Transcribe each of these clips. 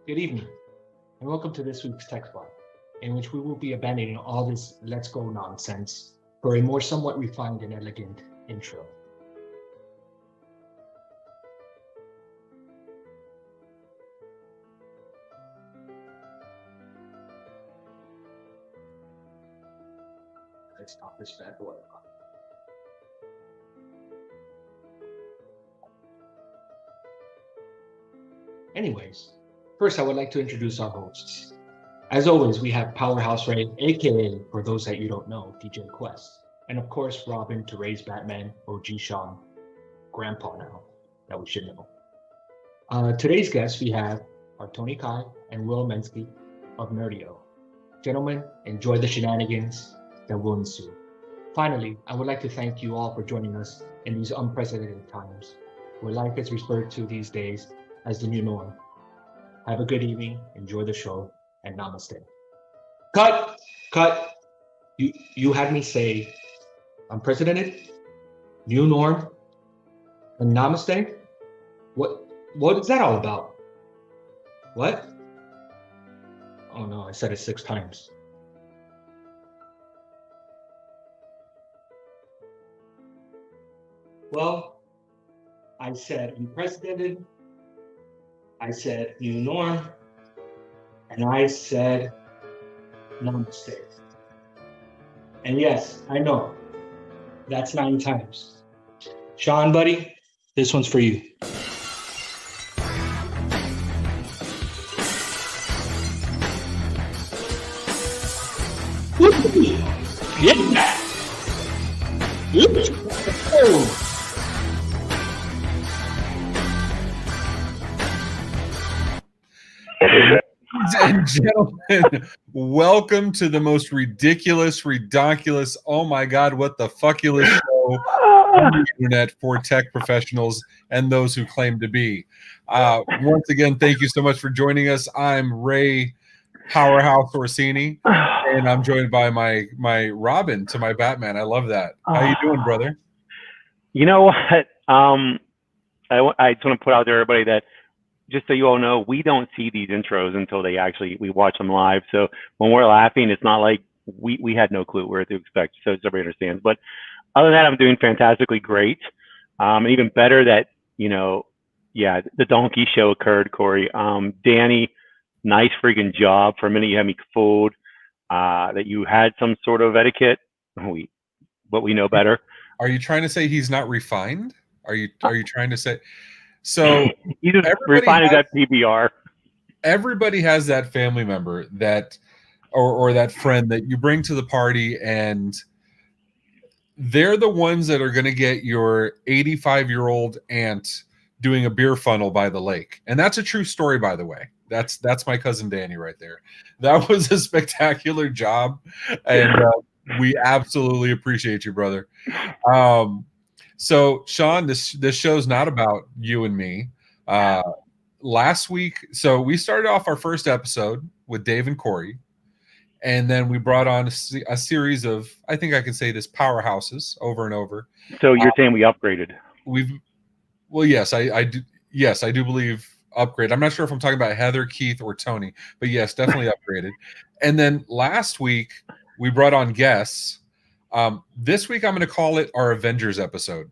Good evening, and welcome to this week's Tech Bar, in which we will be abandoning all this let's go nonsense for a more somewhat refined and elegant intro. Let's stop this bad boy. Anyways, first I would like to introduce our hosts. As always, we have Powerhouse Ray, aka, for those that you don't know, DJ Quest. And of course, Robin to raise Batman, OG Sean, Grandpa now, that we should know. Today's guests we have are Tony Kai and Will Ominsky of Nerdio. Gentlemen, enjoy the shenanigans that will ensue. Finally, I would like to thank you all for joining us in these unprecedented times, where life is referred to these days as the new norm. Have a good evening, enjoy the show, and namaste. Cut! Cut! You had me say unprecedented, new norm, and namaste? What is that all about? What? Oh no, I said it 6 times. Well, I said unprecedented, I said new norm, and I said namaste. And yes, I know, that's 9 times. Sean, buddy, this one's for you. Yeah. Oh. Ladies and gentlemen, welcome to the most ridiculous, oh my God, what the fuckulous show on the internet for tech professionals and those who claim to be. Once again, thank you so much for joining us. I'm Ray Powerhouse Orsini, and I'm joined by my Robin to my Batman. I love that. How you doing, brother? You know what? I just want to put out there, everybody, that just so you all know, we don't see these intros until we watch them live. So when we're laughing, it's not like we had no clue where to expect. So everybody understands. But other than that, I'm doing fantastically great. And even better that, the donkey show occurred, Corey. Danny, nice freaking job. For a minute, you had me fooled that you had some sort of etiquette. But we know better. Are you trying to say he's not refined? Are you trying to say... So you just refined that PBR. Everybody has that family member that, or that friend that you bring to the party, and they're the ones that are going to get your 85-year-old aunt doing a beer funnel by the lake. And that's a true story, by the way. That's my cousin Danny right there. That was a spectacular job, and we absolutely appreciate you, brother. So, Sean, this show's not about you and me. Last week, so we started off our first episode with Dave and Corey, and then we brought on a series of, I think I can say this, powerhouses over and over. So you're saying we upgraded? Yes, I do. Yes, I do believe upgrade. I'm not sure if I'm talking about Heather, Keith, or Tony, but yes, definitely upgraded. And then last week we brought on guests. This week I'm going to call it our Avengers episode,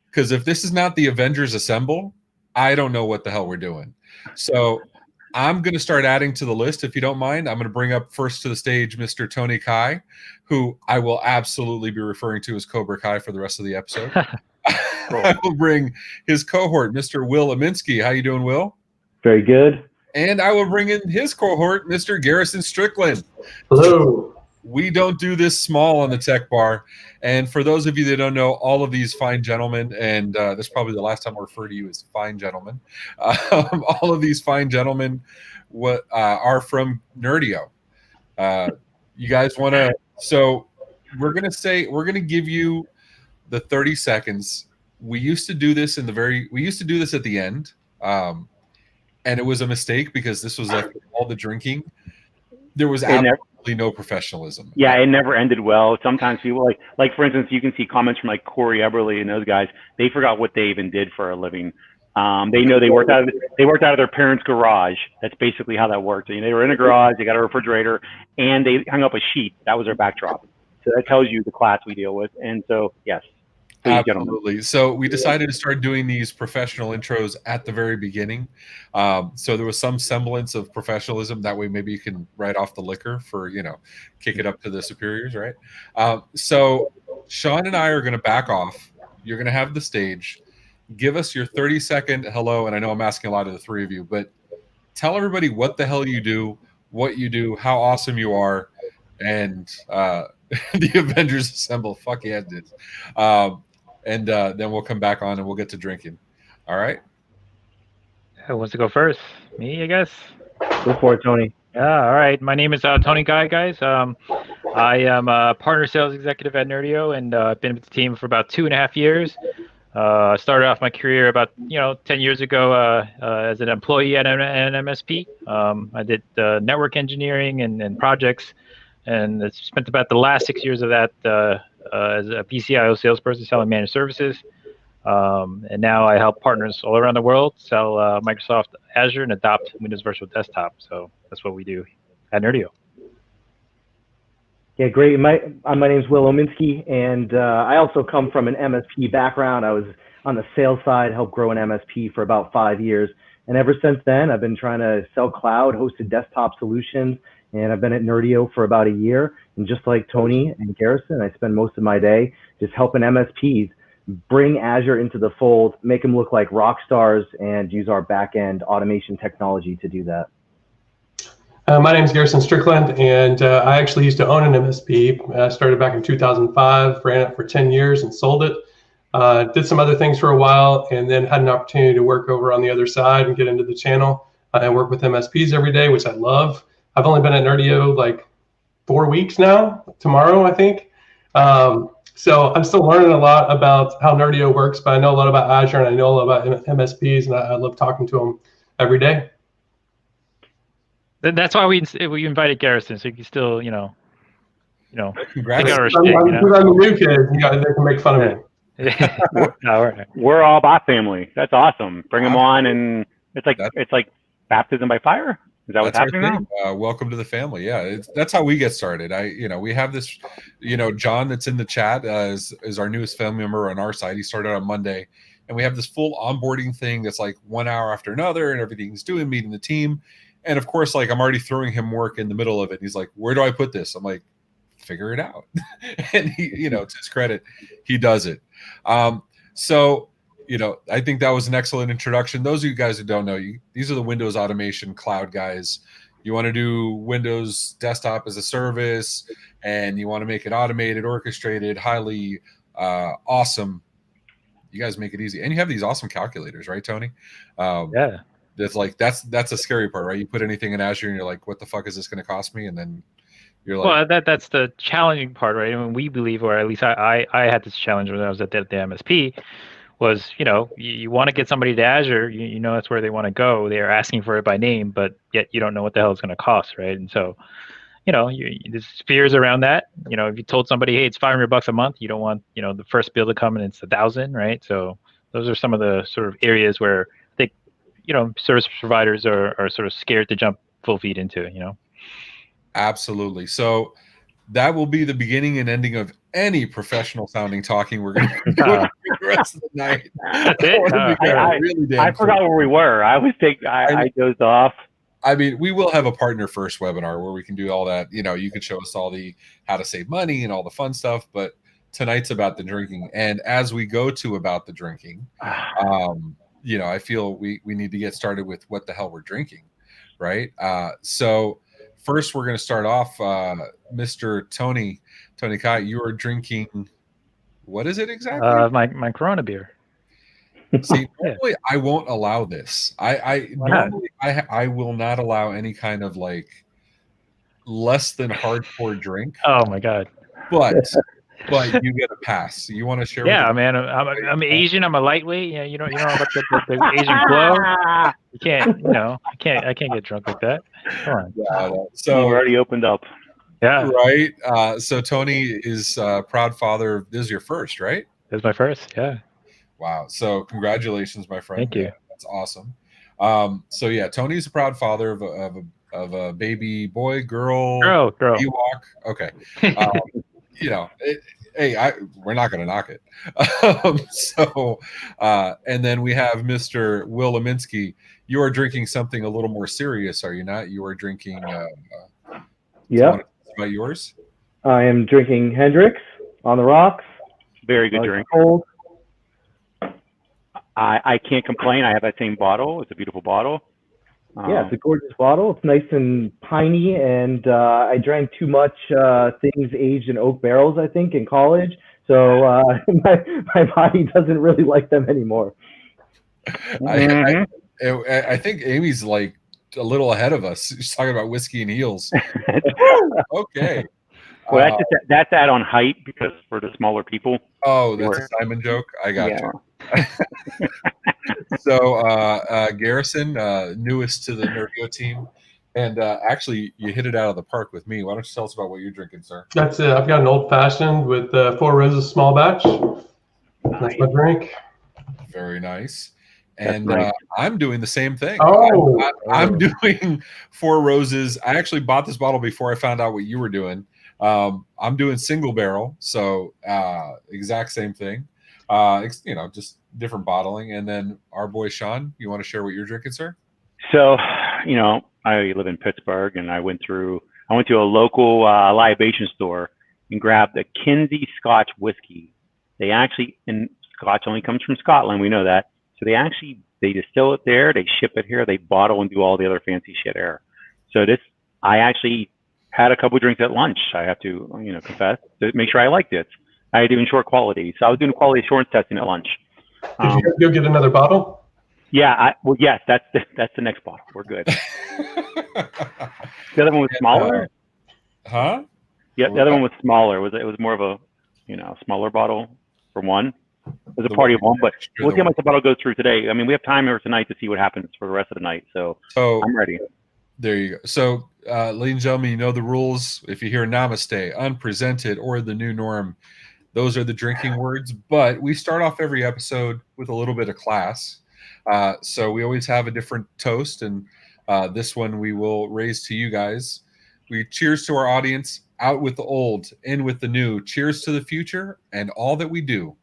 because if this is not the Avengers Assemble, I don't know what the hell we're doing. So I'm going to start adding to the list, if you don't mind. I'm going to bring up first to the stage Mr. Tony Kai, who I will absolutely be referring to as Cobra Kai for the rest of the episode. I will bring his cohort, Mr. Will Ominsky. How you doing, Will? Very good. And I will bring in his cohort, Mr. Garrison Strickland. Hello. We don't do this small on the Tech Bar. And for those of you that don't know, all of these fine gentlemen, and this is probably the last time I'll refer to you as fine gentlemen, all of these fine gentlemen are from Nerdio. You guys want to, so we're going to give you the 30 seconds. We used to do this at the end. And it was a mistake because this was after all the drinking. There was absolutely no professionalism. Yeah, it never ended well. Sometimes people like for instance, you can see comments from like Corey Eberly and those guys. They forgot what they even did for a living. They know they worked out of their parents' garage. That's basically how that worked. They were in a garage, they got a refrigerator, and they hung up a sheet. That was their backdrop. So that tells you the class we deal with. And so, yes, please, absolutely. So we decided to start doing these professional intros at the very beginning. So there was some semblance of professionalism. That way, maybe you can write off the liquor for, kick it up to the superiors, right? So Sean and I are going to back off. You're going to have the stage. Give us your 30-second hello. And I know I'm asking a lot of the three of you, but tell everybody what the hell you do, what you do, how awesome you are, and the Avengers Assemble. Fuck yeah, it is. And then we'll come back on and we'll get to drinking. All right? Who wants to go first? Me, I guess. Go for it, Tony. Yeah, all right. My name is Tony Guy, guys. I am a partner sales executive at Nerdio, and I've been with the team for about 2.5 years. I started off my career about 10 years ago as an employee at an MSP. I did network engineering and projects, and I spent about the last 6 years of that as a PCIO salesperson selling managed services. And now I help partners all around the world sell Microsoft Azure and adopt Windows Virtual Desktop. So that's what we do at Nerdio. Yeah, great. My name is Will Ominsky, and I also come from an MSP background. I was on the sales side, helped grow an MSP for about 5 years. And ever since then, I've been trying to sell cloud-hosted desktop solutions, and I've been at Nerdio for about a year. And just like Tony and Garrison, I spend most of my day just helping MSPs bring Azure into the fold, make them look like rock stars, and use our back-end automation technology to do that. My name is Garrison Strickland, and I actually used to own an MSP. I started back in 2005, ran it for 10 years and sold it. Did some other things for a while, and then had an opportunity to work over on the other side and get into the channel. I work with MSPs every day, which I love. I've only been at Nerdio like 4 weeks now, tomorrow, I think. So I'm still learning a lot about how Nerdio works, but I know a lot about Azure and I know a lot about MSPs, and I love talking to them every day. That's why we invited Garrison, so you can still, Congrats. take our I'm stick, the new kid. They can make fun of me. we're all bot family. That's awesome. Bring them on, and it's like baptism by fire. Is that what's happening now? Welcome to the family. Yeah, that's how we get started. We have this, John that's in the chat is our newest family member on our side. He started on Monday, and we have this full onboarding thing that's like 1 hour after another, and everything's meeting the team. And of course, like I'm already throwing him work in the middle of it. He's like, "Where do I put this?" I'm like, "Figure it out." And he, to his credit, he does it. So, I think that was an excellent introduction. Those of you guys who don't know, these are the Windows automation cloud guys. You want to do Windows desktop as a service, and you want to make it automated, orchestrated, highly awesome. You guys make it easy, and you have these awesome calculators, right, Tony? Yeah. That's a scary part, right? You put anything in Azure, and you're like, "What the fuck is this going to cost me?" And then you're like, "Well, that's the challenging part, right?" I mean, we believe, or at least I had this challenge when I was at the MSP. Was you want to get somebody to Azure, that's where they want to go. They are asking for it by name, but yet you don't know what the hell it's going to cost, right? And so, there's fears around that. If you told somebody, hey, it's $500 a month, you don't want the first bill to come and it's 1,000, right? So those are some of the sort of areas where they, service providers are sort of scared to jump full feet into. Absolutely. So that will be the beginning and ending of any professional sounding talking we're going to do for the rest of the night. I forgot where we were. I dozed off. I mean, we will have a partner first webinar where we can do all that. You can show us all the how to save money and all the fun stuff. But tonight's about the drinking. And as we go to about the drinking, I feel we need to get started with what the hell we're drinking, right? So first, we're going to start off, Mr. Tony Kai. You are drinking. What is it exactly? My Corona beer. See, normally I won't allow this. I will not allow any kind of like less than hardcore drink. Oh my god! But you get a pass. You want to share? Yeah, man. I'm Asian. I'm a lightweight. You know about the Asian glow. You can't. I can't get drunk like that. Come on. Yeah, so we're already opened up. Yeah. Right. So Tony is proud father. This is your first, right? This is my first. Yeah. Wow. So congratulations, my friend. Thank you. That's awesome. So yeah, Tony's a proud father of a baby boy, girl. Girl. Ewok. Okay. We're not going to knock it. And then we have Mr. Will Ominsky. You are drinking something a little more serious, are you not? You are drinking. Yep. About yours? I am drinking Hendrix on the rocks. Very good drink. Cold. I can't complain. I have that same bottle. It's a beautiful bottle. Yeah, it's a gorgeous bottle. It's nice and piney, and I drank too much things aged in oak barrels, I think, in college. So my body doesn't really like them anymore. I think Amy's like a little ahead of us. She's talking about whiskey and heels. Okay. Well, that's that on height because for the smaller people. Oh, that's a Simon joke. I got you. So Garrison, newest to the Nerdio team, and actually you hit it out of the park with me. Why don't you tell us about what you're drinking, sir? That's it. I've got an old fashioned with 4 Roses small batch. That's my drink. Very nice. And I'm doing the same thing. Oh, I'm doing 4 Roses. I actually bought this bottle before I found out what you were doing. I'm doing single barrel, so exact same thing. Just different bottling. And then our boy Sean, you want to share what you're drinking, sir? So, I live in Pittsburgh, and I went to a local libation store and grabbed a Kinsey Scotch whiskey. And Scotch only comes from Scotland. We know that. So they distill it there, they ship it here, they bottle and do all the other fancy shit here. So I actually had a couple of drinks at lunch. I have to, confess, to make sure I liked it. I had to ensure quality. So I was doing quality assurance testing at lunch. Did you go get another bottle? Yeah. Yes, that's the next bottle. We're good. The other one was smaller. Huh? Yeah, the other one was smaller. It was more of a, smaller bottle for one. It was a party of one, but we'll see how much the bottle goes through today. I mean, we have time here tonight to see what happens for the rest of the night. So I'm ready. There you go. So, ladies and gentlemen, you know the rules. If you hear namaste, unpresented, or the new norm, those are the drinking words. But we start off every episode with a little bit of class. So we always have a different toast, and this one we will raise to you guys. We cheers to our audience, out with the old, in with the new. Cheers to the future and all that we do.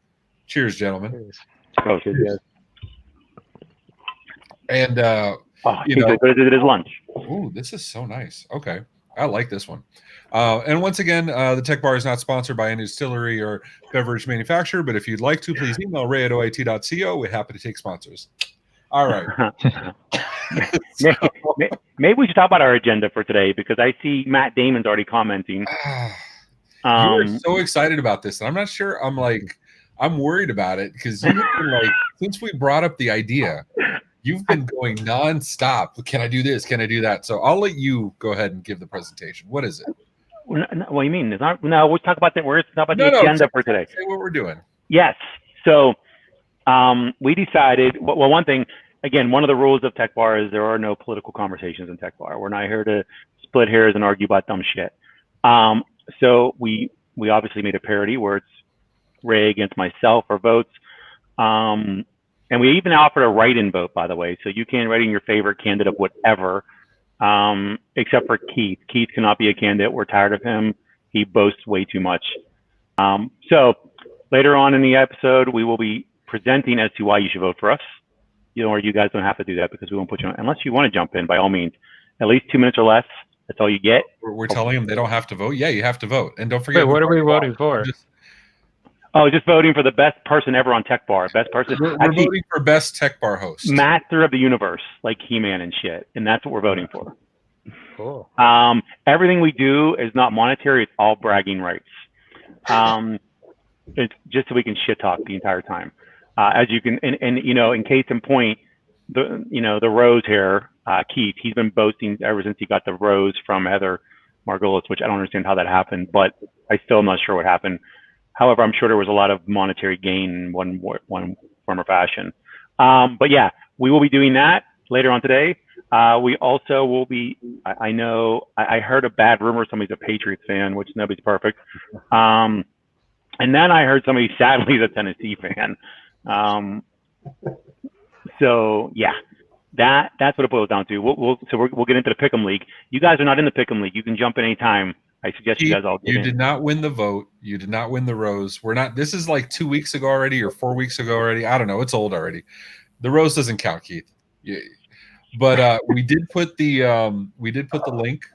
Cheers, gentlemen. Cheers. And it is lunch. Ooh, this is so nice. Okay, I like this one. And once again, the Tech Bar is not sponsored by any distillery or beverage manufacturer, but if you'd like to, please email ray@oit.co. We're happy to take sponsors. All right. Maybe we should talk about our agenda for today, because I see Matt Damon's already commenting. You are so excited about this, and I'm not sure. I'm worried about it, because you've been since we brought up the idea, you've been going nonstop. Can I do this? Can I do that? So I'll let you go ahead and give the presentation. What is it? What do you mean? It's not. No, we'll talk about that. We're talking about the agenda for today. Say what we're doing. Yes. So we decided. Well, one thing. Again, one of the rules of Tech Bar is there are no political conversations in Tech Bar. We're not here to split hairs and argue about dumb shit. So we obviously made a parody where it's Ray against myself for votes. And we even offered a write-in vote, by the way. So you can write in your favorite candidate of whatever, except for Keith. Keith cannot be a candidate. We're tired of him. He boasts way too much. So later on in the episode, we will be presenting as to why you should vote for us. Or you guys don't have to do that, because we won't put you on. Unless you want to jump in, by all means. At least 2 minutes or less. That's all you get. We're telling them they don't have to vote. Yeah, you have to vote. And don't forget. Wait, what are we voting for? Just voting for the best person ever on Tech Bar. Best person. We're voting for best Tech Bar host. Master of the universe, like He-Man and shit. And that's what we're voting for. Cool. Everything we do is not monetary. It's all bragging rights. It's just so we can shit talk the entire time. As you can, and in case in point, the rose here, Keith, he's been boasting ever since he got the rose from Heather Margolis, which I don't understand how that happened, but I still am not sure what happened. However, I'm sure there was a lot of monetary gain in one form or fashion. But yeah, we will be doing that later on today. We also will be, I heard a bad rumor somebody's a Patriots fan, which nobody's perfect. And then I heard somebody sadly is a Tennessee fan. So yeah, that's what it boils down to. We'll get into the Pick'em League. You guys are not in the Pick'em League. You can jump in anytime. I suggest you guys all get in. You did not win the vote. You did not win the rose. We're not. This is like 2 weeks ago already, or 4 weeks ago already. I don't know. It's old already. The rose doesn't count, Keith. Yeah. But we did put the link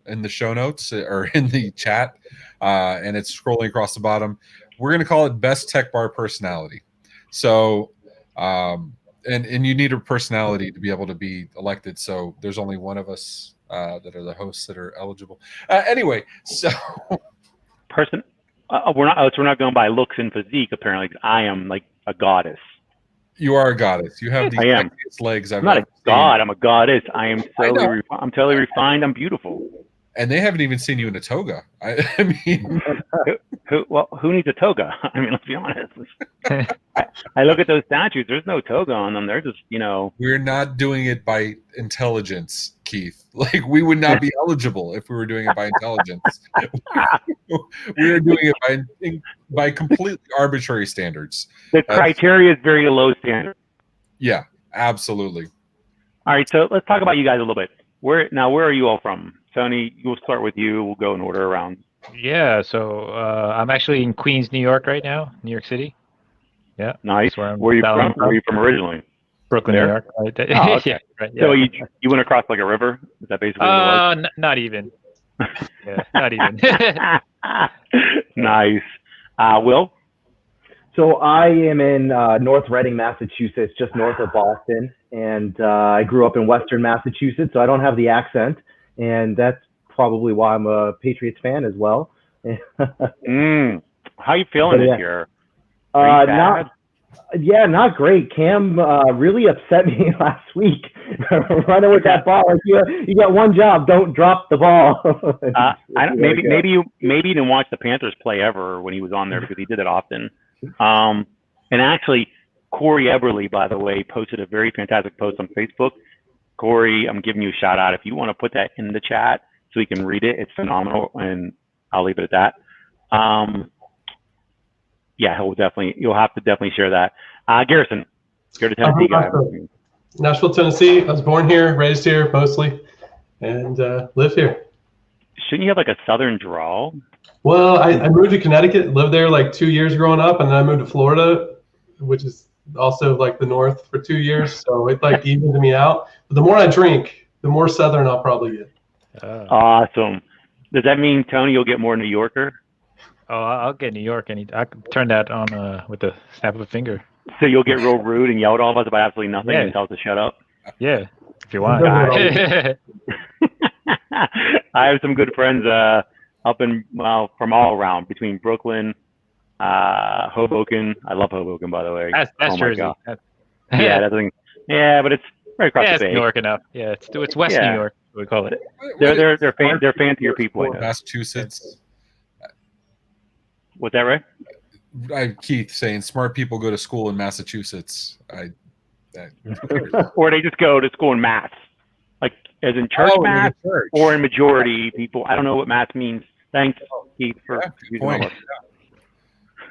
in the show notes or in the chat, and it's scrolling across the bottom. We're gonna call it Best Tech Bar Personality. So, and you need a personality to be able to be elected. So there's only one of us that are the hosts that are eligible. Anyway, so we're not going by looks and physique. Apparently, I am like a goddess. You are a goddess. You have the sexiest legs I'm not a god. I'm a goddess. I am I'm totally refined. I'm beautiful. And they haven't even seen you in a toga. I mean, who needs a toga? I mean, let's be honest. I look at those statues. There's no toga on them. They're just, We're not doing it by intelligence, Keith. Like, we would not be eligible if we were doing it by intelligence. We are doing it by completely arbitrary standards. The criteria is very low standard. Yeah, absolutely. All right, so let's talk about you guys a little bit. Where are you all from? Tony, we'll start with you. We'll go in order around. Yeah, so I'm actually in Queens, New York right now, New York City. Yeah. Nice. Where are you from? Where are you from originally? Brooklyn, New York. Oh, okay. Yeah, right, yeah. So you went across like a river? Is that basically what it was? Not even. Yeah, not even. Nice. Will? So I am in North Reading, Massachusetts, just north of Boston. And I grew up in Western Massachusetts, so I don't have the accent. And that's probably why I'm a Patriots fan as well. How you feeling this year? Not great. Cam really upset me last week running with that ball. Like, you got one job: don't drop the ball. Maybe you didn't watch the Panthers play ever when he was on there, because he did it often. And actually, Corey Eberle, by the way, posted a very fantastic post on Facebook. Corey, I'm giving you a shout out. If you want to put that in the chat so we can read it, it's phenomenal, and I'll leave it at that. Yeah, you'll have to definitely share that. Garrison, you're the Tennessee guy. Nashville, Tennessee. I was born here, raised here mostly, and live here. Shouldn't you have like a Southern drawl? Well, I moved to Connecticut, lived there like 2 years growing up, and then I moved to Florida, which is also like the North, for 2 years. So it like evened me out. But the more I drink, the more Southern I'll probably get. Awesome. Does that mean, Tony, you'll get more New Yorker? Oh, I'll get New York, and I can turn that on with the snap of a finger. So you'll get real rude and yell at all of us about absolutely nothing and tell us to shut up? Yeah, if you want. I have some good friends from all around, between Brooklyn, Hoboken. I love Hoboken, by the way. That's Jersey. Yeah, but it's right across the bay. New York enough. Yeah, it's West New York, we call it. They're fancier people. Massachusetts. What's that, right? Keith saying smart people go to school in Massachusetts. Or they just go to school in Mass, like as in church Mass, or in majority people. I don't know what Mass means. Thanks, Keith, for using all that.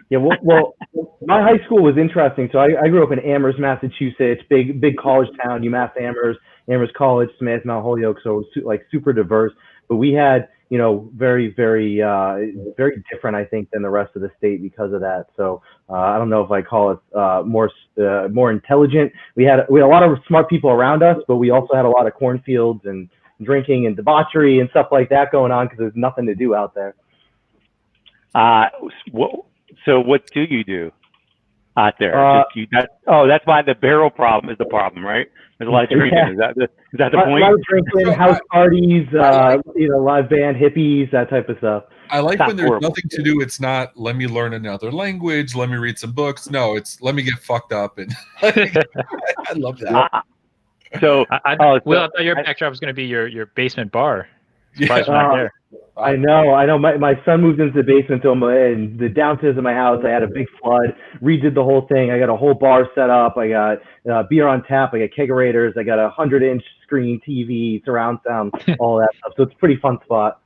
Yeah, well, my high school was interesting. So I grew up in Amherst, Massachusetts, big college town, UMass Amherst College, Smith, Mount Holyoke. So it was like super diverse. But we had, very, very, very different, I think, than the rest of the state because of that. So I don't know if I call it more intelligent. We had a lot of smart people around us, but we also had a lot of cornfields and drinking and debauchery and stuff like that going on because there's nothing to do out there. So what do you do out there? That's why the barrel problem is the problem, right? There's a lot of drinking. Yeah. Is that the point? A lot of drinking, house parties, live band, hippies, that type of stuff. I like when there's nothing to do. It's not, let me learn another language, let me read some books. No, it's let me get fucked up. And I love that. I thought your backdrop was going to be your basement bar. There. I know. My son moved into the basement, and the downstairs of my house, I had a big flood, redid the whole thing. I got a whole bar set up. I got beer on tap. I got kegerators. I got a 100-inch screen TV, surround sound, all that stuff. So it's a pretty fun spot.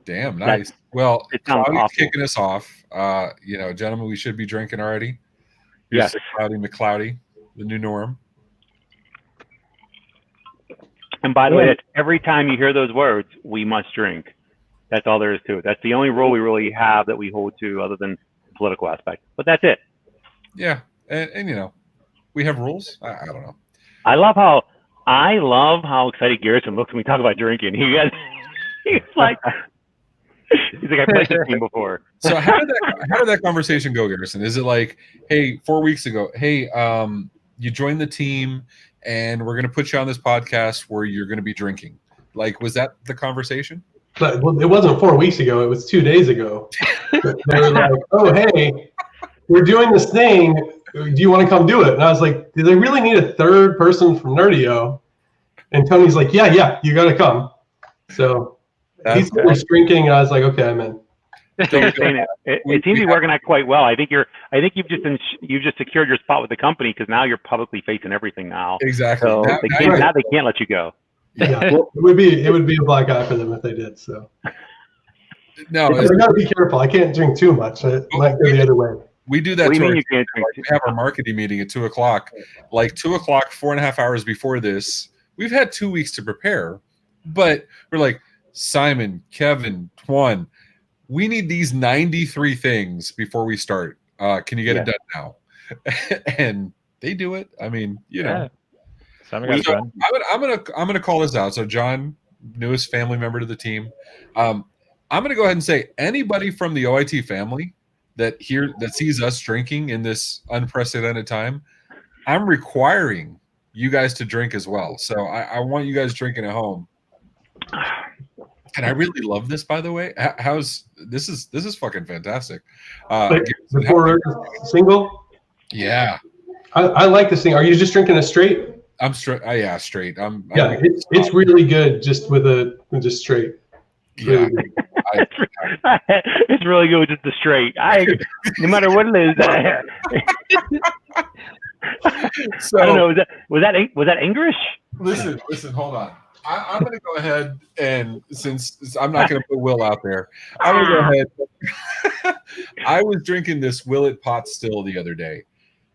Damn, nice. Well, Cloudy's kicking us off. Gentlemen, we should be drinking already. Here's Cloudy McCloudy, the new norm. And by the way, that's every time you hear those words, we must drink. That's all there is to it. That's the only rule we really have that we hold to, other than the political aspect. But that's it. Yeah, and you know, we have rules. I don't know. I love how excited Garrison looks when we talk about drinking. He's like I played this game before. So how did that conversation go, Garrison? Is it like, hey, 4 weeks ago, hey, you joined the team and we're going to put you on this podcast where you're going to be drinking? Like, was that the conversation? But well, it wasn't 4 weeks ago. It was 2 days ago. They were like, "Oh, hey, we're doing this thing. Do you want to come do it?" And I was like, "Do they really need a third person from Nerdio?" And Tony's like, "Yeah, you got to come." So he's drinking, and I was like, "Okay, I'm in." It seems to be working out quite well. I think you've just secured your spot with the company, because now you're publicly facing everything now. Exactly. So they can't let you go. Yeah, well, it would be a black eye for them if they did. So no, I gotta be careful. I can't drink too much. It might go the other way. We do that. What do you mean you can't drink? We have our marketing meeting at 2:00. Like 2:00, 4.5 hours before this, we've had 2 weeks to prepare, but we're like, Simon, Kevin, Twan, we need these 93 things before we start. Can you get it done now? And they do it. I mean, you know. I'm gonna call this out. So John, newest family member to the team. I'm gonna go ahead and say anybody from the OIT family that sees us drinking in this unprecedented time, I'm requiring you guys to drink as well. So I want you guys drinking at home. And I really love this, by the way. This is fucking fantastic. Before single? Yeah. I like this thing. Are you just drinking a straight? I'm straight. Yeah, straight. It's really good just with just straight. Yeah. It's really good with just the straight. No matter what it is. So, I don't know. Was that English? Listen. Hold on. I'm going to go ahead, and since I'm not going to put Will out there, I'm going to go ahead. I was drinking this Willet pot still the other day.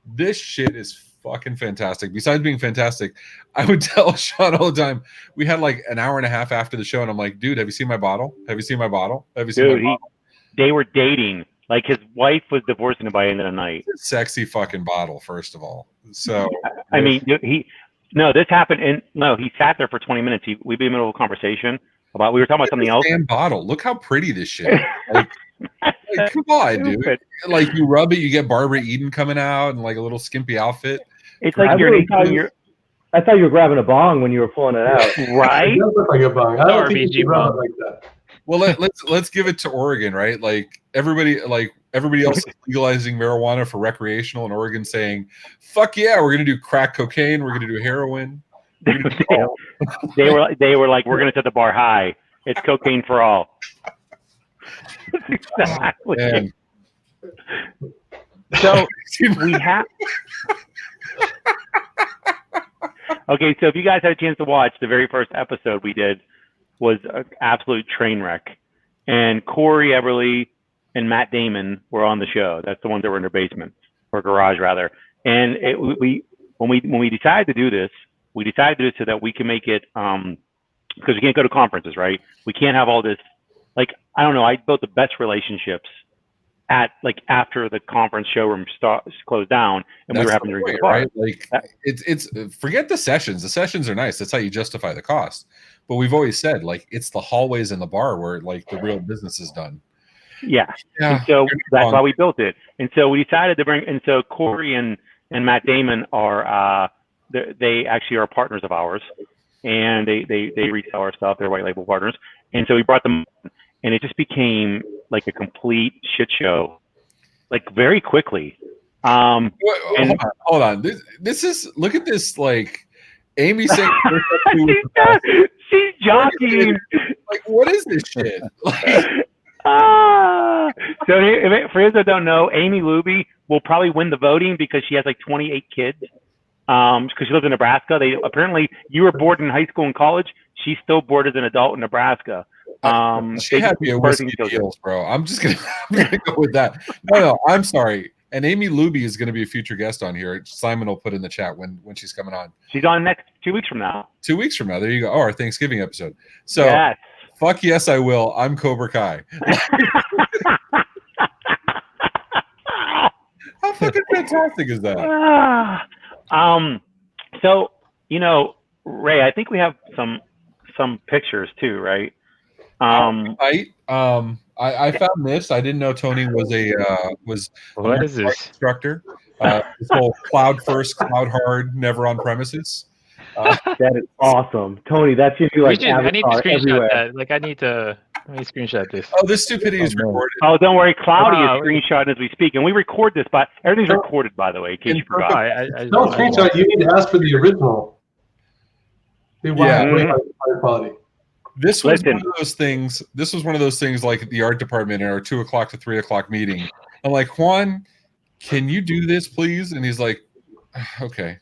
This shit is fucking fantastic. Besides being fantastic, I would tell Sean all the time. We had like an hour and a half after the show, and I'm like, dude, have you seen my bottle? Have you seen my bottle? Have you seen my bottle? They were dating. Like, his wife was divorcing him by the end of the night. Sexy fucking bottle, first of all. So I mean, this happened, and he sat there for 20 minutes. We'd be in the middle of a conversation about, we were talking about something else. Damn bottle. Look how pretty this shit is. Like, come on, dude. Like, you rub it, you get Barbara Eden coming out in like a little skimpy outfit. It's like I thought you were grabbing a bong when you were pulling it out. Right? It does look like a bong. I don't think you should rub it like that. Well, let's give it to Oregon, right? Like everybody else is legalizing marijuana for recreational, and Oregon saying, "Fuck yeah, we're gonna do crack cocaine, we're gonna do heroin." They were like, "We're gonna set the bar high. It's cocaine for all." Exactly. Man. So we have. Okay, so if you guys had a chance to watch, the very first episode we did was an absolute train wreck, and Corey Everly and Matt Damon were on the show. That's the ones that were in their basement, or garage rather. And when we decided to do this, we decided to do it so that we can make it because we can't go to conferences, right? We can't have all this. Like, I don't know. I built the best relationships after the conference showroom closed down, and we were having to drink at the bar. Right? Like, it's forget the sessions. The sessions are nice. That's how you justify the cost. But we've always said, like, it's the hallways in the bar where like the real business is done. Yeah. And so that's why we built it. And so we decided to bring. And so Corey and Matt Damon are they actually are partners of ours, and they resell our stuff. They're white label partners. And so we brought them, and it just became like a complete shit show, like very quickly. Hold on. This is, look at this, like, Amy saying she's jockeying. Like, what is this shit? So for those that don't know, Amy Luby will probably win the voting because she has like 28 kids. Because she lives in Nebraska. Apparently you were bored in high school and college. She's still bored as an adult in Nebraska. She had me a whiskey deals, bro. I'm gonna go with that. No, I'm sorry. And Amy Luby is going to be a future guest on here. Simon will put in the chat when she's coming on. She's on next 2 weeks from now. 2 weeks from now. There you go. Oh, our Thanksgiving episode. So, yes. Fuck yes, I will. I'm Cobra Kai. How fucking fantastic is that? So, you know, Ray, I think we have some pictures too, right? I found this. I didn't know Tony was a What is this? instructor. This whole cloud first, cloud hard, never on premises. That is awesome, Tony. That should be like I need to Avatar screenshot everywhere. that. Like, let me screenshot this. Oh, this stupidity is recorded. Oh, don't worry. Cloudy Wow. is screenshotting as we speak, and we record this. But everything's recorded, by the way, in case you forgot. No screenshot. You need to ask for the original. They want way higher quality. This was Listen. one of those things. This was one of those things like the art department in our 2 o'clock to 3 o'clock meeting. I'm like, Juan, can you do this, please? And he's like, okay.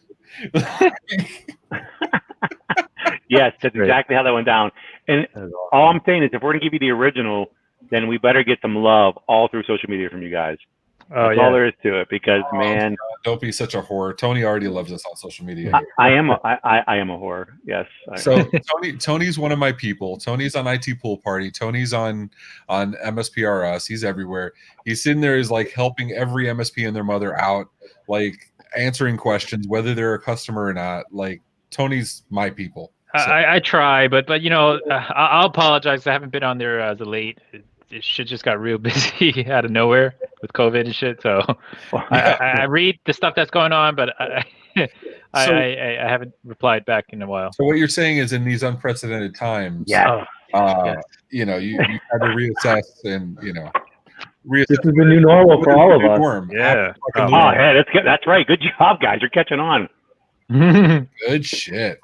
Yes, that's exactly how that went down. And all I'm saying is, if we're gonna give you the original, then we better get some love all through social media from you guys. Oh, That's all there is to it. Because man, don't be such a whore. Tony already loves us on social media. I am a whore. Yes. So Tony's one of my people. Tony's on IT Pool Party. Tony's on MSPRS. He's everywhere. He's sitting there, is like helping every MSP and their mother out, like answering questions, whether they're a customer or not. Like Tony's my people. So. I try, but you know, I'll apologize. I haven't been on there as of late. It shit just got real busy out of nowhere with COVID and shit. So I read the stuff that's going on, but I haven't replied back in a while. So what you're saying is, in these unprecedented times, Yeah. you know, you had to reassess and This is the new normal for all of us. Norm. Yeah. Oh, hey, that's right. Good job, guys. You're catching on. Good shit.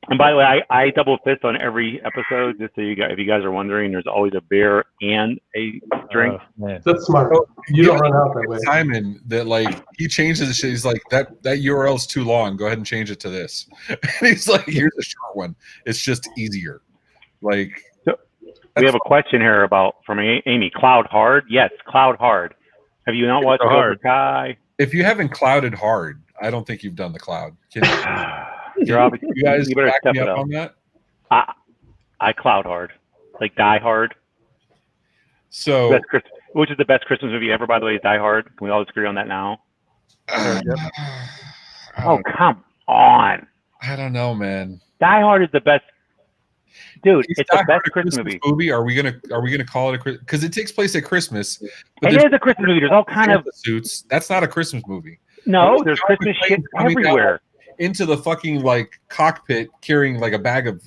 And by the way, I double fist on every episode, just so if you guys are wondering. There's always a beer and a drink. That's smart. You don't run out that way. Simon, that like he changes the shit. He's like, that URL is too long. Go ahead and change it to this. And he's like, here's a short one. It's just easier. Like, we have a question here from Amy. Cloud hard? Yes, cloud hard. Have you not watched Cobra Kai? If you haven't clouded hard, I don't think you've done the cloud. You guys better back step me it up up on that? I cloud hard, like Die Hard. So, which is the best Christmas movie ever, by the way, is Die Hard. Can we all agree on that now? Oh, come on. I don't know, man. Die Hard is the best. Dude, it's the Die best Hard a Christmas movie. Are we gonna call it a Christmas? Because it takes place at Christmas. But it is a Christmas movie. There's all kind of suits. That's not a Christmas movie. No, there's Christmas shit everywhere. Into the fucking like cockpit carrying like a bag of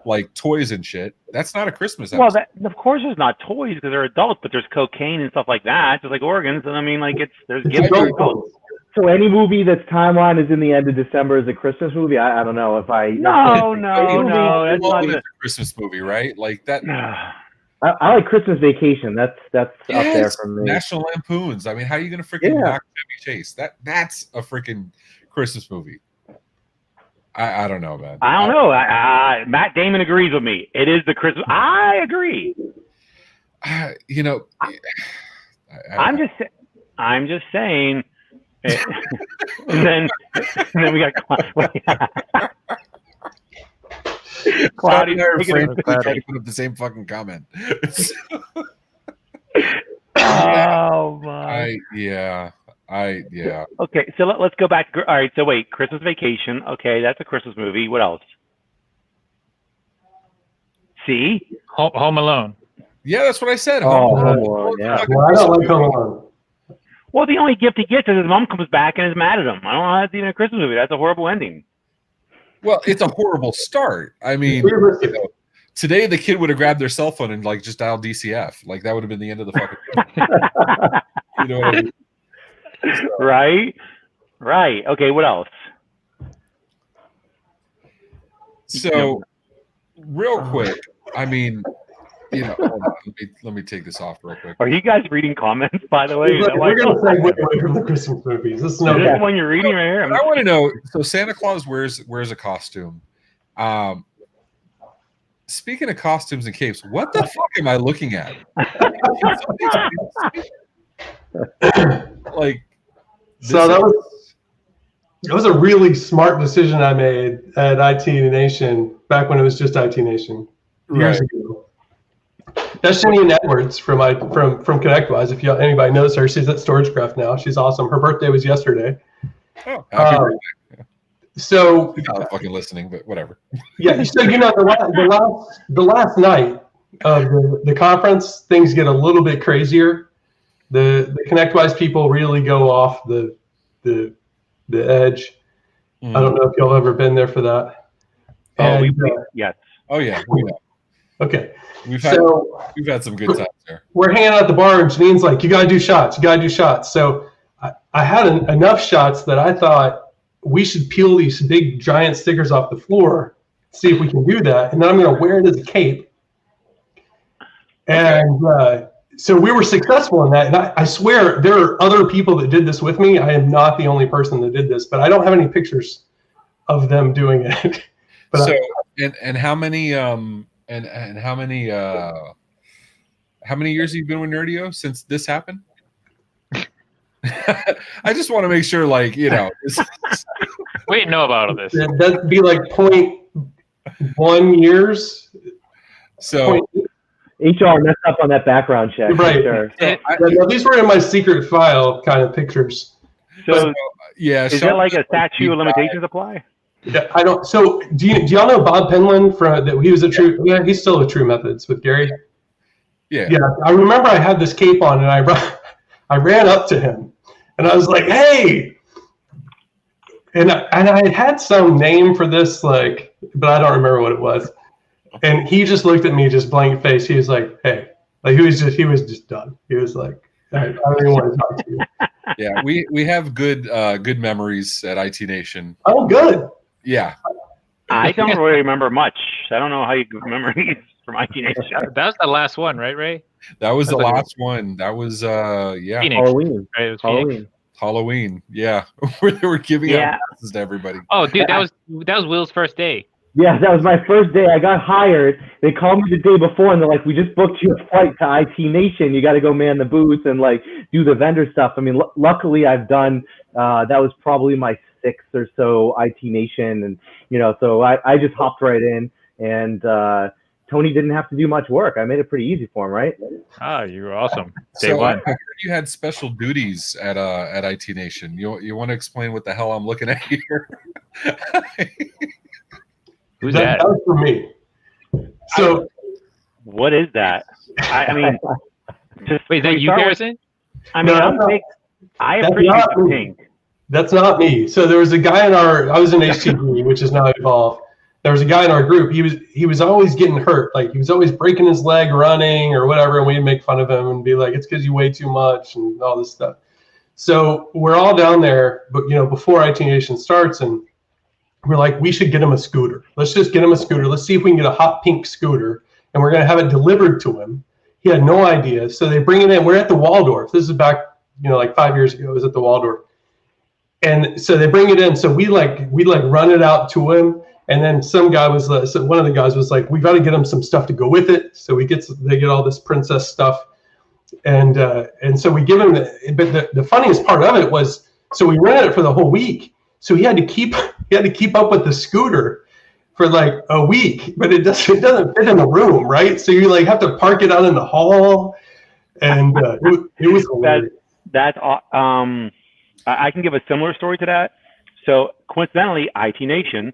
like toys and shit. That's not a Christmas episode. Well, of course there's not toys because they're adults, but there's cocaine and stuff like that, just like organs. And I mean, like there's gifts for adults. So any movie that's timeline is in the end of December is a Christmas movie. I don't know if I. No, that's not a Christmas movie, right? Like that. I like Christmas Vacation. That's up there for me. National Lampoons. I mean, how are you gonna freaking knock Chevy Chase? That's a freaking Christmas movie. I don't know, man. I don't know. Matt Damon agrees with me. It is the Christmas. I agree. I'm just saying. and then we got Cloudy. Trying to put up the same fucking comment. Oh my. Yeah. Okay, so let's go back. All right, so wait, Christmas Vacation. Okay, that's a Christmas movie. What else? See? Home Alone. Yeah, that's what I said. Home Alone. Yeah. Well, I don't like Home Alone. Well, the only gift he gets is his mom comes back and is mad at him. I don't know how that's even a Christmas movie. That's a horrible ending. Well, it's a horrible start. I mean, today the kid would have grabbed their cell phone and like just dialed DCF. Like that would have been the end of the fucking film. You know what I mean? Right. Okay, what else? So, real quick, I mean, hold on, let me take this off real quick. Are you guys reading comments, by the way? We're going to segue away from the Christmas movies. This is the one you're reading right here. I want to know. So, Santa Claus wears a costume. Speaking of costumes and capes, what the fuck am I looking at? Like, So that was a really smart decision I made at IT Nation back when it was just IT Nation years ago. That's Jenny Edwards from ConnectWise. If anybody knows her, she's at StorageCraft now. She's awesome. Her birthday was yesterday. Oh, happy birthday. So I'm not fucking listening, but whatever. Yeah. So the last night of the conference, things get a little bit crazier. The ConnectWise people really go off the edge. I don't know if y'all ever been there for that. Yes. Oh yeah. We know. Okay. We've had some good times there. We're hanging out at the bar, and Janine's like, "You gotta do shots. You gotta do shots." So I had enough shots that I thought we should peel these big giant stickers off the floor, see if we can do that, and then I'm going to wear it as a cape. And so we were successful in that. And I swear there are other people that did this with me. I am not the only person that did this, but I don't have any pictures of them doing it. But so how many how many years have you been with Nerdio since this happened? I just want to make sure, like, you know. We didn't know about all this. That'd be like 0.1 years. So HR messed up on that background check. Right. Sure. So, these were in my secret file kind of pictures. So yeah, is it like a statute of limitations apply? Yeah, I don't. So do y'all know Bob Penland from that? He was a True. Yeah, he's still a True Methods with Gary. Yeah. I remember I had this cape on, and I ran up to him, and I was like, "Hey!" And I had some name for this, like, but I don't remember what it was. And he just looked at me, just blank face. He was like, "Hey," like he was just done. He was like, "I don't even want to talk to you." Yeah, we have good memories at IT Nation. Oh, good. Yeah. I don't really remember much. I don't know how you remember from IT Nation. That was the last one, right, Ray? That was the last one. That was yeah. Phoenix. Halloween. Right, it was Halloween. Phoenix. Halloween. Yeah. Where they were giving out passes to everybody. Oh, dude, that was Will's first day. Yeah, that was my first day. I got hired. They called me the day before, and they're like, "We just booked you a flight to IT Nation. You got to go man the booth and like do the vendor stuff." I mean, luckily I've done. That was probably my 6th or so IT Nation, and so I just hopped right in, and Tony didn't have to do much work. I made it pretty easy for him, right? Oh, you were awesome. Day So I one. heard you had special duties at IT Nation. You want to explain what the hell I'm looking at here? Who's that? That was for me. So What is that? I mean, just Wait, is that you, Garrison? I mean, No, I that's appreciate not the me. pink. That's not me. So there was a guy I was in HTV, which is now Evolve. There was a guy in our group. He was always getting hurt. Like he was always breaking his leg running or whatever, and we'd make fun of him and be like, "It's because you weigh too much" and all this stuff. So we're all down there, but before IT Nation starts, and we're like, we should get him a scooter. Let's just get him a scooter. Let's see if we can get a hot pink scooter, and we're gonna have it delivered to him. He had no idea. So they bring it in. We're at the Waldorf. This is back, like 5 years ago. It was at the Waldorf. And so they bring it in. So we run it out to him. And then one of the guys was like, we got to get him some stuff to go with it. So they get all this princess stuff. And so we give him but the funniest part of it was, so we rented it for the whole week. So he had to keep up with the scooter for like a week, but it doesn't fit in the room, right? So you like have to park it out in the hall, and it was hilarious. I can give a similar story to that. So coincidentally, IT Nation,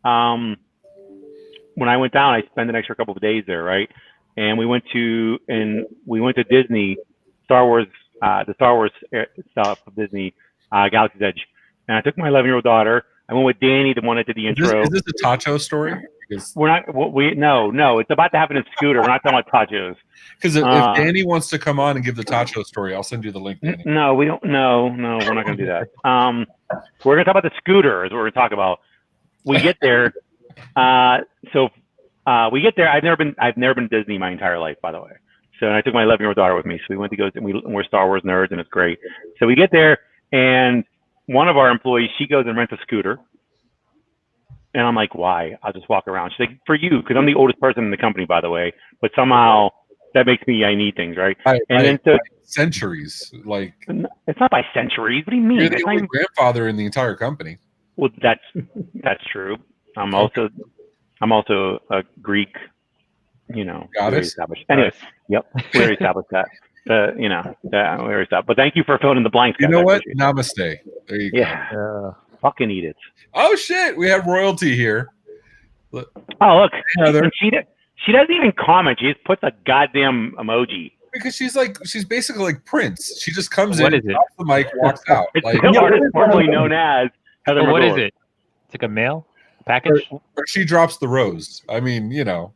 when I went down, I spent an extra couple of days there, right? And we went to Disney, Star Wars, the Star Wars stuff of Disney, Galaxy's Edge. And I took my 11-year-old daughter. I went with Danny, the one that did the intro. Is this a Tacho story? Because we're not. No. It's about to happen in scooter. We're not talking about tachos. Because if Danny wants to come on and give the Tacho story, I'll send you the link, Danny. No, we don't. No, we're not going to do that. We're going to talk about the scooter. Is what we're going to talk about. We get there. We get there. I've never been to Disney my entire life, by the way. So I took my 11-year-old daughter with me. So we went to go. And we're Star Wars nerds, and it's great. So we get there, and one of our employees, she goes and rents a scooter. And I'm like, why? I'll just walk around. She's like, for you, because I'm the oldest person in the company, by the way. But somehow that makes me I need things, right? By centuries. Like, it's not by centuries. What do you mean? you're the only grandfather in the entire company. Well, that's true. I'm also a Greek. You know, Goddess? established. Anyways, yep, we already established that. We already established. But thank you for filling in the blanks. You guys. know what? Namaste. There you go. Fucking eat it. Oh shit, we have royalty here. Look. Oh look, Heather. She doesn't even comment. She just puts a goddamn emoji. Because she's basically like Prince. She just comes in, is it? drops the mic, walks out. It's Like, still formerly known as Heather. What is it? It's like a mail package. Or she drops the rose. I mean, you know.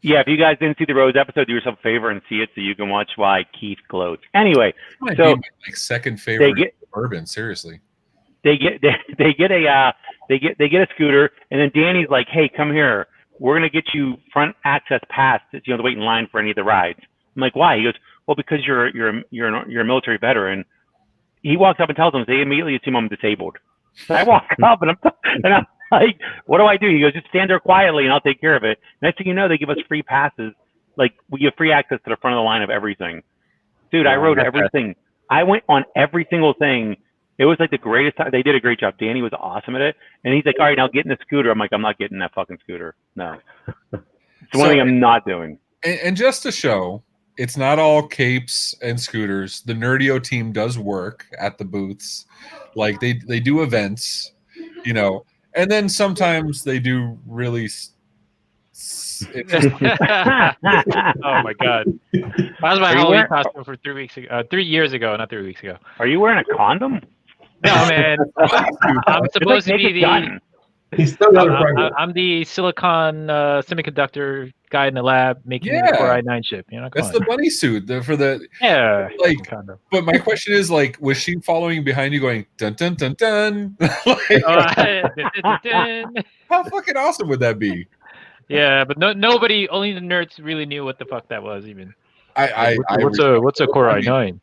Yeah, if you guys didn't see the Rose episode, do yourself a favor and see it so you can watch why Keith gloats. Anyway, might so be my second favorite bourbon. Seriously, they get a scooter, and then Danny's like, "Hey, come here. We're gonna get you front access pass to wait in line for any of the rides." I'm like, "Why?" He goes, "Well, because you're a military veteran." He walks up and tells them. They immediately assume I'm disabled. So I walk up and I'm like, what do I do? He goes, just stand there quietly and I'll take care of it. Next thing you know, they give us free passes. Like, we give free access to the front of the line of everything. Dude, I rode everything. I went on every single thing. It was like the greatest time. They did a great job. Danny was awesome at it. And he's like, all right, now get in the scooter. I'm like, I'm not getting that fucking scooter. No. It's one thing I'm not doing. And just to show, it's not all capes and scooters. The Nerdio team does work at the booths. Like, they do events, you know. And then sometimes they do really. Oh my god! That was my Halloween costume for 3 weeks ago. 3 years ago, not 3 weeks ago. Are you wearing a condom? No, man. I'm supposed to be the. He's still got a I'm the silicon semiconductor guy in the lab making the Core i9 chip. You know, that's the bunny suit for the like. Condom. But my question is, like, was she following behind you, going dun dun dun dun? Like, how fucking awesome would that be? Yeah, but nobody, only the nerds really knew what the fuck that was. Even what's a Core i9?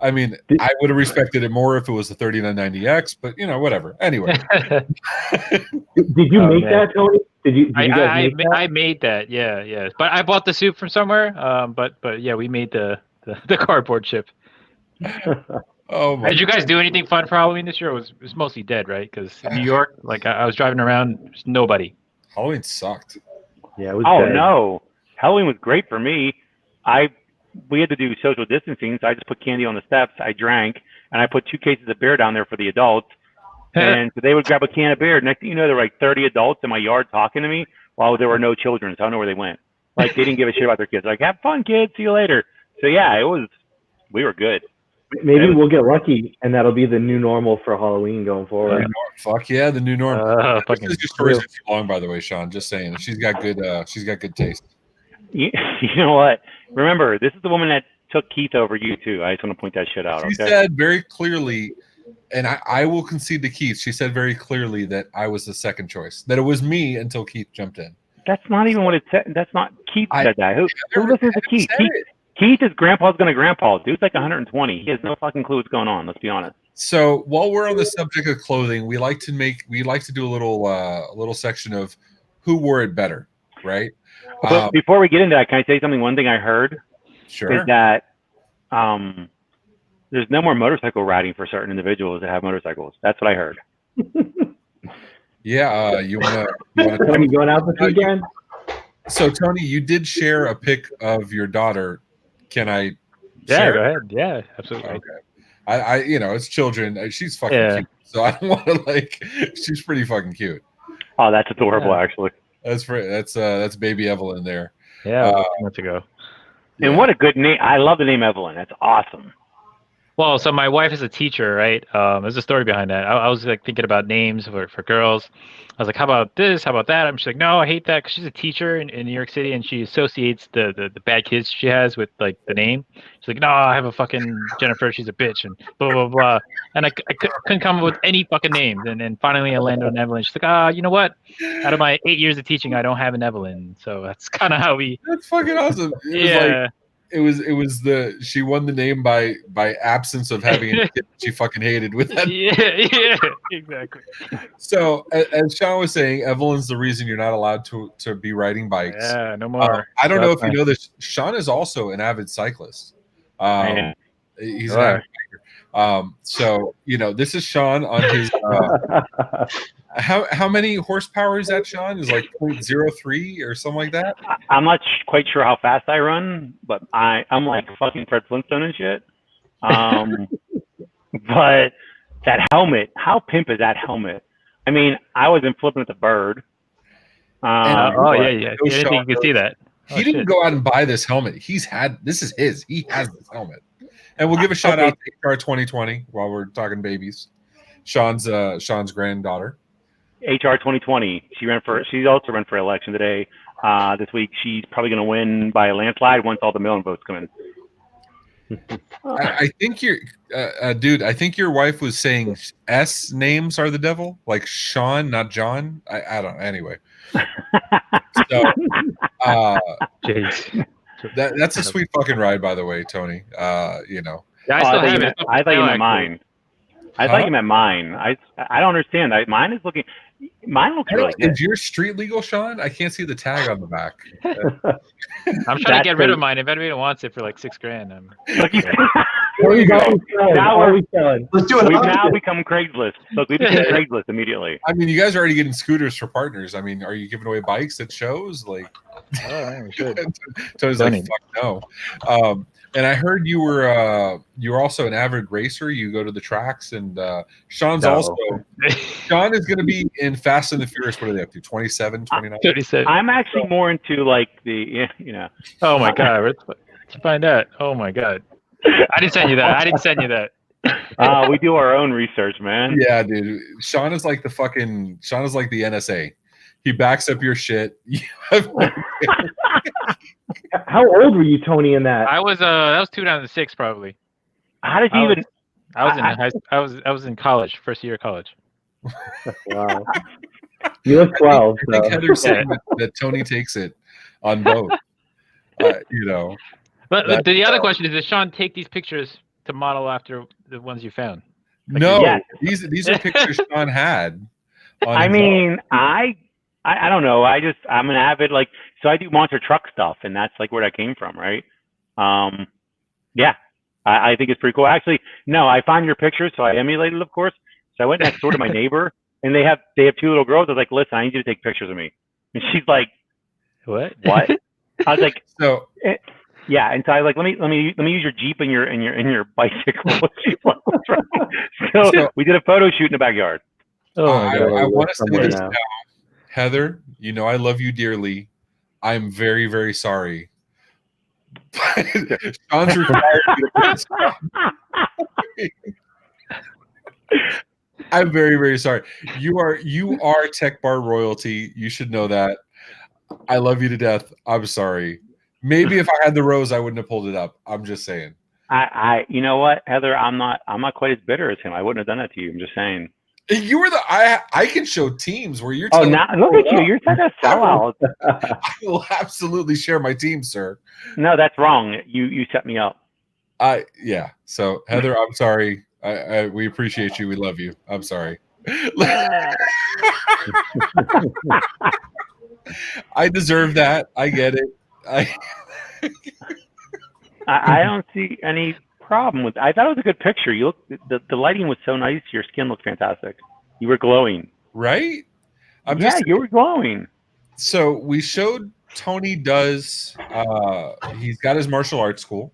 I mean, I would have respected it more if it was the 3990X, but you know, whatever. Anyway, did you make that, Tony? Did you guys make that? I made that. Yeah. But I bought the suit from somewhere. But yeah, we made the cardboard chip. Oh my! Did you guys do anything fun for Halloween this year? It was mostly dead, right? Because in New York, like I was driving around, there's nobody. Halloween sucked. Yeah, it was. Oh dead. no, Halloween was great for me. We had to do social distancing, so I just put candy on the steps. I drank, and I put 2 cases of beer down there for the adults. And so they would grab a can of beer. Next thing you know, there were like 30 adults in my yard talking to me while there were no children. So I don't know where they went. Like, they didn't give a shit about their kids. Like, have fun, kids. See you later. So yeah, we were good. Maybe we'll get lucky, and that'll be the new normal for Halloween going forward. Fuck yeah, the new normal. Fucking your story's too long, by the way, Sean. Just saying, she's got good taste. You know what? Remember, this is the woman that took Keith over you too. I just want to point that shit out. She said very clearly, and I will concede to Keith. She said very clearly that I was the second choice. That it was me until Keith jumped in. That's not even what it said. That's not Keith said that. Who listens to Keith? Keith is grandpa's gonna grandpa. Dude's like 120. He has no fucking clue what's going on. Let's be honest. So while we're on the subject of clothing, we like to do a little section of who wore it better, right? But before we get into that, can I say something? One thing I heard is that there's no more motorcycle riding for certain individuals that have motorcycles. That's what I heard. Yeah, you wanna Tony going out with you again? So Tony, you did share a pic of your daughter. Can I? Yeah, go ahead. Yeah, absolutely. Okay. I it's children. She's fucking cute. So I don't want to she's pretty fucking cute. Oh, that's adorable, actually. That's baby Evelyn there. Yeah, months ago. And what a good name! I love the name Evelyn. That's awesome. Well, so my wife is a teacher, right? There's a story behind that. I was like thinking about names for girls. I was like, how about this? How about that? I'm just like, no, I hate that, because she's a teacher in New York City, and she associates the bad kids she has with like the name. She's like, no, I have a fucking Jennifer. She's a bitch, and blah blah blah. And I couldn't come up with any fucking names. And then finally I landed on Evelyn. She's like, you know what? Out of my 8 years of teaching, I don't have an Evelyn. So that's kind of how we. That's fucking awesome. she won the name by absence of having a kid she fucking hated with that. Yeah, exactly. So as Sean was saying, Evelyn's the reason you're not allowed to be riding bikes. Yeah, no more. I don't know if you know this. Sean is also an avid cyclist. He's an avid biker. So this is Sean on his. How many horsepower is that, Sean? Is like 0.03 or something like that? I'm not quite sure how fast I run, but I'm like fucking Fred Flintstone and shit. But that helmet, how pimp is that helmet? I mean, I wasn't flipping at the bird. Yeah. You can see that. He didn't go out and buy this helmet. This is his. He has this helmet. And we'll give a shout out to HR 2020 while we're talking babies. Sean's granddaughter. HR 2020. She also ran for election today. This week, she's probably going to win by a landslide once all the mail-in votes come in. I think I think your wife was saying S names are the devil, like Sean, not John. I don't. Anyway, so that's a sweet fucking ride, by the way, Tony. Yeah, I thought you meant mine. I thought you meant mine. I don't understand. Mine looks really good. Is your street legal, Sean? I can't see the tag on the back. I'm trying to get rid of mine. If anybody wants it for like $6,000, Let's do it. We've now become Craigslist. Look, we became Craigslist immediately. I mean, you guys are already getting scooters for partners. I mean, are you giving away bikes at shows? Like, we should. Tony's like, fuck no. And I heard you were also an avid racer. You go to the tracks, and Sean is going to be in Fast and the Furious. What are they up to? 27, 29? 37. I'm actually more into like Oh my god, let's find out. Oh my god, I didn't send you that. We do our own research, man. Yeah, dude. Sean is like the NSA. He backs up your shit. How old were you, Tony, in that? I was that was 2006 probably. How did you even? I was in college, first year of college. Wow. You look 12. I think Heather said that Tony takes it on both. But the other question is, does Sean take these pictures to model after the ones you found? No, these are pictures Sean had. I mean, I don't know. I'm an avid so I do monster truck stuff, and that's like where that came from, right? Yeah, I think it's pretty cool. Actually, no, I found your pictures, so I emulated it, of course. So I went next door to my neighbor, and they have 2 little girls. I was like, listen, I need you to take pictures of me, and she's like, what? I was like, so. Yeah, and so I was like, let me use your Jeep and your bicycle. So we did a photo shoot in the backyard. I want to say this now. Heather, I love you dearly. I'm very, very sorry. Sean's required me to I'm very, very sorry. You are Tech Bar royalty. You should know that. I love you to death. I'm sorry. Maybe if I had the rose, I wouldn't have pulled it up. I'm just saying. You know what, Heather? I'm not quite as bitter as him. I wouldn't have done that to you. I'm just saying. You were I can show teams where you're. Oh, now look at you! You're such a sellout. I will absolutely share my team, sir. No, that's wrong. You set me up. Yeah. So Heather, I'm sorry. We appreciate you. We love you. I'm sorry. I deserve that. I get it. I don't see any problem with. I thought it was a good picture. You look. The lighting was so nice. Your skin looked fantastic. You were glowing. Right? You were glowing. So we showed Tony does. He's got his martial arts school.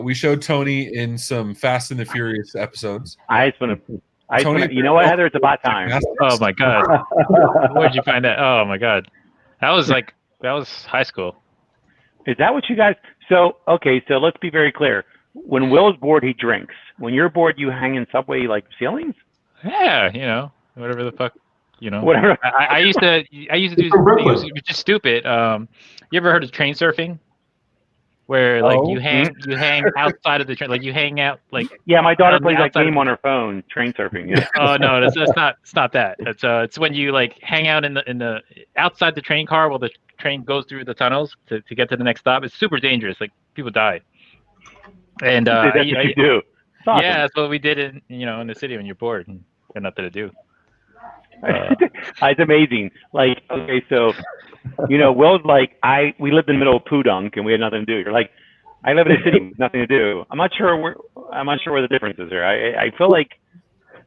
We showed Tony in some Fast and the Furious episodes. You know what, Heather? It's about time. Oh my god! Where'd you find that? Oh my god! That was high school. Is that what you guys? So let's be very clear. When Will's bored, he drinks. When you're bored, you hang in subway ceilings. Yeah, whatever the fuck, Whatever. I used to do things which is stupid. You ever heard of train surfing? Where you hang outside of the train, you hang out Yeah, my daughter plays that game on her phone, train surfing. Yeah. Oh no, it's not that. It's when you hang out in the outside the train car while the train goes through the tunnels to get to the next stop. It's super dangerous. people died. And That's what you do. It's awesome. yeah, that's what we did in the city when you're bored and got nothing to do. It's amazing. Like, okay, so Will's like, we lived in the middle of Pudunk and we had nothing to do. You're like, I live in a city with nothing to do. I'm not sure where the difference is here. I feel like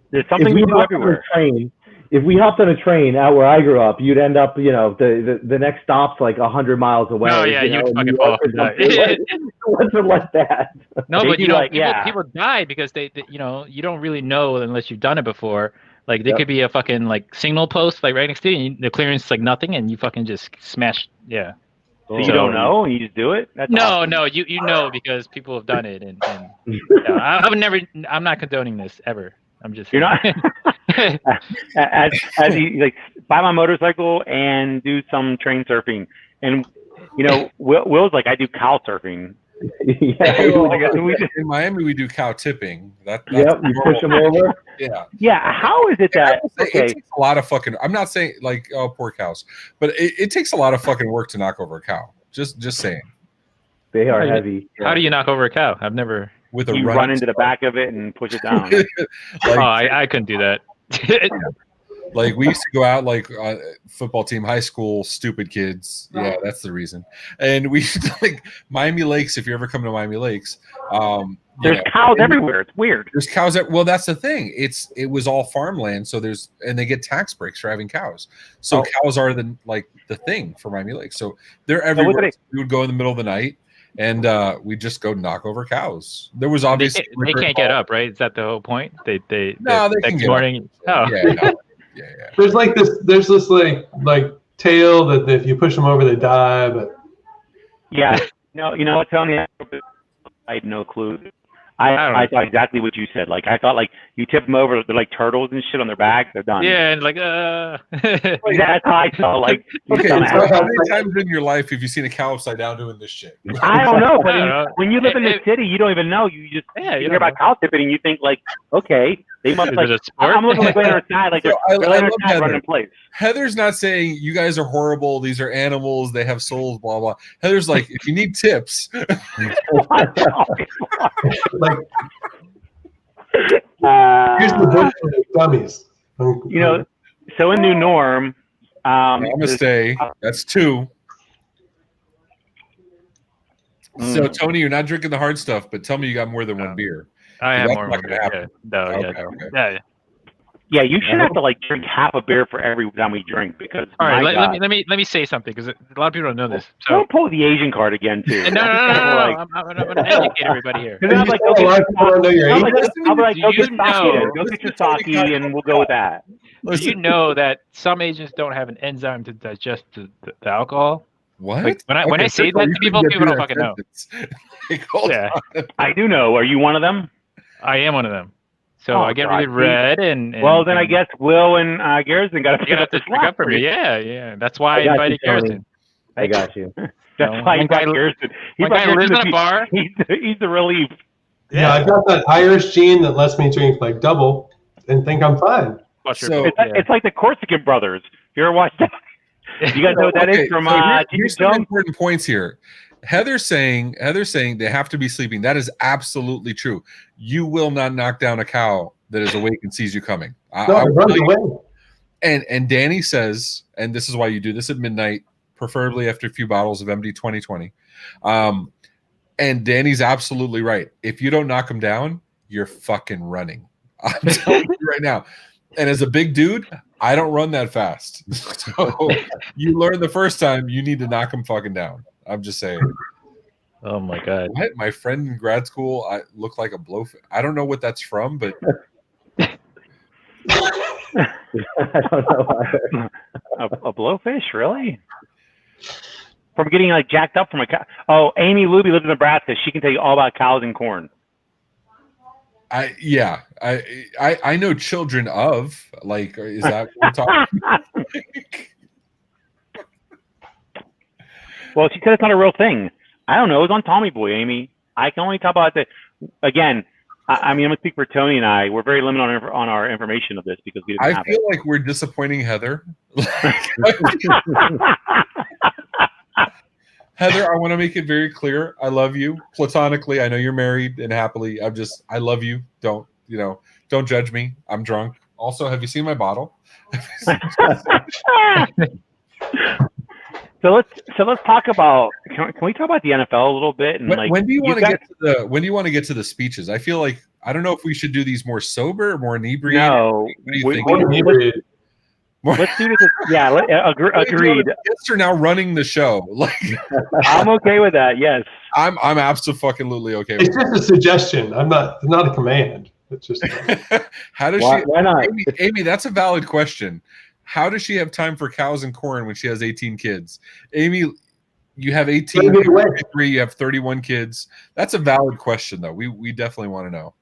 there's something we do everywhere. If we hopped on a train out where I grew up, you'd end up, the next stop's like 100 miles away. Oh yeah, you'd fucking fall off and die. What's it like that? No, but people die because they you don't really know unless you've done it before. Like there could be a fucking like signal post like right next to you, and the clearance is like nothing, and you fucking just smash. Yeah. So you don't know, and you just do it? That's awesome. No, you know because people have done it, and I would never. I'm not condoning this ever. I'm just. You're not. as you like buy my motorcycle and do some train surfing, and Will's like I do cow surfing. In Miami we do cow tipping. You push them over. Yeah. How is it that? It takes a lot of fucking. I'm not saying like poor cows, but it takes a lot of fucking work to knock over a cow. Just saying. They are heavy. How do you knock over a cow? I've never. With a you run into the back of it and push it down. I couldn't do that. Like we used to go out like football team, high school, stupid kids. Yeah, that's the reason. And we like Miami Lakes. If you ever come to Miami Lakes, there's cows everywhere. It's weird. There's cows. Well, that's the thing. It was all farmland, so and they get tax breaks for having cows. So cows are the thing for Miami Lakes. So they're everywhere. We would go in the middle of the night. And we just go knock over cows. There was obviously they can't get up, right? Is that the whole point? They can get morning. Up. Oh. Yeah. There's this like tale that if you push them over they die, but yeah, what, Tony? I had no clue. I thought exactly what you said. Like I thought, like you tip them over, they're like turtles and shit on their back. They're done. Yeah, and like that's how I felt. Like okay, so how many times in your life have you seen a cow upside down doing this shit? I don't know, but when you live in the city, you don't even know. You just you hear about cow tipping, and you think like, okay, they must like. I'm looking like laying outside, like they're laying outside running in place. Heather's not saying you guys are horrible. These are animals. They have souls. Blah blah. Heather's like, if you need tips. Like, here's the book for the dummies. So in New Norm, Namaste. That's 2. So Tony, you're not drinking the hard stuff, but tell me you got more than one beer. I have more than one beer. Okay. Yeah, you shouldn't have to like drink half a beer for every time we drink because. All right, let me say something because a lot of people don't know this. So don't pull the Asian card again, too. No. I'm going to educate everybody here. I'm like, go get your sake, and we'll go with that. Do you know that some Asians don't have an enzyme to digest the alcohol? What? Like, when I say that to people don't fucking know. Yeah, I do know. Are you one of them? I am one of them. So I get really red and well, then I guess Will and Garrison got to pick up the slack for me. Yeah. That's why I invited Garrison. I got you. That's why you got Garrison. He lives in a bar. He's the relief. Yeah, I got that Irish gene that lets me drink like double and think I'm fine. So it's like the Corsican Brothers. You ever watched that? You guys know what that is from? Here's some important points here. Heather's saying they have to be sleeping. That is absolutely true. You will not knock down a cow that is awake and sees you coming. Runs away. And Danny says, and this is why you do this at midnight, preferably after a few bottles of MD 2020. And Danny's absolutely right. If you don't knock him down, you're fucking running. I'm telling you right now. And as a big dude, I don't run that fast. So you learn the first time, you need to knock him fucking down. I'm just saying. Oh my god! What? My friend in grad school, I look like a blowfish. I don't know what that's from, but I don't know. A blowfish, really? From getting like jacked up from a cow? Oh, Amy Luby lives in Nebraska. She can tell you all about cows and corn. I know children of like. Is that what we're talking about? Well, she said it's not a real thing. I don't know. It was on Tommy Boy, Amy. I can only talk about that. Again, I mean, I'm going to speak for Tony and I. We're very limited on our information of this because we didn't have feel like we're disappointing Heather. Heather, I want to make it very clear. I love you platonically. I know you're married and happily. I love you. Don't judge me. I'm drunk. Also, have you seen my bottle? So let's talk about. Can we talk about the NFL a little bit? And when do you want to get to the speeches? I feel like I don't know if we should do these more sober or more inebriated. No, what do you think? Let's do this. Yeah, agreed. Guests are now running the show. Like, I'm okay with that. Yes, I'm absolutely okay. It's just a suggestion. I'm not. It's not a command. It's just. How does Why not? Amy, that's a valid question. How does she have time for cows and corn when she has 18 kids? Amy, you have 18, you have 31 kids. That's a valid question, though. We definitely want to know.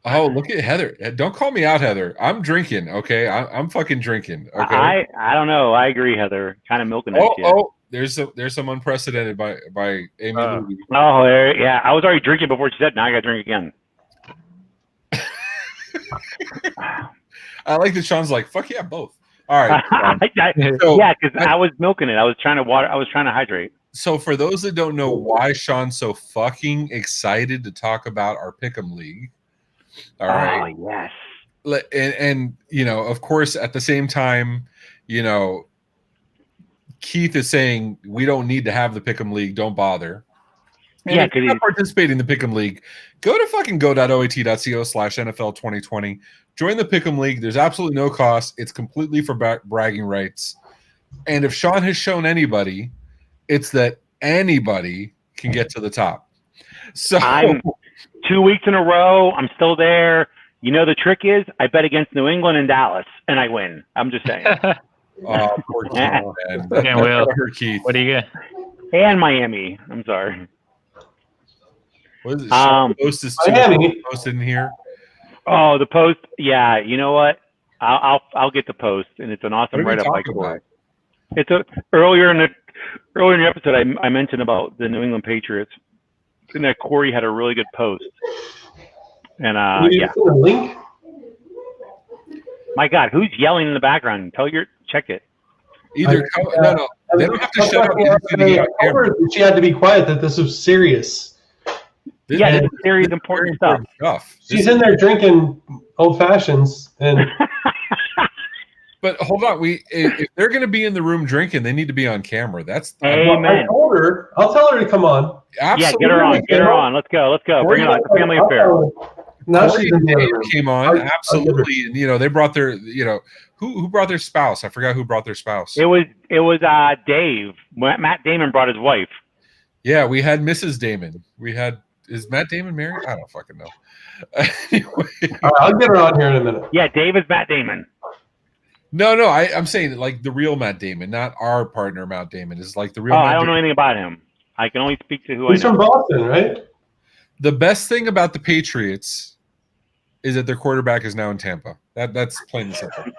Oh, look at Heather. Don't call me out, Heather. I'm drinking, okay? I'm fucking drinking, okay? I don't know. I agree, Heather. Kind of milking that shit. Oh, there's some unprecedented by Amy. Yeah. I was already drinking before she said, now I got to drink again. I like that Sean's like, fuck yeah, both. All right. Because I was milking it. I was trying to hydrate. So for those that don't know why Sean's so fucking excited to talk about our Pick'em League. All right. Oh, yes. And of course, at the same time, Keith is saying we don't need to have the Pick'em League. Don't bother. And if you're not participating in the Pick'em League, go to fucking go.oat.co/NFL 2020. Join the Pick'em League. There's absolutely no cost. It's completely for bragging rights. And if Sean has shown anybody, it's that anybody can get to the top. So I'm 2 weeks in a row. I'm still there. The trick is I bet against New England and Dallas, and I win. I'm just saying. Oh, poor Keith, man. Keith. What do you get? And Miami. I'm sorry. What is it? Post is posted in here. Oh, the post. Yeah, you know what? I'll get the post, and it's an awesome write-up by Corey. It's earlier in the episode I mentioned about the New England Patriots, and that Corey had a really good post. And yeah. The link? My God, who's yelling in the background? Check it. No. They don't have to shut up. She had to be quiet. That this was serious. This is serious, important stuff. She's in there drinking old fashions, and. But hold on, if they're going to be in the room drinking, they need to be on camera. That's amen. I told her. I'll tell her to come on. Absolutely. Yeah, get her on. Let's go. Bring it on. It's a family affair. Now she came on. Absolutely. And they brought their, who brought their spouse? I forgot who brought their spouse. It was Dave. Matt Damon brought his wife. Yeah, we had Mrs. Damon. Is Matt Damon married? I don't fucking know. Anyway. All right, I'll get her on here in a minute. Yeah, Dave is Matt Damon. No, I'm saying like the real Matt Damon, not our partner Matt Damon. Is like the real. I don't know anything about him. I can only speak to who I know. He's from Boston, right? The best thing about the Patriots is that their quarterback is now in Tampa. That's plain and simple. He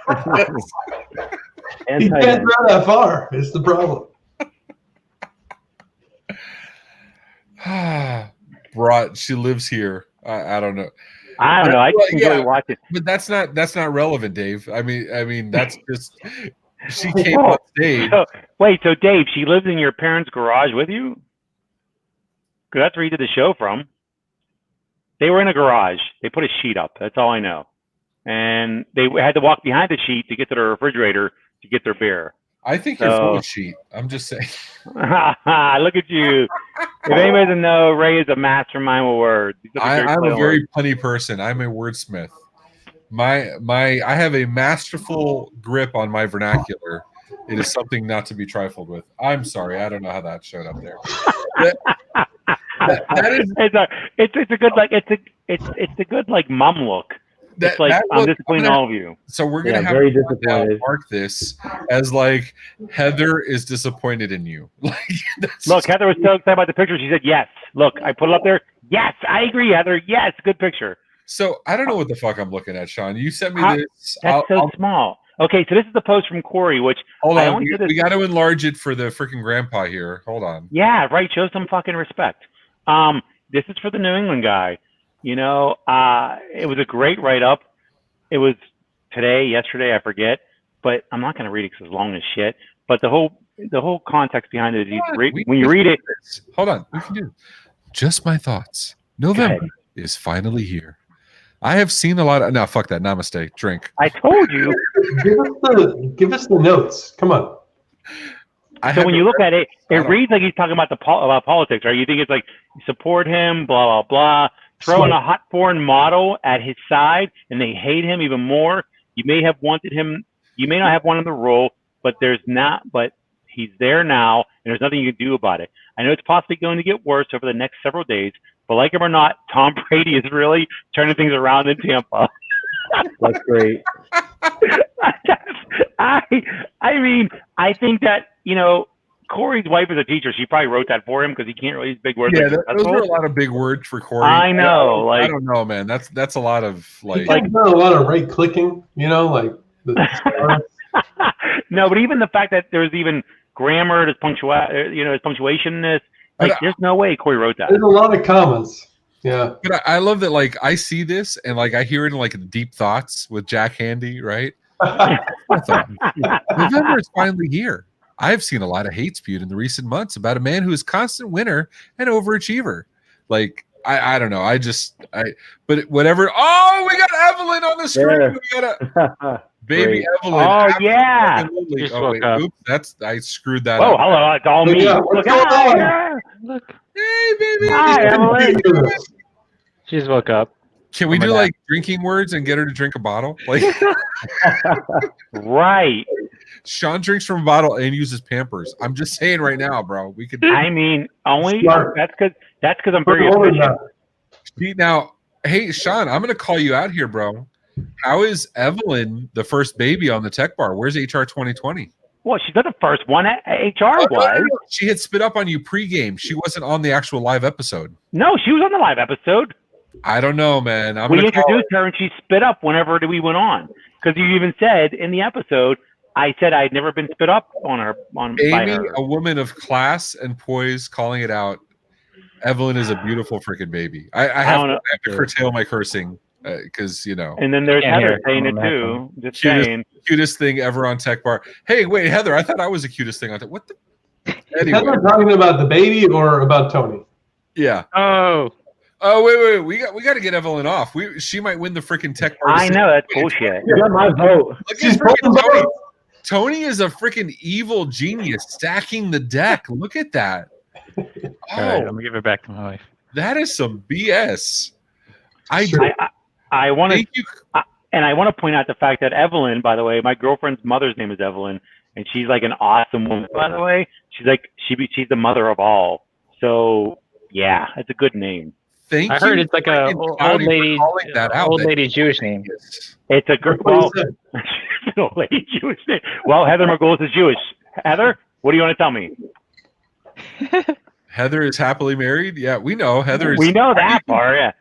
can't throw that far. It's the problem. She lives here. I don't know. I don't know. I just enjoy watching. But that's not relevant, Dave. I mean that's just she came on stage. So Dave, she lives in your parents' garage with you? Because that's where you did the show from. They were in a garage. They put a sheet up. That's all I know. And they had to walk behind the sheet to get to the refrigerator to get their beer. I think you're full of sheet. I'm just saying. Look at you. If anybody doesn't know, Ray is a mastermind with words. I'm a very punny person. I'm a wordsmith. I have a masterful grip on my vernacular. It is something not to be trifled with. I'm sorry. I don't know how that showed up there. It's a good mum look. I'm disappointing all of you. So we're gonna have to mark this as like Heather is disappointed in you. Look, Heather was so excited about the picture. She said, "Yes." Look, I put it up there. Yes, I agree, Heather. Yes, good picture. So I don't know what the fuck I'm looking at, Sean. You sent me this. That's small. Okay, so this is the post from Corey, which hold on. We got to enlarge it for the freaking grandpa here. Hold on. Yeah, right. Show some fucking respect. This is for the New England guy. It was a great write-up. It was yesterday, I forget, but I'm not going to read it because it's long as shit. But the whole the whole context behind it. When you We read can it, do this. Hold on, we can do this. Just my thoughts. November is finally here. I have seen a lot of. No, fuck that. Namaste. Drink. I told you. Give us the notes. Come on. So when you look at it, it reads like he's talking about about politics, right? You think it's like support him, blah blah blah. Throwing a hot foreign model at his side, and they hate him even more. You may have wanted him. You may not have wanted the role, but But he's there now, and there's nothing you can do about it. I know it's possibly going to get worse over the next several days, but like him or not, Tom Brady is really turning things around in Tampa. That's great. I mean, I think that, Corey's wife is a teacher. She probably wrote that for him because he can't really use big words. Yeah, those are a lot of big words for Corey. I know. I don't know, man. That's a lot of like a lot of right clicking. Like the No, but even the fact that there's even grammar, there's punctuation in this. Like, there's no way Corey wrote that. There's a lot of commas. Yeah. But I love that, like, I see this and, like, I hear it in, like, Deep Thoughts with Jack Handy, right? November is finally here. I've seen a lot of hate spewed in the recent months about a man who is constant winner and overachiever. Like, I don't know. But whatever. Oh, we got Evelyn on the screen. Yeah. We got baby Evelyn. Oh, yeah. Oh, wait. Oops, I screwed that up. Oh, hello. It's all me. Yeah, Look out. Look, Hey, baby. Hi, Evelyn. she just woke up. Can we do like drinking words and get her to drink a bottle? Like, right. Sean drinks from a bottle and uses Pampers. I'm just saying right now, bro. We could. I mean, only Smart. that's because I'm very efficient. Now, hey, Sean, I'm gonna call you out here, bro. How is Evelyn the first baby on the Tech Bar? Where's HR 2020? Well, she's not the first one. HR was. No. She had spit up on you pregame. She wasn't on the actual live episode. No, she was on the live episode. I don't know, man. We introduced her and she spit up whenever we went on. Because you even said in the episode, I said I'd never been spit up on her. By Amy, her. a woman of class and poise, calling it out. Evelyn is a beautiful freaking baby. I have to curtail my cursing because And then there's Heather saying it too. Just saying. Cutest thing ever on Tech Bar. Hey, wait, Heather, I thought I was the cutest thing on Tech. What the? Anyway. Heather talking about the baby or about Tony? Yeah. Oh, wait. We got to get Evelyn off. She might win the freaking Tech Bar. I know, that's bullshit. You got my vote. Tony is a freaking evil genius stacking the deck. Look at that. All right, I'm gonna give it back to my wife. That is some BS. I want to, and I want to point out the fact that Evelyn, by the way, my girlfriend's mother's name is Evelyn, and she's like an awesome woman. By the way, she's the mother of all. So yeah, it's a good name. I heard it's like a old lady Jewish name. It's a good old lady Jewish name. Well, Heather Margolis is Jewish. Heather, what do you want to tell me? Heather is happily married. Yeah, we know Heather. We know that part. Yeah.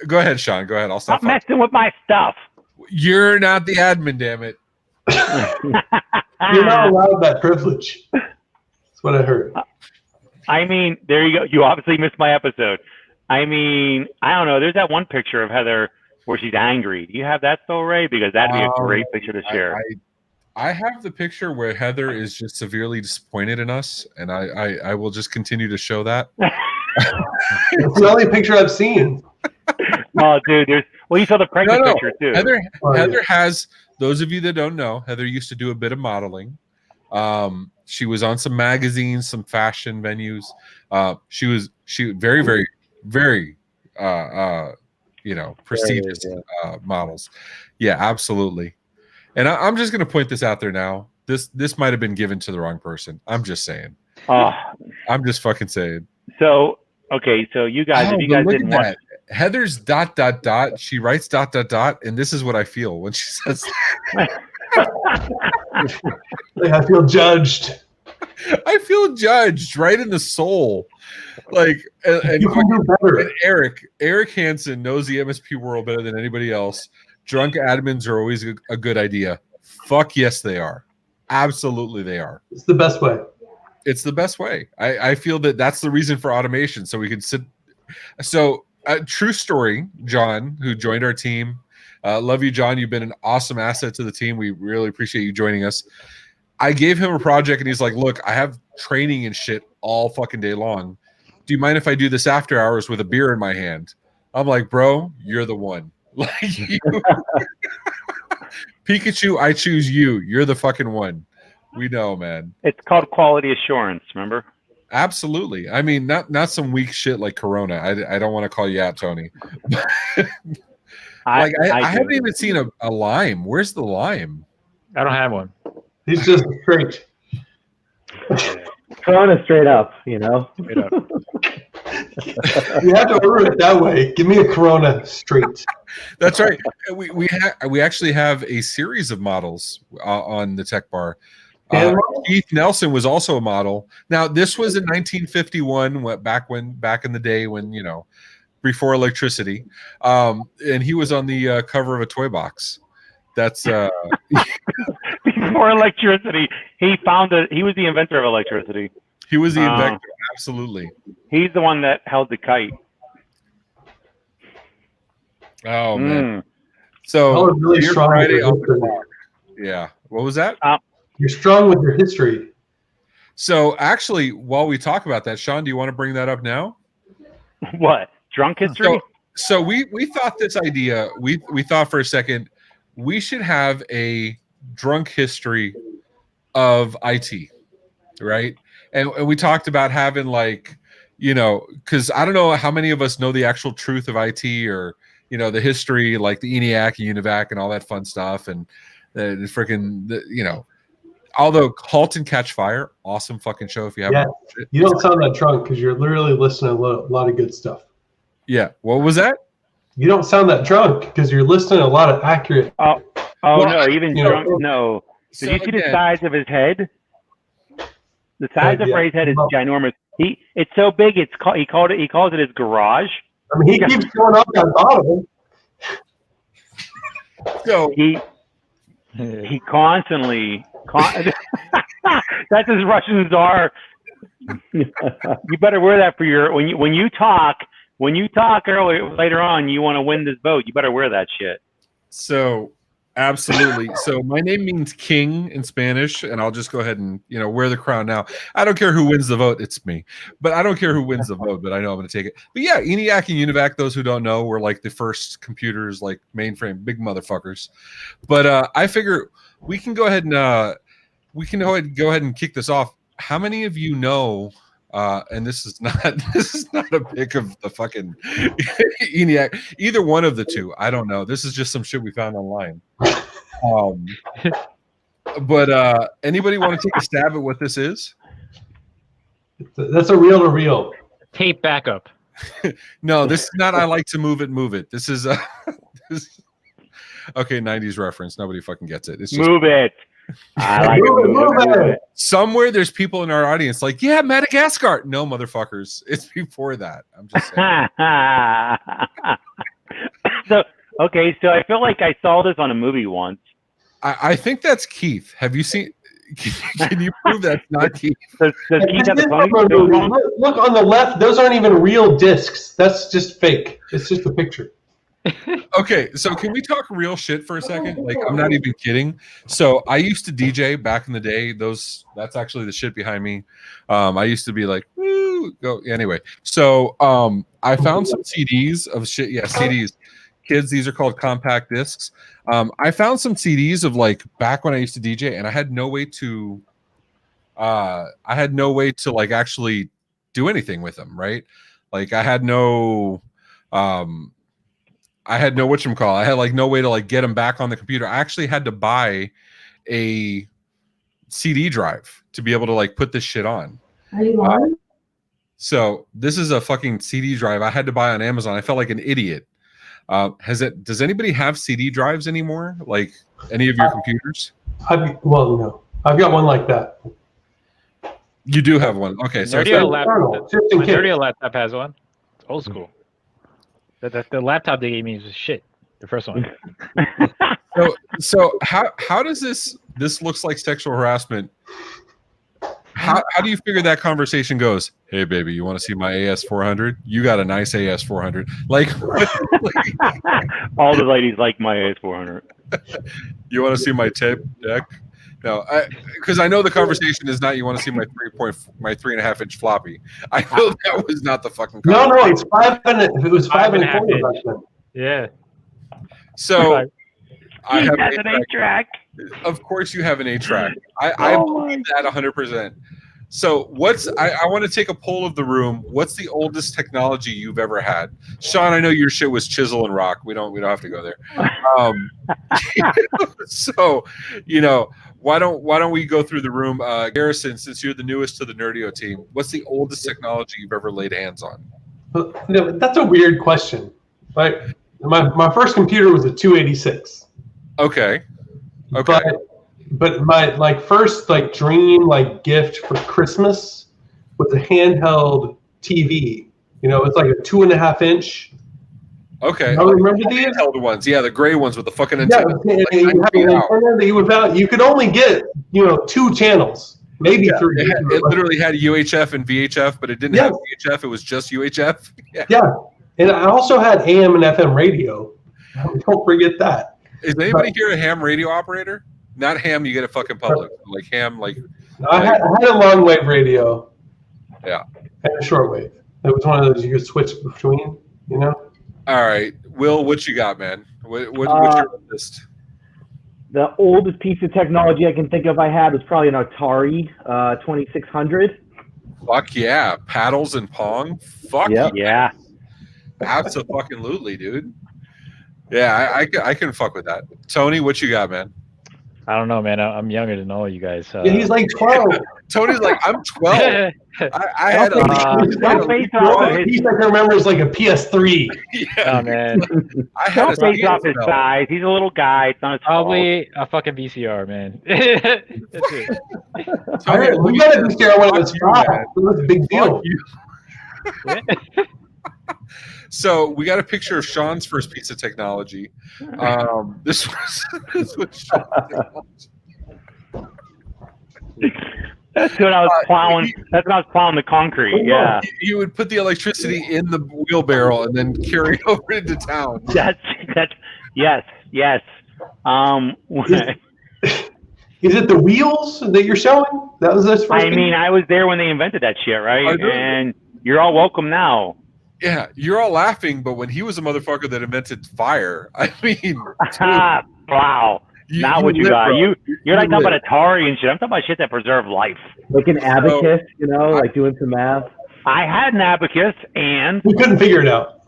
Go ahead, Sean. Go ahead. I'll stop. Stop messing with my stuff. You're not the admin, damn it. You're not allowed that privilege. That's what I heard. I mean, there you go. You obviously missed my episode. I mean, I don't know. There's that one picture of Heather where she's angry. Do you have that still, Ray? Because that'd be a great picture to share. I have the picture where Heather is just severely disappointed in us, and I will just continue to show that. It's the only picture I've seen. Oh, dude, you saw the pregnant picture too. Heather has, those of you that don't know, Heather used to do a bit of modeling. She was on some magazines, some fashion venues. She very, very, very prestigious models. Yeah, absolutely. And I'm just going to point this out there now. This might have been given to the wrong person. I'm just saying. I'm just fucking saying. So, okay. So you guys, if you guys didn't watch. Heather's ... She writes ... And this is what I feel when she says I feel judged. I feel judged right in the soul. Like, and Eric Hansen knows the MSP world better than anybody else. Drunk admins are always a good idea. Fuck yes, they are. Absolutely, they are. It's the best way. It's the best way. I feel that's the reason for automation, so we can sit. So, true story, John, who joined our team. Love you, John. You've been an awesome asset to the team. We really appreciate you joining us. I gave him a project and he's like, look, I have training and shit all fucking day long. Do you mind if I do this after hours with a beer in my hand? I'm like, bro, you're the one. Like you. Pikachu, I choose you. You're the fucking one. We know, man. It's called quality assurance, remember? Absolutely. I mean, not some weak shit like Corona. I don't want to call you out, Tony. I haven't even seen a lime. Where's the lime? I don't have one. He's just straight. Corona straight up, you know. Straight up. You have to order it that way. Give me a Corona straight. That's right. We actually have a series of models on the Tech Bar. Keith Nelson was also a model. Now, this was in 1951, back in the day when, you know, before electricity, and he was on the cover of a toy box. That's before electricity. He was the inventor of electricity. He was the inventor. Absolutely. He's the one that held the kite. Oh man. So really strong Friday on the clock. Yeah. What was that? You're strong with your history. So actually, while we talk about that, Sean, do you want to bring that up now? What? Drunk history? So we thought this idea, we thought for a second, we should have a drunk history of IT, right? And we talked about having, like, you know, because I don't know how many of us know the actual truth of IT, or, you know, the history, like the ENIAC and UNIVAC and all that fun stuff, and the freaking, you know, although Halt and Catch Fire, awesome fucking show if you haven't watched it. You don't sound that drunk because you're literally listening to a lot of good stuff. Yeah. What was that? You don't sound that drunk because you're listening to a lot of accurate. Oh, no, even drunk. No. Did you see the size of his head? The size of Ray's head is ginormous. It's so big. He calls it his garage. I mean, he keeps going up that bottle. So he constantly. That's his Russian czar. You better wear that for your when you talk later on. You want to win this vote. You better wear that shit. So. Absolutely. So my name means king in Spanish, and I'll just go ahead and, you know, wear the crown now. I don't care who wins the vote. It's me. But I don't care who wins the vote, but I know I'm going to take it. But yeah, ENIAC and UNIVAC, those who don't know, were like the first computers, like mainframe, big motherfuckers. But I figure we can go ahead and kick this off. How many of you know, and this is not a pick of the fucking ENIAC, either one of the two. I don't know. This is just some shit we found online. But anybody want to take a stab at what this is? That's a reel-to-reel. Tape backup. No, this is not. I like to move it. This is okay. 90s reference. Nobody fucking gets it. It's just move it. I like move it. Somewhere there's people in our audience like, yeah, Madagascar. No, motherfuckers. It's before that. I'm just saying. So I feel like I saw this on a movie once. I think that's Keith. Have you seen? Can you prove that's not Keith? Does Keith have the phone? Look on the left. Those aren't even real discs. That's just fake. It's just a picture. Okay, so can we talk real shit for a second? Like, I'm not even kidding. So I used to DJ back in the day. That's actually the shit behind me. I used to be like, woo, go anyway. So I found some CDs of shit. Yeah, CDs. Kids, these are called compact discs. I found some CDs of, like, back when I used to DJ, and I had no way to like actually do anything with them, right? Like I had no whatchamacallit. I had like no way to like get them back on the computer. I actually had to buy a CD drive to be able to like put this shit on. Are you on? So this is a fucking CD drive I had to buy on Amazon. I felt like an idiot. Does anybody have CD drives anymore? Like any of your computers? No. I've got one like that. You do have one. Okay. So Nerdio laptop has one. It's old school. The laptop they gave me is shit. The first one. So how does this looks like sexual harassment? How do you figure that conversation goes? Hey baby, you want to see my AS400? You got a nice AS400. Like all the ladies like my AS400. You want to see my tape deck? No, because I know the conversation is not you want to see my 3.5-inch floppy. I know that was not the fucking No, conversation. it's 5 and it was 5 and a 5.5 quarter inch. back then. Yeah. So I have That's an an 8-track. Of course you have an 8-track. I believe that 100%. So I want to take a poll of the room. What's the oldest technology you've ever had? Sean, I know your shit was chisel and rock. We don't have to go there. So, why don't we go through the room? Garrison, since you're the newest to the Nerdio team, what's the oldest technology you've ever laid hands on? That's a weird question. Right? My first computer was a 286. Okay. But my first dream gift for Christmas was a handheld TV. It's like a 2.5-inch. Okay. I remember these handheld ones. Yeah, the gray ones with the fucking Yeah, antenna. you have an antenna that you could only get 2 channels, maybe 3. It literally had UHF and VHF, but it didn't have VHF. It was just UHF. Yeah, and I also had AM and FM radio. Don't forget that. Is anybody here a ham radio operator? Not ham, you get a fucking public. Like ham, like. I had a long wave radio. Yeah. And a short wave. It was one of those you could switch between, All right. Will, what you got, man? What's your list? The oldest piece of technology I can think of I had was probably an Atari 2600. Fuck yeah. Paddles and Pong? Fuck yeah. Absolutely, dude. Yeah, I can fuck with that. Tony, what you got, man? I don't know, man. I'm younger than all you guys. Yeah, he's like 12. Tony's like, I'm 12. I had He's like remembers like a PS3. Oh man. Don't base off his size. He's a little guy. It's not his Probably a fucking VCR, man. That's it. We got a VCR when it was 5. It was a big deal. So we got a picture of Sean's first piece of technology. This was Sean's technology. That's when I was plowing. That's when I was plowing the concrete. Yeah. You would put the electricity in the wheelbarrow and then carry it over into town. That's yes. Is it the wheels that you're showing? That was this. I mean, I was there when they invented that shit, right? And you're all welcome now. Yeah, you're all laughing, but when he was a motherfucker that invented fire, I mean, wow. Not what you got. You're like talking about Atari and shit. I'm talking about shit that preserved life. Like an abacus, like doing some math. I had an abacus and we couldn't figure it out.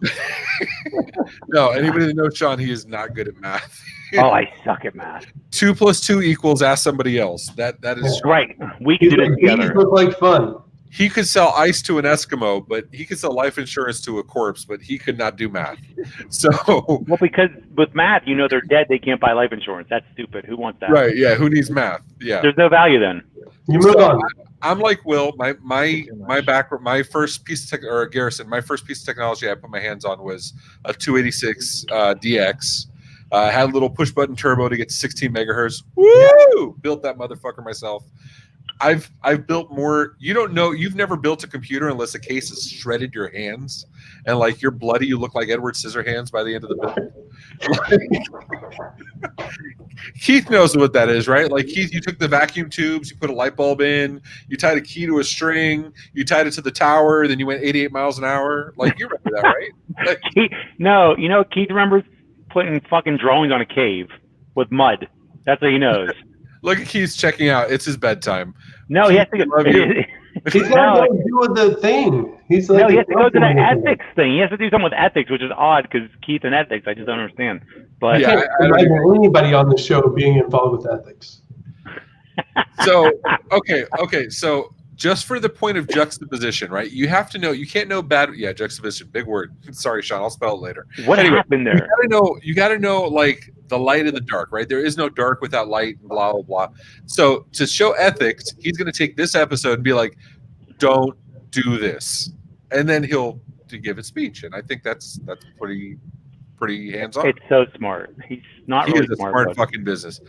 No, anybody that knows Sean, he is not good at math. Oh, I suck at math. 2 + 2 = ask somebody else. That is right. We can do it together. These look like fun. He could sell ice to an Eskimo, but he could sell life insurance to a corpse, but he could not do math. So, well, because with math, they're dead. They can't buy life insurance. That's stupid. Who wants that? Right? Yeah. Who needs math? Yeah. There's no value then. You move on. I'm like Will. My first piece of Garrison. My first piece of technology I put my hands on was a 286 DX. Had a little push button turbo to get to 16 megahertz. Woo! Built that motherfucker myself. I've built more. You don't know. You've never built a computer unless a case has shredded your hands and like you're bloody. You look like Edward Scissorhands by the end of the build. Keith knows what that is, right? Like Keith, you took the vacuum tubes, you put a light bulb in, you tied a key to a string, you tied it to the tower, then you went 88 miles an hour. Like you remember that, right? Like, Keith remembers putting fucking drawings on a cave with mud. That's what he knows. Look at Keith's checking out. It's his bedtime. No, he has to go. He's got to do with the thing. He's like, no, he has to go to the ethics thing. He has to do something with ethics, which is odd because Keith and ethics, I just don't understand. But I can't imagine anybody on the show being involved with ethics. So, okay. So, just for the point of juxtaposition, right? You have to know. You can't know bad. Yeah, juxtaposition, big word. Sorry, Sean. I'll spell it later. What happened there? You got to know, like the light and the dark, right? There is no dark without light, and blah blah blah. So, to show ethics, he's going to take this episode and be like, "Don't do this," and then he'll give a speech. And I think that's pretty hands on. It's so smart. He's not really smart. He is a smart fucking business.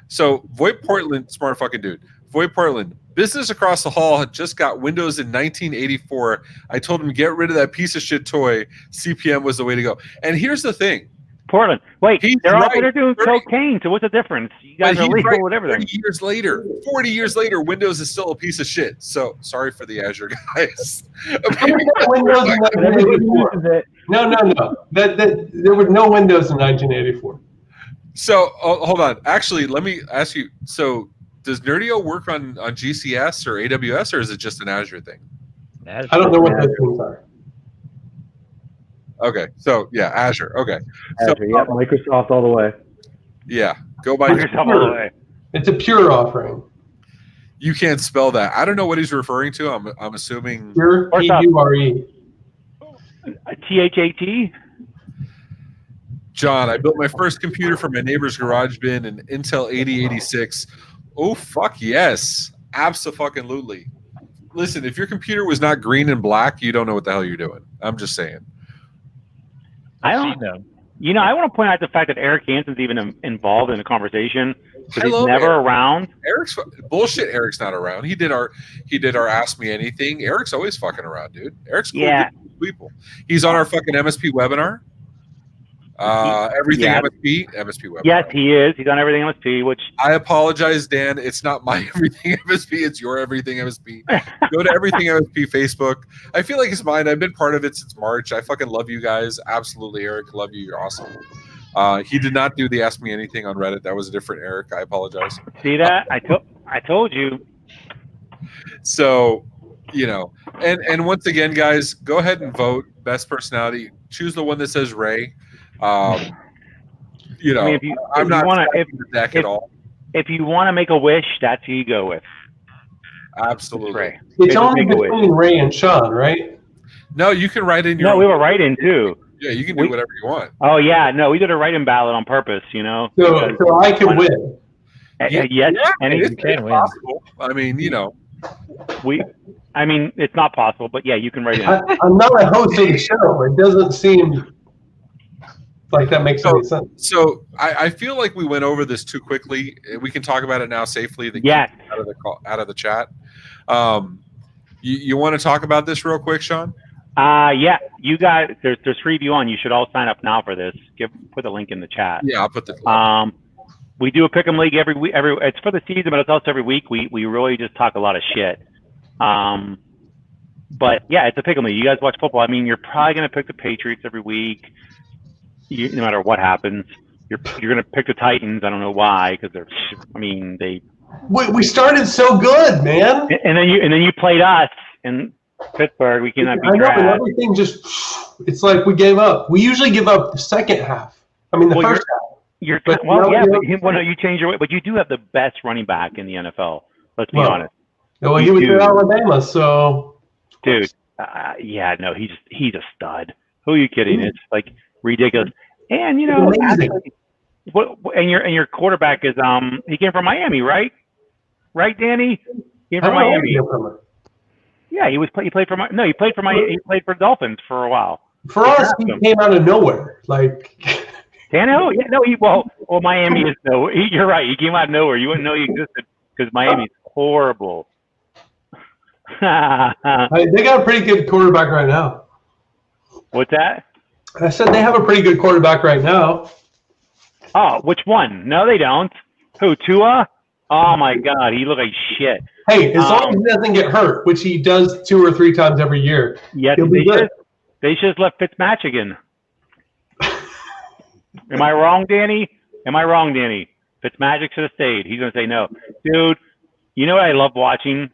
So, Voight Portland, smart fucking dude. Voight Portland. Business across the hall had just got Windows in 1984. I told him, get rid of that piece of shit toy. CPM was the way to go. And here's the thing. Portland. Wait, He's they're all right. they're doing 30 cocaine. So what's the difference? You guys But are he's legal right. with everything. 30 years later, 40 years later, Windows is still a piece of shit. So sorry for the Azure guys. Windows in But everybody 1984. uses it. No. There were no Windows in 1984. So hold on. Actually, let me ask you. So does Nerdio work on GCS or AWS, or is it just an Azure thing? I don't know what those things are. Okay, so yeah, Azure. Okay, so Azure, yeah, Microsoft all the way. yeah, go by. Microsoft all the way. It's a pure offering. You can't spell that. I don't know what he's referring to. I'm assuming. Pure, What's up? P-U-R-E. THAT. John, I built my first computer for my neighbor's garage bin in Intel 8086. Oh fuck yes, abso-fucking-lutely. Listen, if your computer was not green and black, you don't know what the hell you're doing. I'm just saying. I I've don't. seen them. You know, I want to point out the fact that Eric Hansen's even involved in the conversation because he's Hello, never Eric. around. Eric's bullshit. Eric's not around. He did our Ask Me Anything. Eric's always fucking around, dude. Eric's cool. Yeah. Good people. He's on our fucking MSP webinar. Everything Yeah. MSP webinar. Yes, he is. He's on everything MSP, which I apologize, Dan. It's not my Everything MSP. It's your Everything MSP. Go to Everything MSP Facebook. I feel like it's mine. I've been part of it since March. I fucking love you guys. Absolutely, Eric. Love you. You're awesome. He did not do the Ask Me Anything on Reddit. That was a different Eric. I apologize. see that I told you. So, you know, and once again, guys, go ahead and vote. Best personality. Choose the one that says Ray. You know, I mean, if you I'm not want to, the deck at all. if you want to make a wish, that's who you go with. Absolutely. Ray. It's Just only make a wish. between Ray and Sean, right? No, you can write in your. No, own- we were writing too. Yeah, you can do whatever you want. Oh yeah, no, we did a write-in ballot on purpose. You know. So I could win. Yes, and It's You can win. possible. I mean, you know. I mean, it's not possible, but yeah, you can write in. I'm not a host of the show. It doesn't seem like that makes any sense. So I feel like we went over this too quickly. We can talk about it now safely. Yes. Out of the chat. You want to talk about this real quick, Sean? Yeah, you guys, there's 3 of you on. You should all sign up now for this. Put the link in the chat. Yeah, I'll put the. We do a pick'em league every week. It's for the season, but it's also every week. We really just talk a lot of shit. But yeah, it's a pick'em league. You guys watch football. I mean, you're probably gonna pick the Patriots every week, no matter what happens. You're gonna pick the Titans. I don't know why, because they're. I mean, they. We started so good, man. And then you played us in Pittsburgh. We cannot I beat know, your but ass. everything just—it's like we gave up. We usually give up the second half. I mean, the Well, first half. But Well, now yeah, you- but you change your way. But you do have the best running back in the NFL. Let's be Well, honest, Well, he You was do. in Alabama, so dude. Yeah, no, he's a stud. Who are you kidding? It's like ridiculous. And you know, Amazing. actually, and your quarterback is he came from Miami, right? Right, Danny? He came I from don't know where Miami. he came from. Yeah, he played for he played for Miami. He played for Dolphins for a while. For us, he came out of nowhere. Like, Tannehill? Yeah, no, well, Miami is no. You're right. He came out of nowhere. You wouldn't know he existed because Miami's horrible. they got a pretty good quarterback right now. What's that? I said they have a pretty good quarterback right now. Oh, which one? No, they don't. Who, Tua? Oh my God, he looked like shit. Hey, as long as he doesn't get hurt, which he does 2 or 3 times every year, Yes, he'll be good. they should have left Fitzmagic. Am I wrong, Danny? Fitzmagic should have stayed. He's gonna say no, dude. You know what I love watching,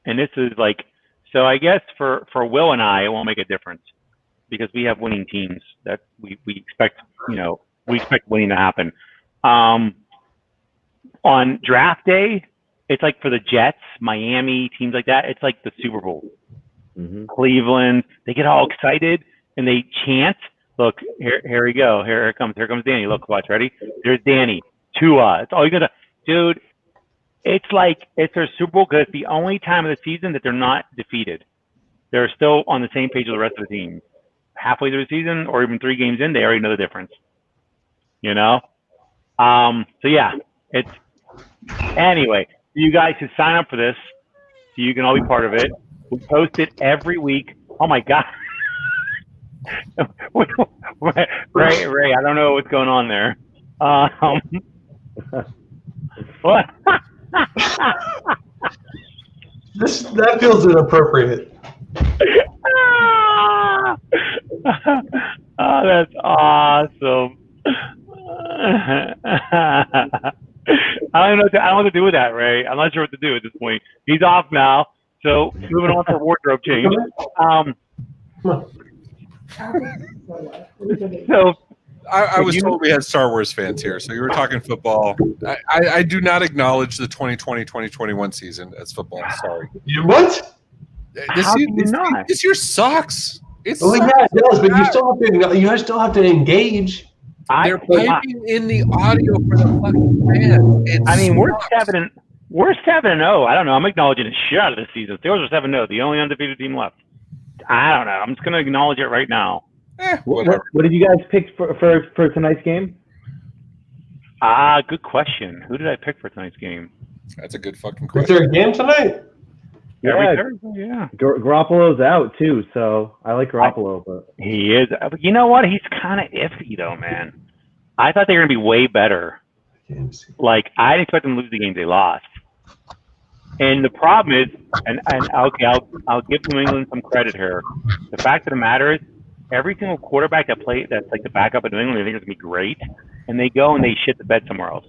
and this is like, so I guess for Will and I, it won't make a difference because we have winning teams that we expect. You know, we expect winning to happen. On draft day, it's like for the Jets, Miami, teams like that. It's like the Super Bowl. Mm-hmm. Cleveland, they get all excited and they chant. Look, here we go. Here comes Danny. Look, watch, ready? There's Danny. Tua. It's all you're gonna, dude. It's like it's their Super Bowl because it's the only time of the season that they're not defeated. They're still on the same page as the rest of the team. Halfway through the season, or even 3 games in, they already know the difference. You know. So yeah, it's anyway. You guys should sign up for this, so you can all be part of it. We post it every week. Oh my God. Ray, I don't know what's going on there. What? That feels inappropriate. Oh, that's awesome. I don't know what to do with that, Ray. I'm not sure what to do at this point. He's off now, so moving on for wardrobe change. So I was told we had Star Wars fans here, so you were talking football. I do not acknowledge the 2020-2021 season as football. Sorry. What? This year sucks. Oh yeah, it does, but you still have to engage. They're piping in the audio for the fucking fans. I mean, we're 7-0. I don't know. I'm acknowledging the shit out of this season. Steelers are 7-0, the only undefeated team left. I don't know. I'm just going to acknowledge it right now. What did you guys pick for tonight's game? Good question. Who did I pick for tonight's game? That's a good fucking Is question. there a game tonight? Yeah. Garoppolo's out too, so I like Garoppolo, but he is. You know what? He's kind of iffy though, man. I thought they were gonna be way better. Like I didn't expect them to lose the game they lost. And the problem is, and okay, I'll give New England some credit here. The fact of the matter is, every single quarterback that's like the backup of New England, they think it's gonna be great, and they go and they shit the bed somewhere else.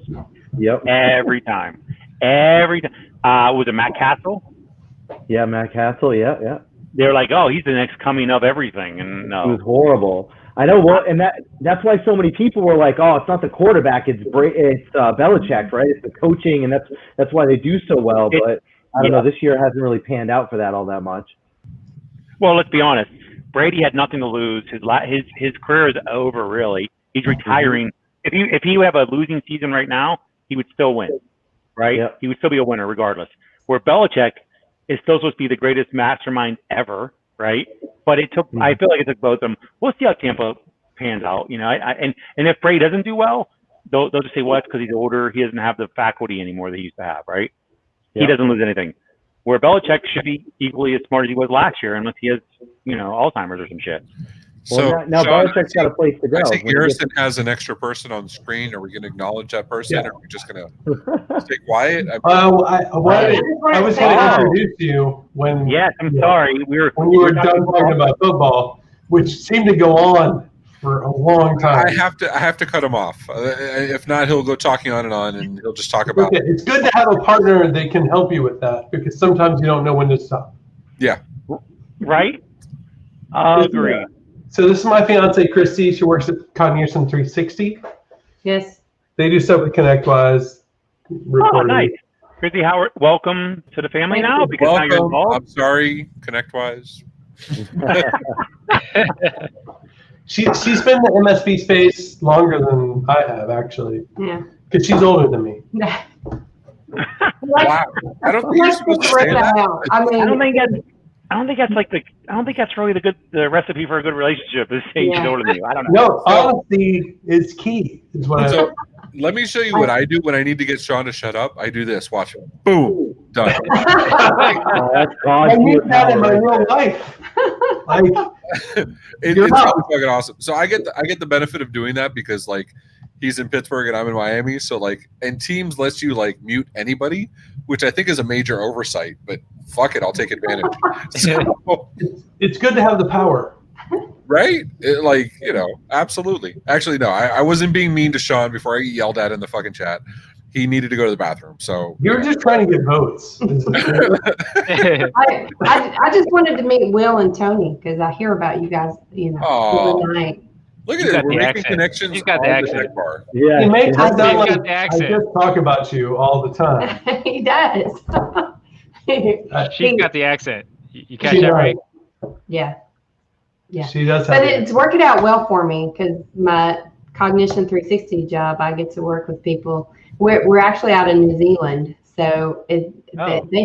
Yep. Every time. Was it Matt Castle? Yeah, Matt Castle. Yeah. They're like, oh, he's the next coming of everything, and no, it was horrible. I know what, and that's why so many people were like, oh, it's not the quarterback, it's Belichick, right? It's the coaching, and that's why they do so well. But I don't know, this year hasn't really panned out for that all that much. Well, let's be honest. Brady had nothing to lose. His career is over. Really, he's retiring. If he would have a losing season right now, he would still win, right? Yep. He would still be a winner regardless. Where Belichick is still supposed to be the greatest mastermind ever, right? But it took. I feel like it took both of them. We'll see how Tampa pans out, you know. And if Brady doesn't do well, they'll just say, well, it's because he's older. He doesn't have the faculty anymore that he used to have, right? Yep. He doesn't lose anything. Where Belichick should be equally as smart as he was last year, unless he has, Alzheimer's or some shit. Well, now Belichick's got a place to go. I think Garrison has an extra person on the screen. Are we going to acknowledge that person, or are we just going to stay quiet? I was going to introduce you when. Yes, I'm sorry. When you were done talking about football, which seemed to go on for a long time. I have to cut him off. If not, he'll go talking on, and he'll just talk about. Okay. It's good to have a partner that can help you with that, because sometimes you don't know when to stop. Yeah. Right. Agree. So this is my fiance, Christy. She works at Cognizant 360. Yes. They do stuff with ConnectWise. Oh, nice. Christy Howard, welcome to the family now. Because welcome. Now you're involved. I'm sorry, ConnectWise. She's been in the MSP space longer than I have, actually. Yeah. Because she's older than me. Wow. I don't think you're supposed to say that. I mean, I don't think that's really the recipe for a good relationship. Is saying she's older than you. I don't know. No, honesty is key. Is what let me show you what I do when I need to get Sean to shut up. I do this. Watch it. Boom. Done. I need that in my real life. It's fucking awesome. So I get the benefit of doing that because he's in Pittsburgh and I'm in Miami. So and Teams lets you mute anybody, which I think is a major oversight. But fuck it, I'll take advantage. So, it's good to have the power. Right? Absolutely. Actually, no, I wasn't being mean to Sean before I get yelled at in the fucking chat. He needed to go to the bathroom. So you're just trying to get votes. I just wanted to meet Will and Tony because I hear about you guys, every night. Look at it. We're making connections. He's got the accent. Tech Bar. Yeah. He makes it sound like the accent. I just talk about you all the time. He does. She's got the accent. You catch that right? Yeah. Yeah. She does. But it's working out well for me because my Cognition 360 job, I get to work with people. We're actually out in New Zealand, so they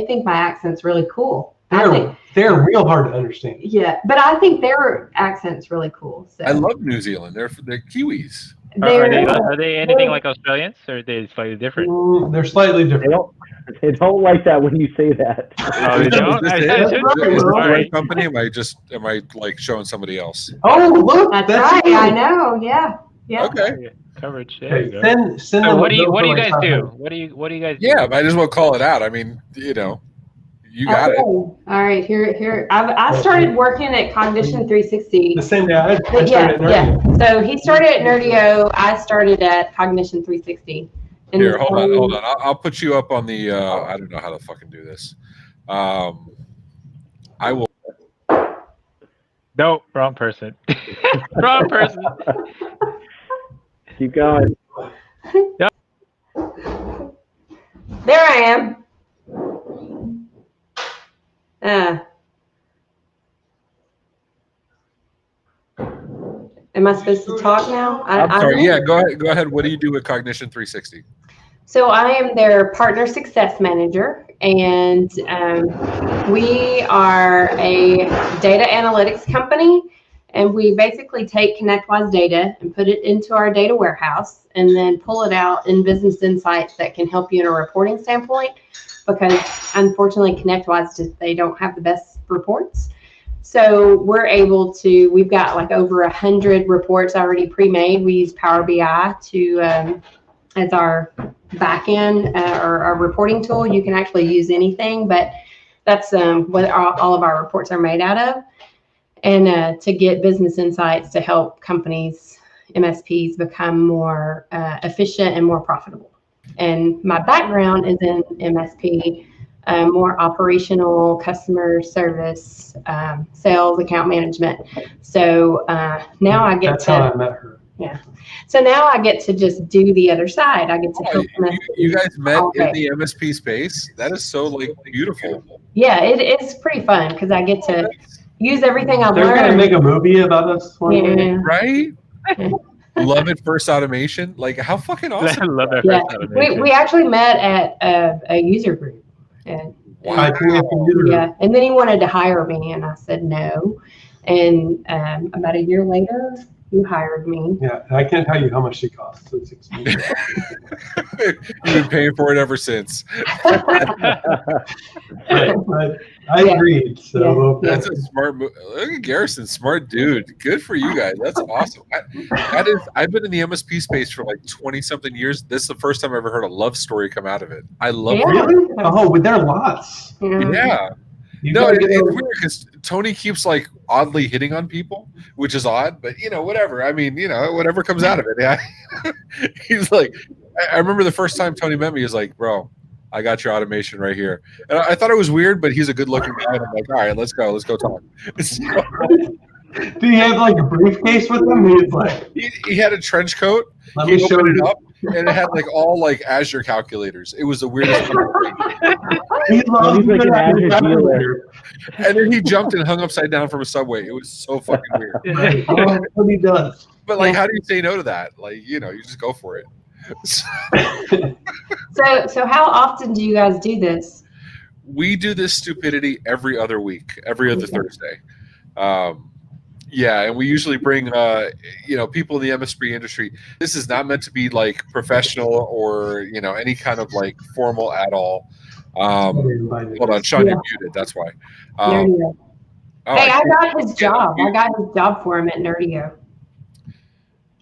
think my accent's really cool. They're real hard to understand. Yeah, but I think their accent's really cool. So. I love New Zealand. They're Kiwis. Are they anything like Australians, or are they slightly different? They're slightly different. They don't like that when you say that. Oh, they don't? Is I this said it? it. Is this the All right right. company? Am I like showing somebody else? Oh, look, That's right. you. I know. Yeah. Okay. Coverage. There you Okay, go. send So them what do you a bill for guys like do? 500. What do you guys do? Yeah, might as well call it out. I mean, you got it. All right. Here. I started working at Cognition 360. The same day I started at Nerdio. Yeah. So he started at Nerdio. I started at Cognition 360. And Here, hold on. I'll put you up on the. I don't know how to fucking do this. I will. No, wrong person. Wrong person. Keep going. There I am. Am I supposed to talk now? I'm sorry. Yeah, go ahead. What do you do with Cognition 360? So I am their partner success manager, and we are a data analytics company, and we basically take ConnectWise data and put it into our data warehouse and then pull it out in business insights that can help you in a reporting standpoint, because unfortunately ConnectWise, they don't have the best reports. So we're able to, we've got like over 100 reports already pre-made. We use Power BI to as our backend or our reporting tool. You can actually use anything, but that's what all of our reports are made out of. And to get business insights to help companies, MSPs, become more efficient and more profitable. And my background is in MSP, more operational, customer service, sales, account management. So now I get That's to. how I met her. Yeah. So now I get to just do the other side. I get to help you guys met in the MSP space? That is so like beautiful. Yeah, it's pretty fun because I get to use everything I've They're learned. going to make a movie about us one day. Yeah. Right? Love it first automation. Like, how fucking awesome. I love that. Yeah. We actually met at a user group. And, Wow. yeah. And then he wanted to hire me, and I said no. And about a year later, you hired me. Yeah, I can't tell you how much she costs. It's expensive. You've been paying for it ever since. But I agreed. So That's a smart move. Look at Garrison, smart dude. Good for you guys. That's awesome. I've been in the MSP space for like 20 something years. This is the first time I ever heard a love story come out of it. I love it. Really? Oh, but there are lots. Yeah. No, it's weird because Tony keeps like oddly hitting on people, which is odd, but whatever. I mean, whatever comes out of it. Yeah. He's like, I remember the first time Tony met me, he was like, bro, I got your automation right here. And I thought it was weird, but he's a good looking guy. And I'm like, all right, let's go talk. Do you have like a briefcase with him? He's like, he had a trench coat. Let He me show opened it you. up, and it had like all like Azure calculators. It was the weirdest thing. He loves He's like an Azure calculator. dealer. And then he jumped and hung upside down from a subway. It was so fucking weird. Right. Oh, that's what he does. But like, how do you say no to that? Like, you just go for it. So how often do you guys do this? We do this stupidity every other week, every other Thursday. Yeah, and we usually bring people in the MSP industry. This is not meant to be like professional or any kind of like formal at all. Hold on, Sean, you're muted. That's why. Nerdio. Oh, Hey, I got his job. I got his job for him at Nerdio.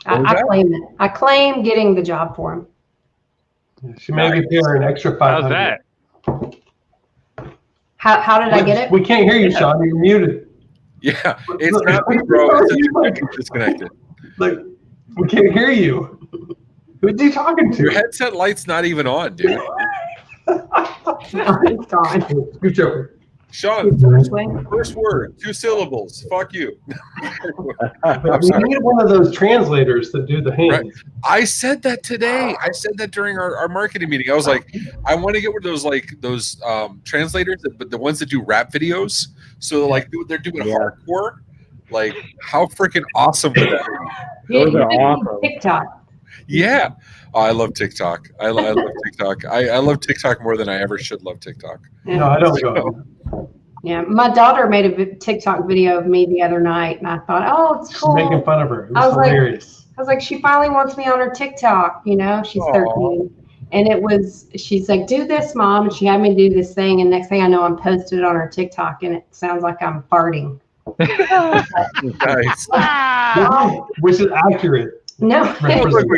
I claim it. I claim getting the job for him. She maybe pay her an extra $500. How's that? How did I get it? We can't hear you, Sean. You're muted. Yeah, it's not me, bro. It's disconnected. Like, we can't hear you. Who's he talking to? Your headset light's not even on, dude. It's gone. Scooch over. Sean, first word, 2 syllables. Fuck you. I'm We sorry. need one of those translators that do the hands. Right. I said that today. I said that during our marketing meeting. I was like, I want to get one of those translators, but the ones that do rap videos. So like they're doing hardcore. Like, how freaking awesome would that be? Those are awesome. TikTok. Yeah. Oh, I love TikTok. I love TikTok. I love TikTok more than I ever should love TikTok. No, I don't go. Yeah, my daughter made a TikTok video of me the other night, and I thought, oh, it's She's cool. making fun of her. It I was was like, hilarious. I was like, she finally wants me on her TikTok. You know, she's 13. And she's like, do this, Mom. And she had me do this thing. And next thing I know, I'm posted on her TikTok and it sounds like I'm farting. Nice. Wow. Which is accurate. No. Awesome.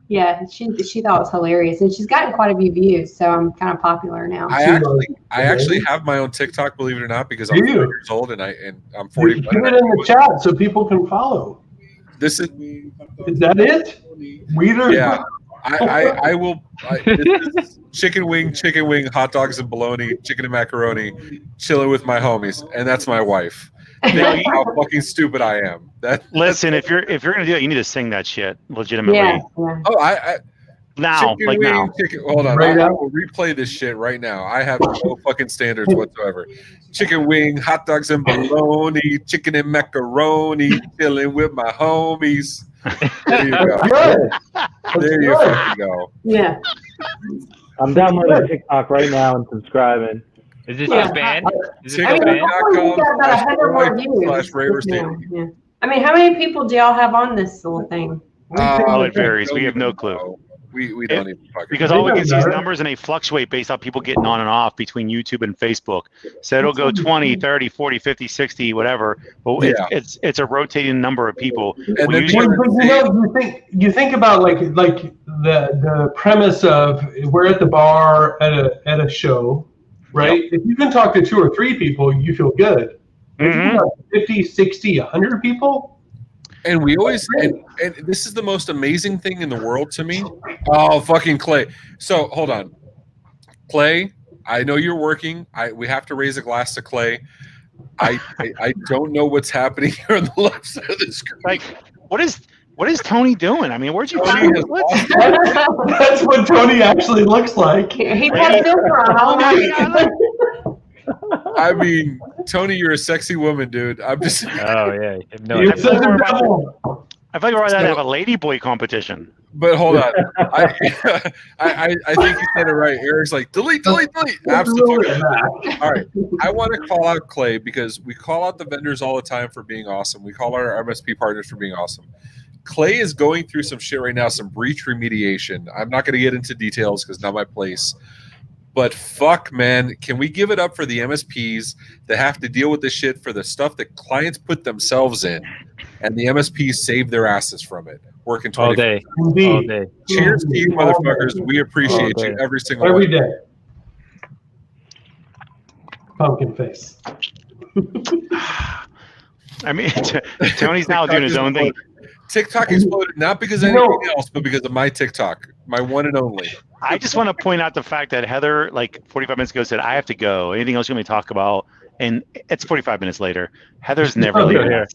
Yeah, she thought it was hilarious. And she's gotten quite a few views. So I'm kind of popular now. I actually have my own TikTok, believe it or not, because I'm 40 years old and I'm 40. Put it in the chat so people can follow. Is that it? Weeder? Yeah. I will. This is chicken wing, hot dogs and bologna, chicken and macaroni, chilling with my homies, and that's my wife. How fucking stupid I am. Listen, if you're gonna do it, you need to sing that shit legitimately. Yeah. Oh, now. Hold on, I will replay this shit right now. I have no fucking standards whatsoever. Chicken wing, hot dogs and bologna, chicken and macaroni, chilling with my homies. There you go. There you fucking go. Yeah. I'm downloading TikTok right now and subscribing. Is this your band? TikTok.com/RayRaysTV. I mean, how many people do y'all have on this little thing? It varies. We have no clue. We don't even fucking because all we can see is numbers and they fluctuate based on people getting on and off between YouTube and Facebook. So it'll go 20, 30, 40, 50, 60, whatever. But it's a rotating number of people. And then you think about like the premise of we're at the bar at a show, right? Yep. If you can talk to 2 or 3 people, you feel good. If you got 50, 60, 100 people. And we always, and this is the most amazing thing in the world to me. Oh, fucking Clay. So hold on. Clay, I know you're working. We have to raise a glass to Clay. I don't know what's happening here on the left side of the screen. Like, what is Tony doing? I mean, where'd you find That's what Tony actually looks like. He's got a filter on all night. I mean, Tony, you're a sexy woman, dude. I'm just. Oh yeah. No, I feel like we're about to have a ladyboy competition. But hold on, I think you said it right. Eric's like delete. Absolutely. All right, I want to call out Clay because we call out the vendors all the time for being awesome. We call our MSP partners for being awesome. Clay is going through some shit right now, some breach remediation. I'm not going to get into details because not my place. But fuck, man, can we give it up for the MSPs that have to deal with this shit for the stuff that clients put themselves in, and the MSPs save their asses from it, working 24 all day. Cheers to you, motherfuckers. We appreciate you every single day. Pumpkin face. I mean, Tony's now doing his own thing. TikTok exploded not because of anything else, but because of my TikTok, my one and only. I just want to point out the fact that Heather, like 45 minutes ago, said, I have to go. Anything else you want me to talk about? And it's 45 minutes later. Heather's never leaving.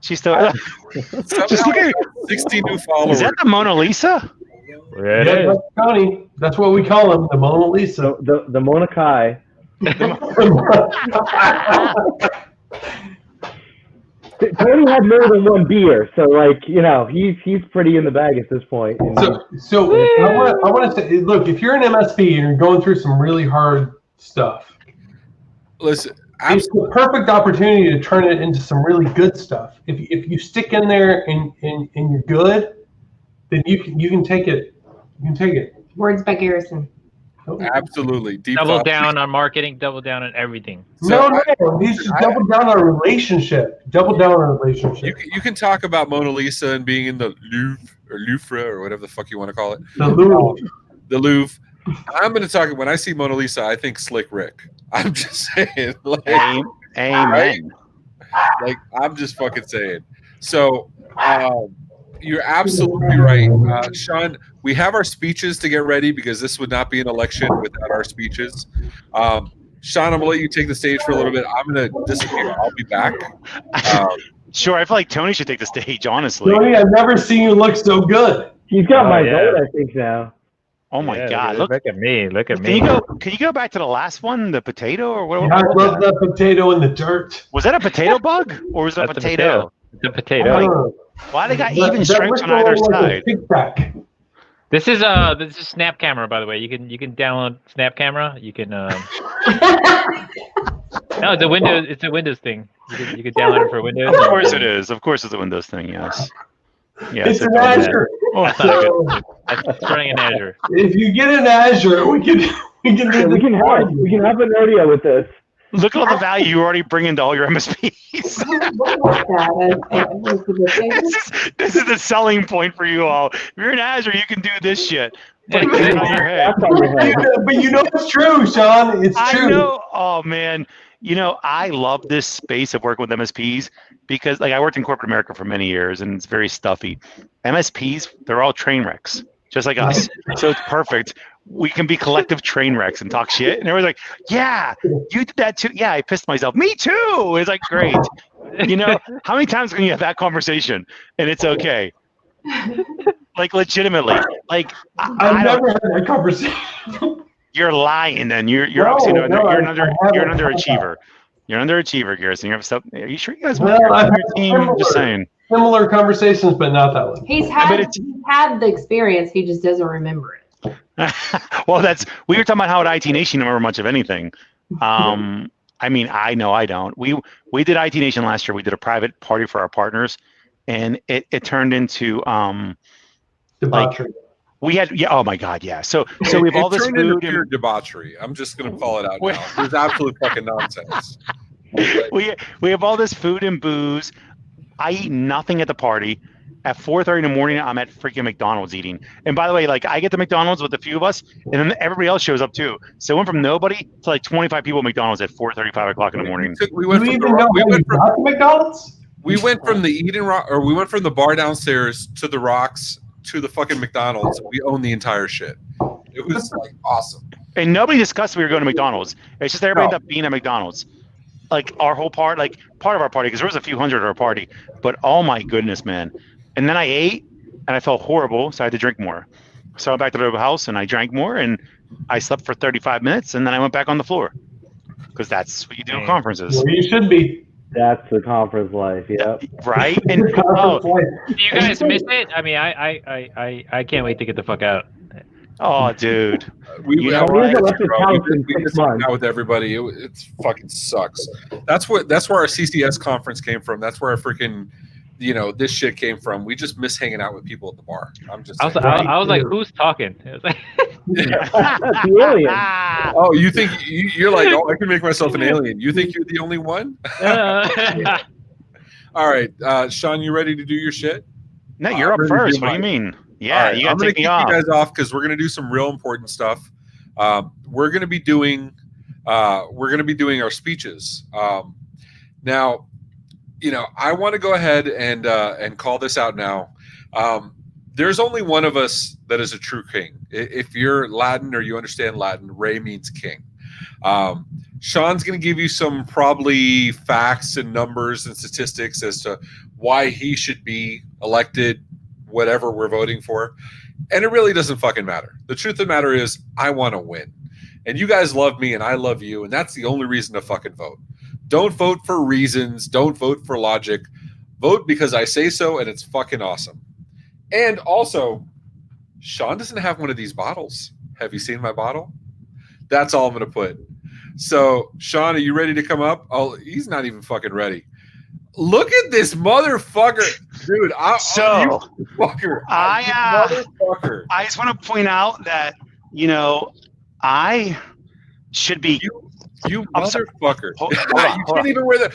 She's still. Just look at 60 new followers. Is that the Mona Lisa? Yeah, that's Tony. That's what we call him, the Mona Lisa. The Mona Kai. Tony had more than one beer, so like he's pretty in the bag at this point. So I want to say, look, if you're an MSP and you're going through some really hard stuff, listen, it's the perfect opportunity to turn it into some really good stuff. If you stick in there and you're good, then you can take it. You can take it. Words by Garrison. Absolutely. Double down on marketing, double down on everything. No, he's just double down on a relationship. Double down on a relationship. You can talk about Mona Lisa and being in the Louvre or whatever the fuck you want to call it. The Louvre. The Louvre. I'm going to talk, when I see Mona Lisa, I think Slick Rick. I'm just saying. Like, Amen. Right? Like, I'm just fucking saying. So, you're absolutely right. Sean, we have our speeches to get ready because this would not be an election without our speeches. Sean, I'm going to let you take the stage for a little bit. I'm going to disappear. I'll be back. Sure, I feel like Tony should take the stage, honestly. Tony, I've never seen you look so good. He's got my vote, I think, now. Oh my God! Look at me! Look at me! Can you go back to the last one, the potato, or what? I love that potato in the dirt. Was that a potato bug, or was that a potato? The potato. Why they got even stripes on either side? This is Snap Camera, by the way. You can download Snap Camera. You can. No, it's a Windows. It's a Windows thing. You can download it for Windows. Of course it is. Of course it's a Windows thing. Yes. Yeah, it's so an go ahead. Azure. That's not good. That's running in Azure. If you get an Azure, we can Yeah, do we this can for help. you. We can help a Nerdio with this. Look at all the value you already bring into all your MSPs. What's that? this is the selling point for you all. If you're in Azure, you can do this shit. Put a gun on your head. That's on your head. But you know it's true, Sean. It's true. I know. Oh man, I love this space of working with MSPs because, like, I worked in corporate America for many years, and it's very stuffy. MSPs, they're all train wrecks, just like us. So it's perfect. We can be collective train wrecks and talk shit, and everyone's like, "Yeah, you did that too." Yeah, I pissed myself. Me too. It's like great. How many times can you have that conversation and it's okay? Like legitimately, like I've never had that conversation. You're lying. Then you're No, obviously no, you're I an haven't. underachiever. You're an underachiever, Garrison. You have stuff. Are you sure you guys Well, want I've your had team? I'm just saying. Similar conversations, but not that one. He's but had the experience. He just doesn't remember it. Well, we were talking about how at IT Nation you don't remember much of anything. I mean, I know I don't. We did IT Nation last year. We did a private party for our partners, and it turned into Debauchery. we had oh my god, yeah. So we have all this turned into food pure and debauchery. I'm just gonna call it out now. There's absolute fucking nonsense. we have all this food and booze. I eat nothing at the party. At 4:30 in the morning, I'm at freaking McDonald's eating. And by the way, like I get to McDonald's with a few of us, and then everybody else shows up too. So it went from nobody to like 25 people at McDonald's at 4:30, 5 o'clock in the morning. We went Do you from even know how you the, got to McDonald's? we went from the Eden Rock, or we went from the bar downstairs to the Rocks to the fucking McDonald's. We own the entire shit. It was like awesome. And nobody discussed we were going to McDonald's. It's just everybody ended up being at McDonald's. Like our whole part of our party, because there was a few hundred at our party. But oh my goodness, man. And then I ate and I felt horrible, so I had to drink more. So I went back to the house and I drank more and I slept for 35 minutes and then I went back on the floor. Because that's what you do at conferences. Well, you should be. That's the conference life. Yep. Right? And Conference life. Do you guys miss it? I mean, I can't wait to get the fuck out. oh dude. We You know we what? just hung out with everybody. It fucking sucks. That's where our CCS conference came from. That's where our freaking this shit came from. We just miss hanging out with people at the bar. I'm just saying. I was like, who's talking? It was like, The alien. Oh, you think you're like, oh, I can make myself an alien. You think you're the only one? All right, Sean, you ready to do your shit? No, you're up I'm ready to first. do What do you mine. mean? Yeah, All right, you I'm gotta gonna take me keep off. you guys off because we're gonna do some real important stuff. We're gonna be doing our speeches. Now, I want to go ahead and call this out now. There's only one of us that is a true king. If you're Latin or you understand Latin, Ray means king. Sean's going to give you some probably facts and numbers and statistics as to why he should be elected, whatever we're voting for. And it really doesn't fucking matter. The truth of the matter is I want to win. And you guys love me and I love you. And that's the only reason to fucking vote. Don't vote for reasons. Don't vote for logic. Vote because I say so and it's fucking awesome. And also, Sean doesn't have one of these bottles. Have you seen my bottle? That's all I'm going to put. So, Sean, are you ready to come up? Oh, he's not even fucking ready. Look at this motherfucker. Dude, I just want to point out that, I should be... You motherfucker. You can't even wear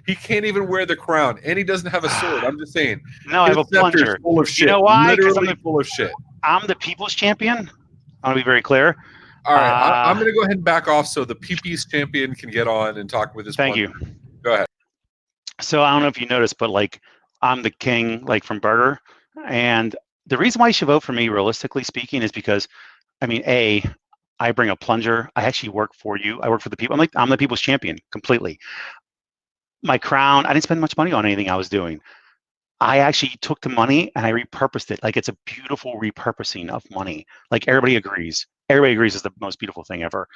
he can't even wear the crown, and he doesn't have a sword. I'm just saying. No, I have a plunger. Full of shit. You know why? Literally full of shit. I'm the people's champion. I want to be very clear. All right, I'm going to go ahead and back off so the PP's champion can get on and talk with his Thank you. Go ahead. So I don't know if you noticed, but I'm the king, from Burger. And the reason why you should vote for me, realistically speaking, is because, I bring a plunger. I actually work for you. I work for the people. I'm the people's champion completely. My crown, I didn't spend much money on anything I was doing. I actually took the money and I repurposed it. It's a beautiful repurposing of money. Everybody agrees. Everybody agrees it's the most beautiful thing ever.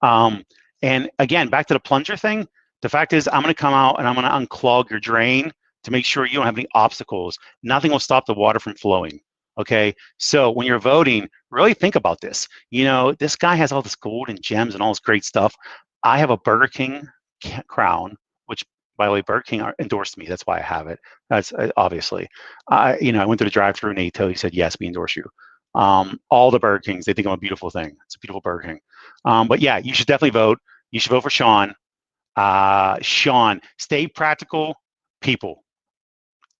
And again, back to the plunger thing. The fact is I'm going to come out and I'm going to unclog your drain to make sure you don't have any obstacles. Nothing will stop the water from flowing. Okay, so when you're voting, really think about this. This guy has all this gold and gems and all this great stuff. I have a Burger King crown, which By the way, Burger King endorsed me. That's why I have it. That's obviously. I went to the drive-thru and they totally said, yes, we endorse you. All the Burger Kings, they think I'm a beautiful thing. It's a beautiful Burger King. But yeah, you should definitely vote. You should vote for Sean. Sean, stay practical, people.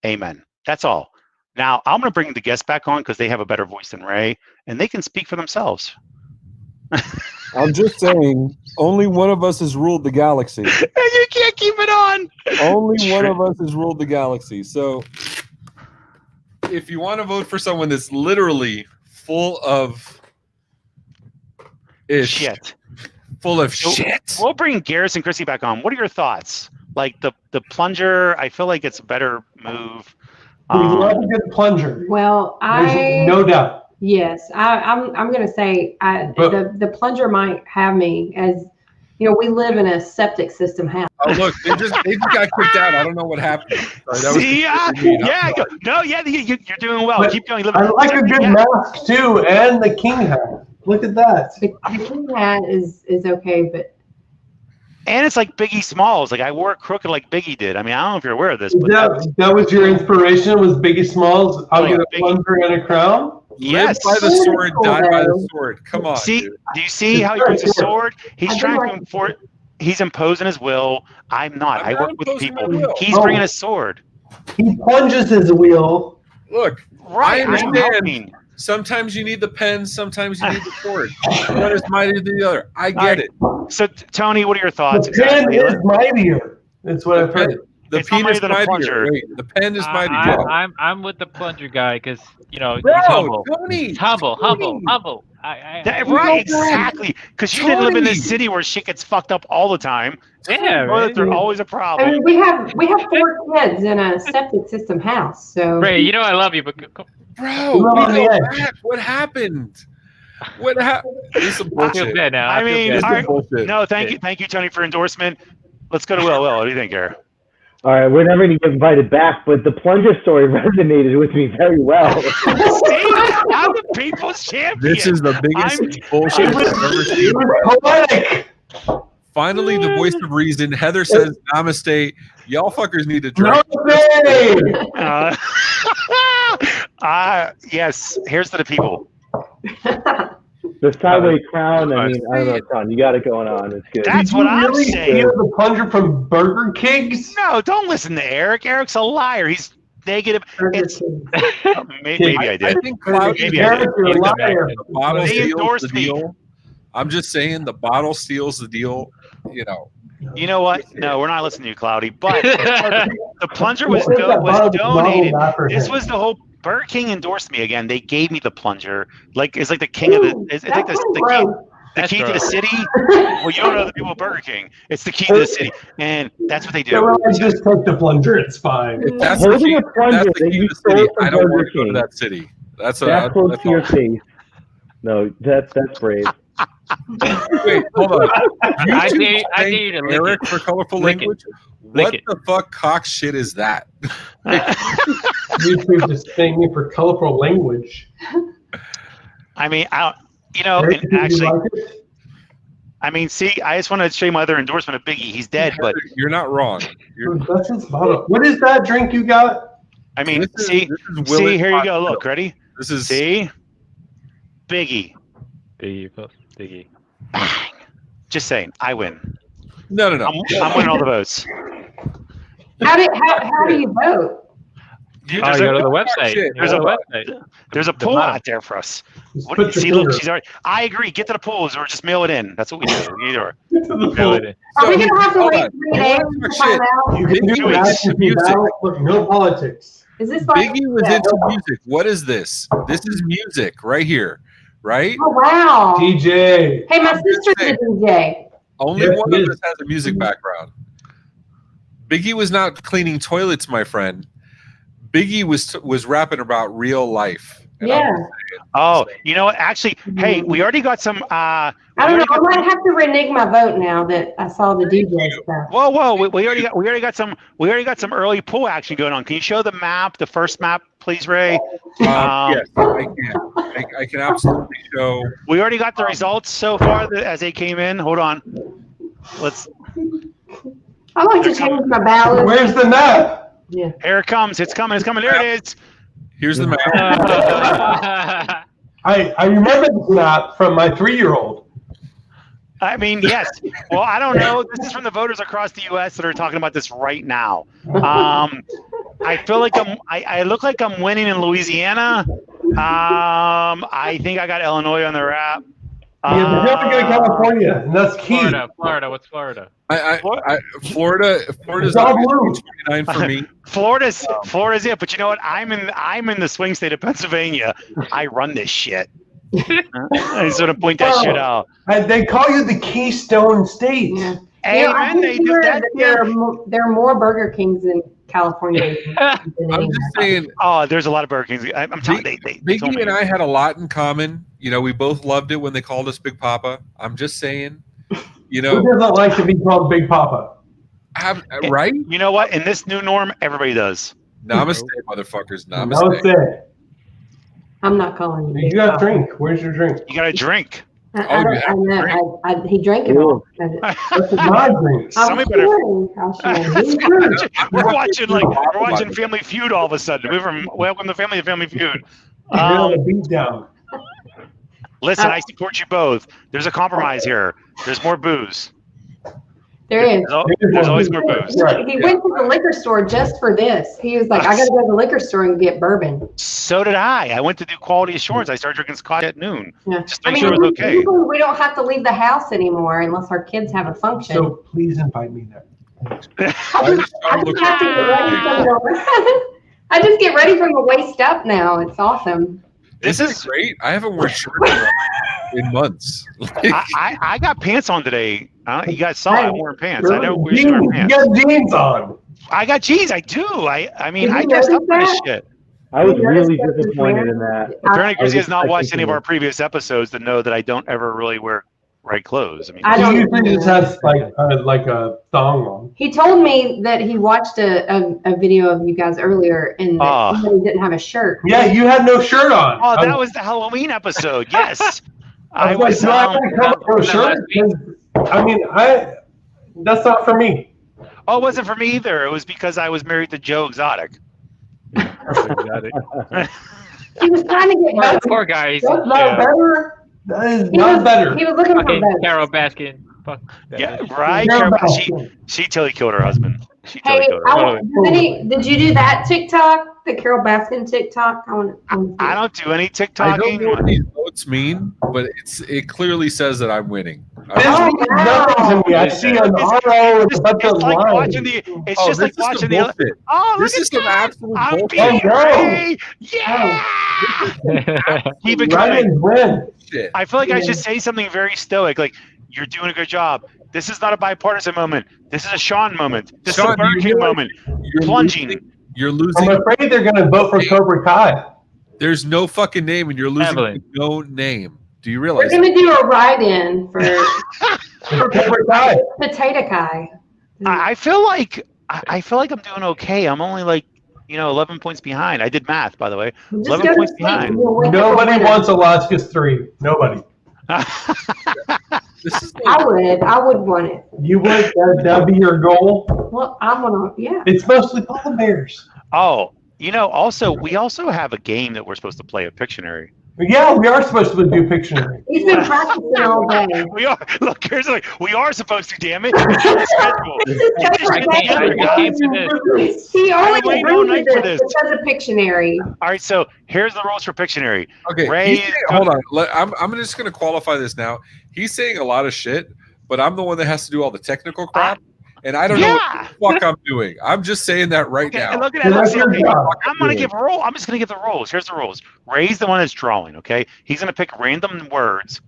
Amen. That's all. Now, I'm going to bring the guests back on because they have a better voice than Ray, and they can speak for themselves. I'm just saying, only one of us has ruled the galaxy. And you can't keep it on. Only one of us has ruled the galaxy. So, If you want to vote for someone that's literally full of shit. Full of So shit. We'll bring Garrison and Chrissy back on. What are your thoughts? Like the plunger, I feel like it's a better move. We love a good plunger. Well, There's no doubt. Yes, I'm going to say the plunger might have me as, we live in a septic system house. Oh look, they just got kicked out. I don't know what happened. Sorry, you're doing well. But Keep going. I like a good mask too, and the king hat. Look at that. The king hat is okay, but And it's like Biggie Smalls. Like I wore it crooked like Biggie did. I mean, I don't know if you're aware of this, but That was your inspiration, was Biggie Smalls? I'll get a plunger and a crown? yes. Live by the sword, die by the sword. Come on. See, dude. do you see how he brings a sword? He's trying to enforce. He's imposing his will. I'm not. I'm I not work with imposing my people. will. He's bringing a sword. He plunges his wheel. Look, Right. I I'm understand. helping. Sometimes you need the pen, sometimes you need the sword. One is mightier than the other. I get it. So, Tony, what are your thoughts? The pen is mightier. That's what I've heard. The It's not pen is mightier than a plunger. mightier. Wait, the pen is mightier. I'm with the plunger guy because he's Bro, humble. Tony, He's humble. Right, exactly. Because you didn't live in this city where shit gets fucked up all the time. So Yeah, you know that right. there's always a I problem. mean, we have 4 kids in a septic system house, so Ray, I love you, but bro, We're on we the go edge. back. What happened? What happened? This is some I feel bullshit. bad now. I feel mean, bad. all right. Bullshit. No, thank you, Tony, for endorsement. Let's go to Will. Will, what do you think here? All right, we're never going to get invited back, but the plunger story resonated with me very well. See, I'm the people's champion. This is the biggest bullshit I've ever seen. It was poetic. Finally, the voice of reason. Heather says, "Namaste." Y'all fuckers need to drink. No way! Yes, here's to the people. The sideways crown, I don't know, Sean, you got it going on. It's good. That's Did what you I'm really saying. steal the plunger from Burger King's? No, don't listen to Eric. Eric's a liar. He's negative. It's maybe I I did. think Cloud Maybe I did. You're a liar. The bottle They steals the endorsed me. deal. I'm just saying, the bottle steals the deal. You know what? No, we're not listening to you, Cloudy. But the plunger was What is that bottle donated. bottle This after was the whole. Burger King endorsed me again. They gave me the plunger. Like it's like the king of the. It's like the key to the city. Well, you don't know the people of Burger King. It's the key to the city, and that's what they do. So I just take the plunger. It's fine. If that's the Holding key, a plunger that's the that key you to the city, stole from I don't want Burger to go to King. that city. That's That close to your all. face. No, that's brave. Wait, hold on. I YouTube dare you thank to lick Eric it. for colorful Lick it. language. Lick What it. the fuck cock shit is that? YouTube just thank me for colorful language. I mean, Eric, and did you actually, like it? I mean, see, I just want to show you my other endorsement of Biggie. He's dead, but You're not wrong. You're, That's his bottle. What is that drink you got? I mean, this is see, Will's here you go. hot Look, ready? This is See, Biggie. Biggie. Bang. Just saying, I win. no. I'm winning all the votes. how do you vote? Dude, Oh, there's, you go to a, the website. shit. There's a website. there's a poll out there for us. Just What do you put your see? Look, finger she's already. I agree. Get to the polls or just mail it in. That's what we do. Either. to the Really pool. did. Are we gonna have to hold wait on. 3 You days wanna to talk find shit? out? You can Biggie do was that into music. but no politics. Is this like Biggie was into music. What is this? This is music right here, right? Oh wow! DJ. Hey, my I'm just sister's a saying. DJ. Only Yes, one he of is. us has a music background. Biggie was not cleaning toilets, my friend. Biggie was rapping about real life. And Yeah. Oh, you know what? Actually, hey, we already got some. I don't know. I might have to renege my vote now that I saw the DJ stuff. Whoa! We already got some early poll action going on. Can you show the map, the first map, please, Ray? Yes, I can. I can absolutely show. We already got the results so far as they came in. Hold on. Let's. I like to change my ballot. Where's the map? Yeah. Here it comes. It's coming. It's coming. There it is. Here's the map. I remember this map from my 3-year-old. I mean, yes. Well, I don't know. This is from the voters across the U.S. that are talking about this right now. I feel like I look like I'm winning in Louisiana. I think I got Illinois on the wrap. Yeah, but never go to California, and that's key. Florida. What's Florida? Florida's all blue. 29 for me. Florida's it, but you know what? I'm in the swing state of Pennsylvania. I run this shit. I sort of point that shit out. They call you the Keystone State. Yeah. Hey, man, they do that. There are more Burger Kings in California. I'm just saying. Oh, there's a lot of Burger Kings. I'm telling you, Biggie and I had a lot in common. You know, we both loved it when they called us Big Papa. I'm just saying. You know, who doesn't like to be called Big Papa? Right? You know what? In this new norm, everybody does. Namaste, motherfuckers. Namaste. Namaste. I'm not calling you. You got a drink. Where's your drink? You got a drink. He drank it all. That's my drink. Somebody better. We're We're watching Family Feud all of a sudden. Welcome to Family Feud. Beat down. Listen, I support you both. There's a compromise here. There's more booze. There is. There's always more booze. He went to the liquor store just for this. He was like, I got to go to the liquor store and get bourbon. So did I. I went to do quality assurance. I started drinking scotch at noon. Yeah. Just to make sure it was okay. We don't have to leave the house anymore unless our kids have a function. So please invite me there. I just get ready from the waist up now. It's awesome. This is great. I haven't worn shirts in months. I got pants on today. You guys saw I'm wearing pants. I know we're wearing pants. You got jeans on. I got jeans. I do. I mean, I dressed up for this shit. I was really disappointed in that. Apparently, Chrissy has not watched any of our previous episodes to know that I don't ever really wear right clothes. I mean, he usually just has like a thong on. He told me that he watched a video of you guys earlier and that he didn't have a shirt. Yeah, you had no shirt on. Oh, that was the Halloween episode. Yes. I was not for a shirt. I mean, that's not for me. Oh, it wasn't for me either. It was because I was married to Joe Exotic. He was trying to get better. Poor guy. That's not better. That is not better. He was looking for better. Carol Baskin. Fuck that Yeah, bitch. right. She totally killed her husband. She totally killed her husband. Did you do that TikTok? The Carol Baskin TikTok? I don't do any I don't TikToking. know what these votes mean, but it clearly says that I'm winning. This means nothing to me. I see an RO with a bunch of like lines. watching the. It's just like watching the. bullshit. Oh, This look is at some that! absolute I'm bullshit. being Ray. Yeah. Keep it coming. Win. Shit. I feel like I should say something very stoic, like "You're doing a good job. This is not a bipartisan moment. This is a Sean moment. This is a Burger King moment. Plunging. You're losing. I'm afraid they're going to vote for Cobra Kai. There's no fucking name, and you're losing Evelyn. no name. Do you We're realize? going to do a write-in for Cobra Kai. Potato Kai. I feel like I'm doing okay. I'm only like 11 points behind. I did math, by the way. Just 11 go to points sleep. behind. You'll wake up a Nobody winner. wants Alaska's 3. Nobody. This is I would want it. You would? That'd be your goal? Well, I want to, yeah. It's mostly polar bears. Oh, also we also have a game that we're supposed to play at Pictionary. Yeah, we are supposed to do Pictionary. He's been practicing all day. We are. Look, here's like we are supposed to. Damn it! It's on the schedule. Get this shit together, guys. He only I've been waiting all agreed night to for this this. because of Pictionary. All right, so here's the rules for Pictionary. Okay, Ray, hold on. I'm just going to qualify this now. He's saying a lot of shit, but I'm the one that has to do all the technical crap, and I don't know what the fuck I'm doing. I'm just saying that right now. Look at that. I'm going to give a roll. I'm just going to give the rules. Here's the rules. Ray's the one that's drawing, okay? He's going to pick random words,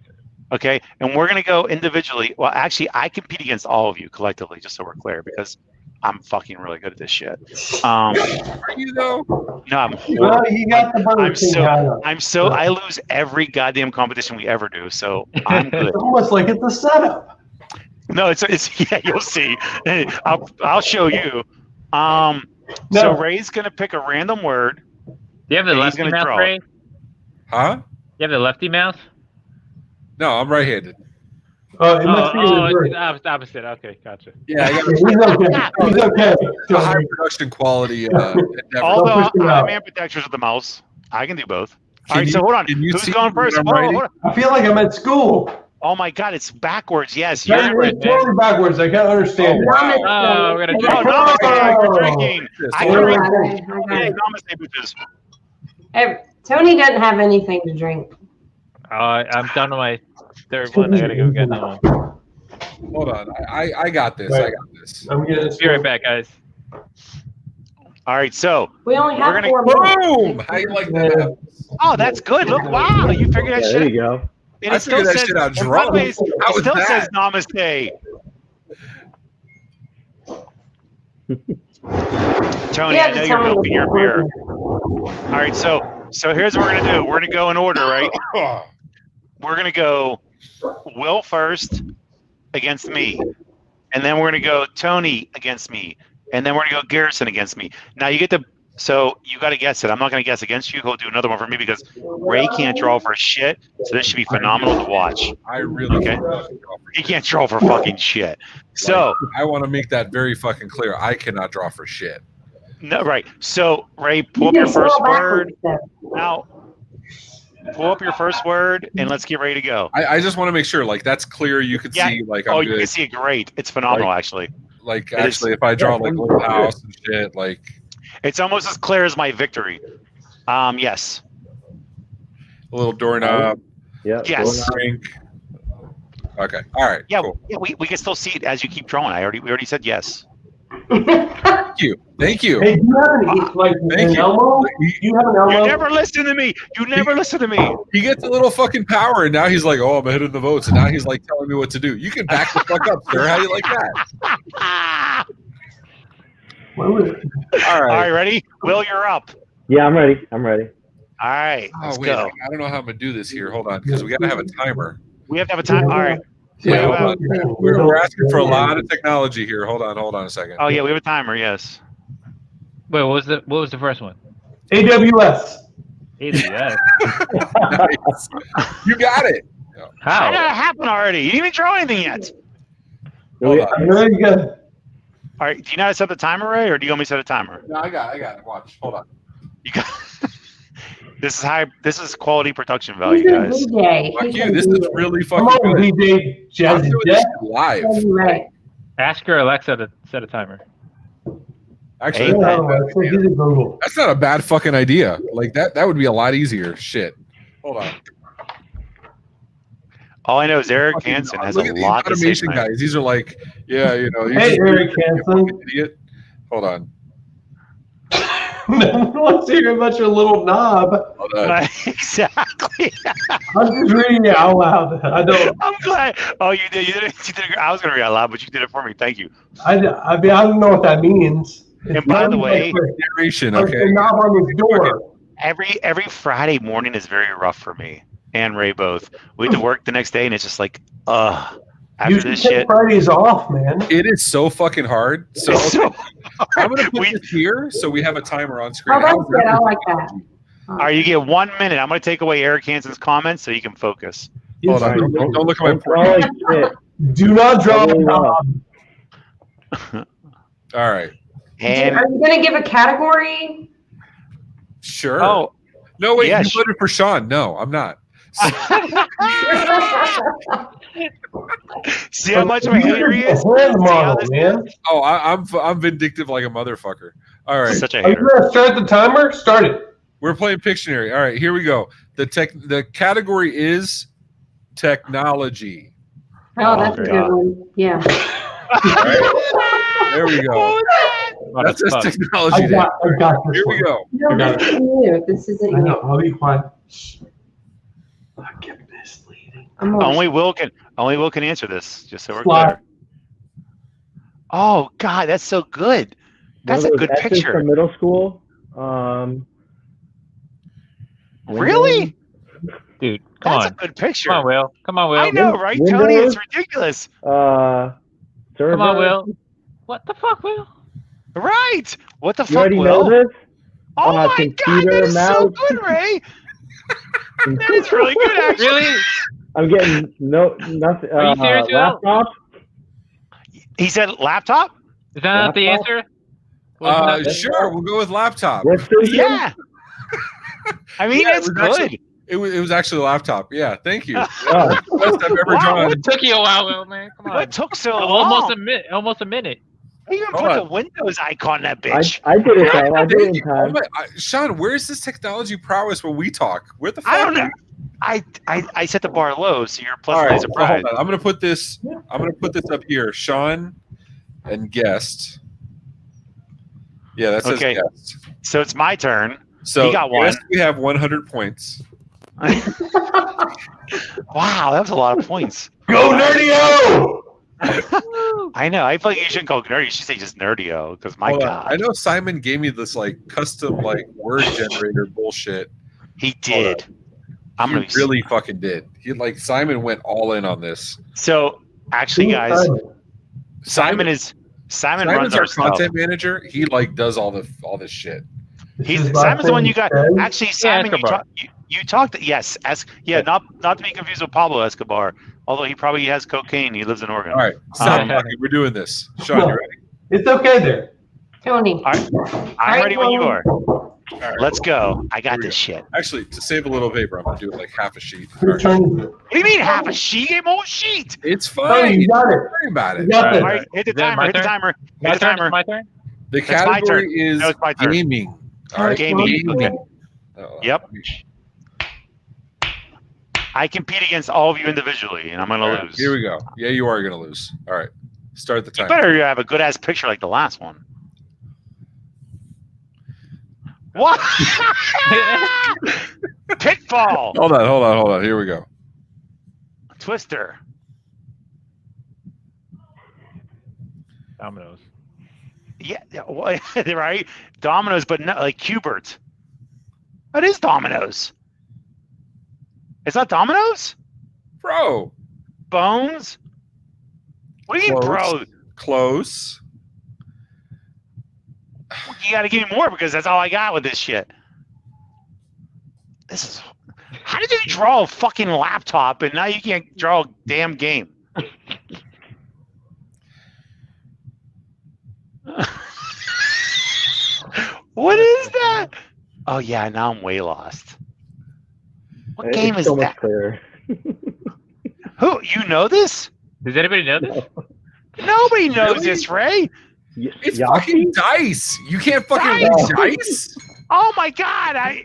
okay? And we're going to go individually. Well, actually, I compete against all of you collectively, just so we're clear, because I'm fucking really good at this shit. Are you though? No, I'm Well, you got the Burger King hat on. I lose every goddamn competition we ever do, so I'm good. It's almost like it's a setup. No, it's yeah, you'll see. I'll show you. So No. Ray's gonna pick a random word. Do you have the He's lefty gonna mouth, draw. Ray? Huh? You have the lefty mouth? No, I'm right-handed. It must be reversed. It's the opposite. Okay, gotcha. Yeah, I got He's okay. He's okay. a high production quality endeavor. Although push him I'm out. ambidextrous with the mouse, I can do both. Can All right, you- so hold on. can you Who's see going first? what I'm Hold on, writing? hold on. I feel like I'm at school. Oh my God, it's backwards. Yes, It's you're. totally backwards. I can't understand it. Namaste. Oh, we're gonna No, drink. namaste. You're drinking. I I can read. got it. I got Hey, it. namaste, bitches. Hey, Tony doesn't have anything to drink. I'm done with my third one. I gotta go get another one. Hold on, I got this. I got this. I'm getting Be right back, guys. All right, so. We only have We're gonna- 4 minutes. Boom! How you like that? Oh, that's good. Look, wow, you figured that Yeah, shit. there you go. And I it still figured that says, shit out in drunk. one ways, How it was still that? says namaste. Tony, Yeah, I know just you're tell me milking your what beer. you're All right, so here's what we're gonna do. We're gonna go in order, right? We're gonna go Will first against me, and then we're gonna go Tony against me, and then we're gonna go Garrison against me. Now you get to. So you got to guess it. I'm not going to guess against you. He'll do another one for me because Ray can't draw for shit. So this should be phenomenal to watch. I really Okay. can't draw for He can't draw for fucking shit. So I want to make that very fucking clear. I cannot draw for shit. no, right. So Ray, pull You up your can spell first word. backwards, Now, pull up your first word and let's get ready to go. I just want to make sure, like, that's clear. You can Yeah. see, like, I'm Oh, you good. can see it great. It's phenomenal, actually. Like, It actually, is- if I draw like a little house and shit, like, It's almost as clear as my victory. Yes. a little doorknob, Yeah. Yes. drink. Okay. All right. Yeah. Cool. Yeah. We can still see it as you keep drawing. We already said yes. Thank you. Thank you. Hey, do you have Thank an you. Elmo? Do you have an Elmo? You never listen to me. You never listen to me. He gets a little fucking power, and now he's like, "Oh, I'm ahead in the votes," and now he's like telling me what to do. You can back the fuck up, sir. How you like that? What was it? All All right. right, ready? Will, you're up. Yeah, I'm ready. I'm ready. All right, Oh let's wait, go. I don't know how I'm gonna do this here. Hold on, because we gotta have a timer. We have to have a time. All right. Yeah, Wait, hold on. We're asking for a lot of technology here. Hold on a second. Oh yeah, we have a timer. Yes. Wait, what was the first one? AWS. AWS. Nice. You got it. How did How? that happen already? You didn't even draw anything yet. Hold on. There you go. All right. Do you know how to set the timer, Ray, or do you want me to set a timer? No, I got it. Watch. Hold on. You got. This is high. This is quality production value, He's a guys. DJ. Fuck He you. can This do is it. really Come fucking on, good. DJ I'm Jazzy doing this Jet. live. Yeah, you're right. Ask your Alexa to set a timer. Actually, Hey, that's Yeah, not a bad so idea. he's a Google. That's not a bad fucking idea. Like that would be a lot easier. Shit. Hold on. All I know is Eric Fucking- Hansen has look a at these lot to say automation tonight. guys. These are like, yeah, you know. you're Hey, just- Eric you Hansen. fucking idiot. Hold on. No one wants to hear about your little knob. Hold on. Exactly. I'm just reading it out loud. I don't. I'm glad. Oh, you did. You did it. You did it. I was going to read it out loud, but you did it for me. Thank you. I mean, I don't know what that means. And by the way, Narration. like Okay. the knob on the door. every Friday morning is very rough for me and Ray both. We have to work the next day, and it's just like, after You should this take shit. Fridays off, man. It is so fucking hard. So It's so I'm gonna put We- this here so we have a timer on screen. Oh, that's How's good. I that? like that. All right, you get 1 minute. I'm going to take away Eric Hansen's comments so you can focus. Hold on. Don't look at my Don't draw like shit. Do not draw a Oh, wow. knob. All right. And Are you going to give a category? Sure. oh, No, wait. yeah, You voted for Sean. No, I'm not. see how much of a hater he is? Hand See how model, this- man. Oh, I'm vindictive like a motherfucker. All right. Such a Are you hater. gonna start the timer? Start it. We're playing Pictionary. All right, here we go. The category is technology. Oh, that's a God. good one. Yeah. All right. There we go. What That's the just fuck? technology. I got this Here we one. go. No, got this isn't you. This isn't I know. you. I'll be quiet. I get misleading. I'm gonna- Only Will can answer this, just so we're Slide. clear. Oh God, that's so good. That's One a of those good S's picture. From middle school. Really? Dude, come That's on. a good picture. Come on, Will. Come on, Will. I know, right, Windows? Tony? It's ridiculous. Server. Come on, Will. What the fuck, Will? Right. What the You fuck, already Will? know this? Oh my God, computer, that is so mouse. good, Ray. That is really good, actually. Really? I'm getting nothing. Are you serious, Will? Laptop? He said laptop? Is that not the answer? Sure, we'll go with laptop. What system? Yeah. I mean, Yeah, it's it was good. actually- It was actually a laptop. Yeah, thank you. Oh. Best I've ever Wow, drawn. It took you a while, Will, man. Come on. What took so long? Almost a minute. Almost a minute. He even Hold put on. the Windows icon in that bitch. I did it though. I did it Thank in you. time. Sean, where's this technology prowess when we talk? Where the fuck? I don't know. I set the bar low, so you're All pleasantly right, surprised. hold on. I'm gonna put this up here. Sean and guest. Yeah, that says Okay. guest. So it's my turn. So He got one. guest, we have 100 points. Wow, that was a lot of points. Go Nerdio! I know. I feel like you shouldn't call it Nerdio. You should say just Nerdio, because my Hold on. God. I know Simon gave me this like custom like word generator bullshit. He did. I'm He going to really fucking did. He like Simon went all in on this. So, actually, guys, Simon Simon's runs our our stuff. content manager. He like does all this shit. Simon's the one you got. Actually, Simon, Escobar. you talked. Yes, not to be confused with Pablo Escobar. Although he probably has cocaine. He lives in Oregon. All right, stop talking. We're doing this. Sean, you ready? It's okay there. Tony. All right. I'm ready when you are. All right. Let's go. I got Here we this shit. Actually, to save a little paper, I'm gonna do it like half a sheet. All Your right. turn. What do you mean half a sheet? Game whole sheet. It's Tony, fine. you got it. Don't worry about You it. got All this. right, hit the Is that my timer. Hit the turn? timer. Hit My the turn. timer. My turn. The That's my category turn. is No, it's my turn. gaming. All right. Gaming. Okay. Oh, Yep. I compete against all of you individually, and I'm all gonna right, lose. here we go. Yeah, you are gonna lose. All right. Start the You time. better have a good ass picture like the last one. What? Pitfall. Hold on. Here we go. Twister. Dominoes. Yeah, well, right. Dominoes, but not like Cubert. That is Dominoes. It's not Dominoes? Bro. Bones? What do you mean, bro? Close. You got to give me more because that's all I got with this shit. This is. How did you draw a fucking laptop and now you can't draw a damn game? What is that? Oh yeah, now I'm way lost. What game It's is so that? much clearer. Who you know this? Does anybody know this? Nobody knows Really? this, Ray. It's Yahtzee? fucking dice. You can't fucking Dice? read dice. Oh my god!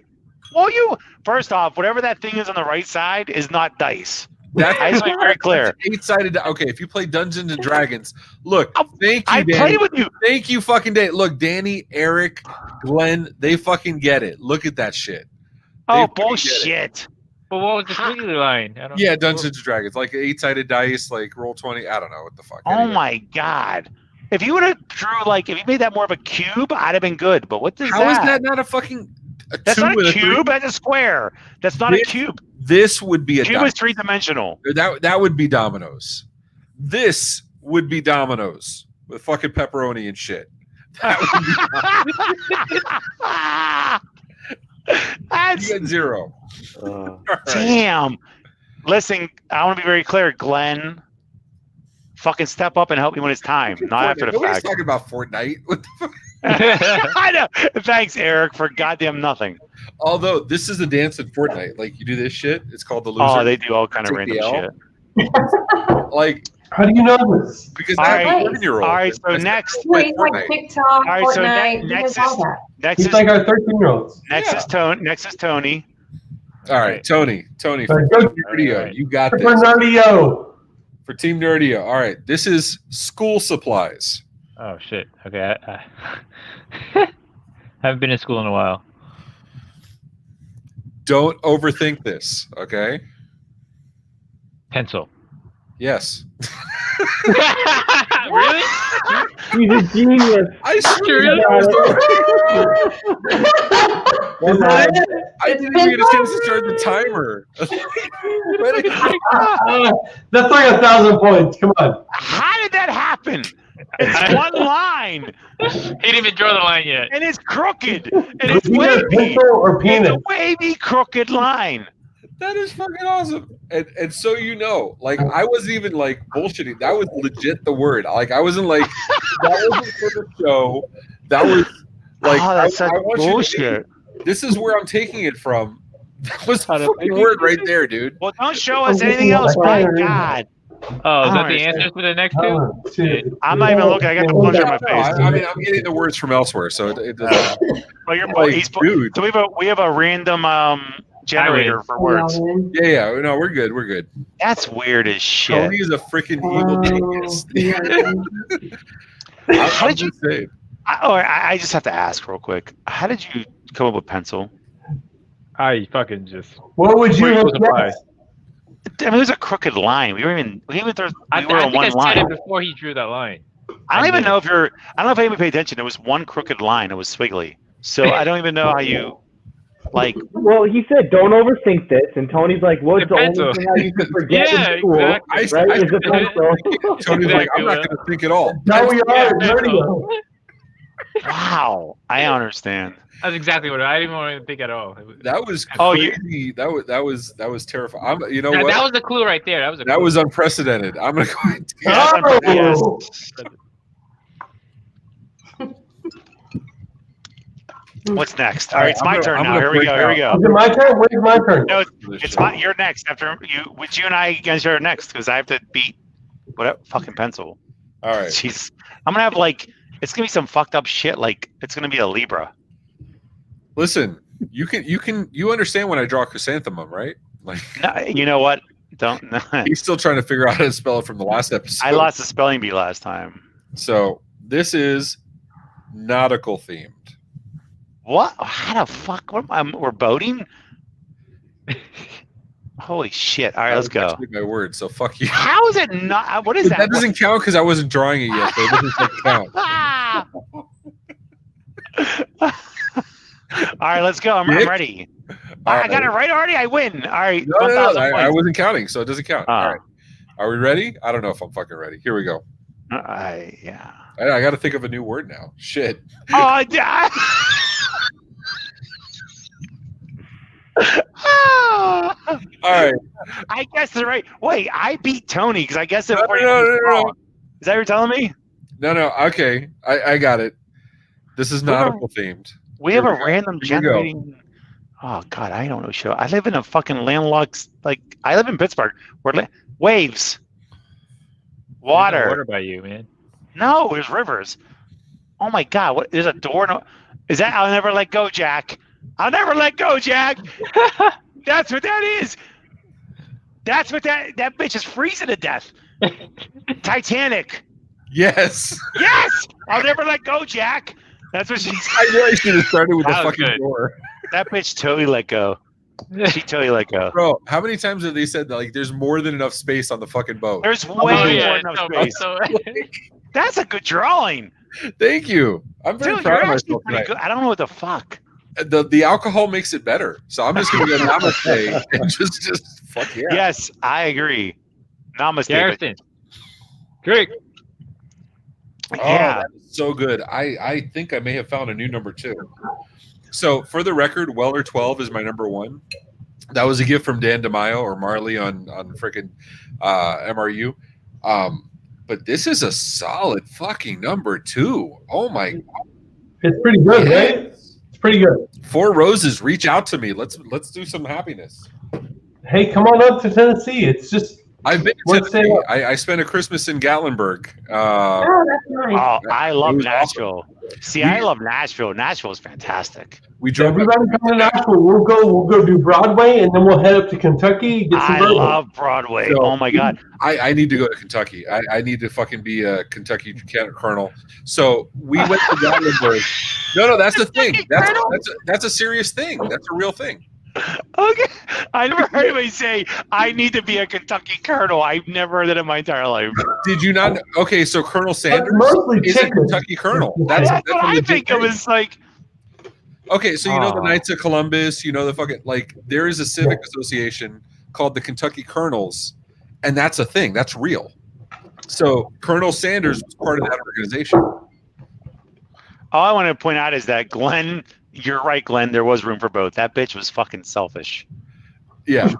You first off, whatever that thing is on the right side is not dice. I just make it very clear. 8-sided. Okay, if you play Dungeons and Dragons, look. Thank you, I Danny. played with you. Thank you, fucking Danny. Look, Danny, Eric, Glenn, they fucking get it. Look at that shit. Oh fucking get it. bullshit! But what was the squiggly line? I don't Yeah, Dungeons and Dragons, like 8-sided dice, like roll 20. I don't know what the fuck. Oh Anyway. my god! If you would have if you made that more of a cube, I'd have been good. But what does How is that not a fucking? That's two not with a three? cube. That's a square. That's not a This- cube. This would be a Cube dice. is three-dimensional. That would be Dominoes. This would be Dominoes with fucking pepperoni and shit. That would be, That's you get 0. Uh, All right. damn. Listen, I want to be very clear, Glenn. Fucking step up and help me when it's time, not after the Nobody's fact. talking about Fortnite. What the fuck? I know. Thanks, Eric, for goddamn nothing. Although this is a dance in Fortnite, like you do this shit. It's called the loser. Oh, they do all kind of Take random the L. shit. Like How do you know this? because All I have right. a 11-year-old. All right, so next, Wait, like Fortnite. TikTok, All right, so Fortnite, next all is- that. next He's is like our 13-year-olds. next Yeah. is Tony. Next is Tony. All right, Tony, All right, for go Team Nerdio, All right. you got for this. Nerdio. For Team Nerdio, all right. This is school supplies. Oh shit. Okay. I haven't been in school in a while. Don't overthink this, okay? Pencil. Yes. Really? he's a genius. I sure Really? One Is that line. it? I didn't even get a chance to start the timer. That's like 1,000 points. Come on. How did that happen? It's one line, He didn't even draw the line yet. and it's crooked, and Was it's he a wavy. pencil or It's penis? a wavy, crooked line. That is fucking awesome. And so like I wasn't even like bullshitting. That was legit the word. Like I wasn't like that wasn't for the show. That was like that's such bullshit. This is where I'm taking it from. That was the fucking word right there, dude. Well, don't show us anything else. My God. Oh, is that the answers for the next two? I'm not even looking. I got the plunger in my face. I mean, I'm getting the words from elsewhere, so it doesn't. Well, you're like, dude. So we have a random generator for words. Yeah. No, we're good. We're good. That's weird as shit. Tony is a freaking evil genius. How did you say? I just have to ask real quick. How did you come up with pencil? I fucking just. What would you have guessed? I mean, it was a crooked line. We were on one I line. said it before he drew that line. I don't even know if anybody paid attention. It was one crooked line. It was squiggly. So I don't even know how you like. Well, he said, "Don't overthink this," and Tony's like, "What's the only thing I used to forget in school?" Exactly. Right? Is a pencil. Tony's like, "I'm not going to think at all." Now we are Nerdio. Wow, I understand. That's exactly what I didn't want to think at all. That was crazy. That was terrifying. You know what? That was the clue right there. That was unprecedented. I'm gonna Oh! go. What's next? All right, it's my turn now. Here we go. Is it my turn? Where's my turn? No, it's my. You're next after you. Which you and I against are next because I have to beat whatever fucking pencil. All right. Jeez, I'm gonna have like it's gonna be some fucked up shit. Like it's gonna be a Libra. Listen, you understand when I draw chrysanthemum, right? Like, no, you know what? Don't. No. He's still trying to figure out how to spell it from the last episode. I lost the spelling bee last time. So this is nautical themed. What? How the fuck? We're boating? Holy shit! All right, let's go. My word. So fuck you. How is it not? What is that? That doesn't count because I wasn't drawing it yet. So it doesn't count. All right, let's go. I'm ready. I got it right already. I win. All right. No, I wasn't counting, so it doesn't count. All right. Are we ready? I don't know if I'm fucking ready. Here we go. Yeah. I got to think of a new word now. Shit. Oh, all right. I guess the right. Wait, I beat Tony because I guess it. No. Is that what you're telling me? No. Okay, I got it. This is nautical themed. We have a random generating. Oh God, I don't know. Show. I live in a fucking landlocked. Like I live in Pittsburgh. Where waves, water. There's no water by you, man. No, there's rivers. Oh my God, what? There's a door. No, is that? I'll never let go, Jack. I'll never let go, Jack. That's what that is. That's what that bitch is freezing to death. Titanic. Yes. Yes. I'll never let go, Jack. That's what she's. I know I should have started with the fucking door. That bitch totally let go. She totally let go. Bro, how many times have they said that, like there's more than enough space on the fucking boat? There's way more than enough space. That's a good drawing. Thank you. I'm very proud of myself tonight. Good. I don't know what the fuck. The alcohol makes it better. So I'm just gonna go namaste and just fuck yeah. Yes, I agree. Namaste. Garrison. Great. Yeah. Oh, so good. I think I may have found a new number 2. So for the record, Weller 12 is my number 1. That was a gift from Dan DeMaio or Marley on freaking MRU. But this is a solid fucking number 2. Oh my God. It's pretty good, right? It's pretty good. 4 Roses, reach out to me. Let's do some happiness. Hey, come on up to Tennessee. It's just I've been to Tennessee. I spent a Christmas in Gatlinburg. Oh, that's nice. Oh, I love Nashville. Awesome. See, I love Nashville. Nashville is fantastic. We drove. Everybody come to Nashville. We'll go do Broadway, and then we'll head up to Kentucky. Get some I love Broadway. So, oh my God. I need to go to Kentucky. I need to fucking be a Kentucky colonel. So we went to Gatlinburg. No, that's the thing. That's a serious thing. That's a real thing. Okay. I never heard anybody say, I need to be a Kentucky colonel. I've never heard that in my entire life. Did you not? Okay, so Colonel Sanders is a Kentucky colonel. That's what I think of is like. Okay, so you know the Knights of Columbus, you know the fucking, like, there is a civic association called the Kentucky Colonels, and that's a thing. That's real. So Colonel Sanders was part of that organization. All I want to point out is that Glenn, you're right, Glenn, there was room for both. That bitch was fucking selfish. Yeah.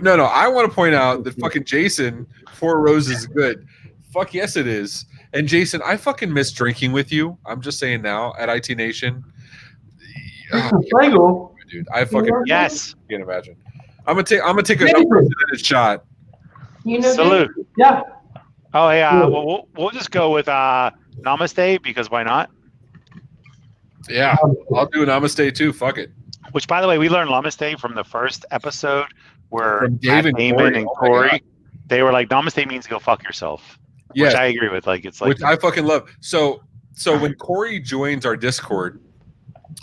No. I want to point out that fucking Jason, 4 Roses is good. Fuck yes, it is. And Jason, I fucking miss drinking with you. I'm just saying now at IT Nation. Dude, I fucking Yes. can't imagine. I'm gonna take a unprecedented shot. You know, Salute. Yeah. Oh yeah. Well, we'll just go with Namaste because why not? Yeah, I'll do Namaste too. Fuck it. Which, by the way, we learned Namaste from the first episode where From Dave and Damon and Corey. Corey, they were like, Namaste means go fuck yourself. Yeah, Which I agree with. Like, it's like, which I fucking love. So when Corey joins our Discord,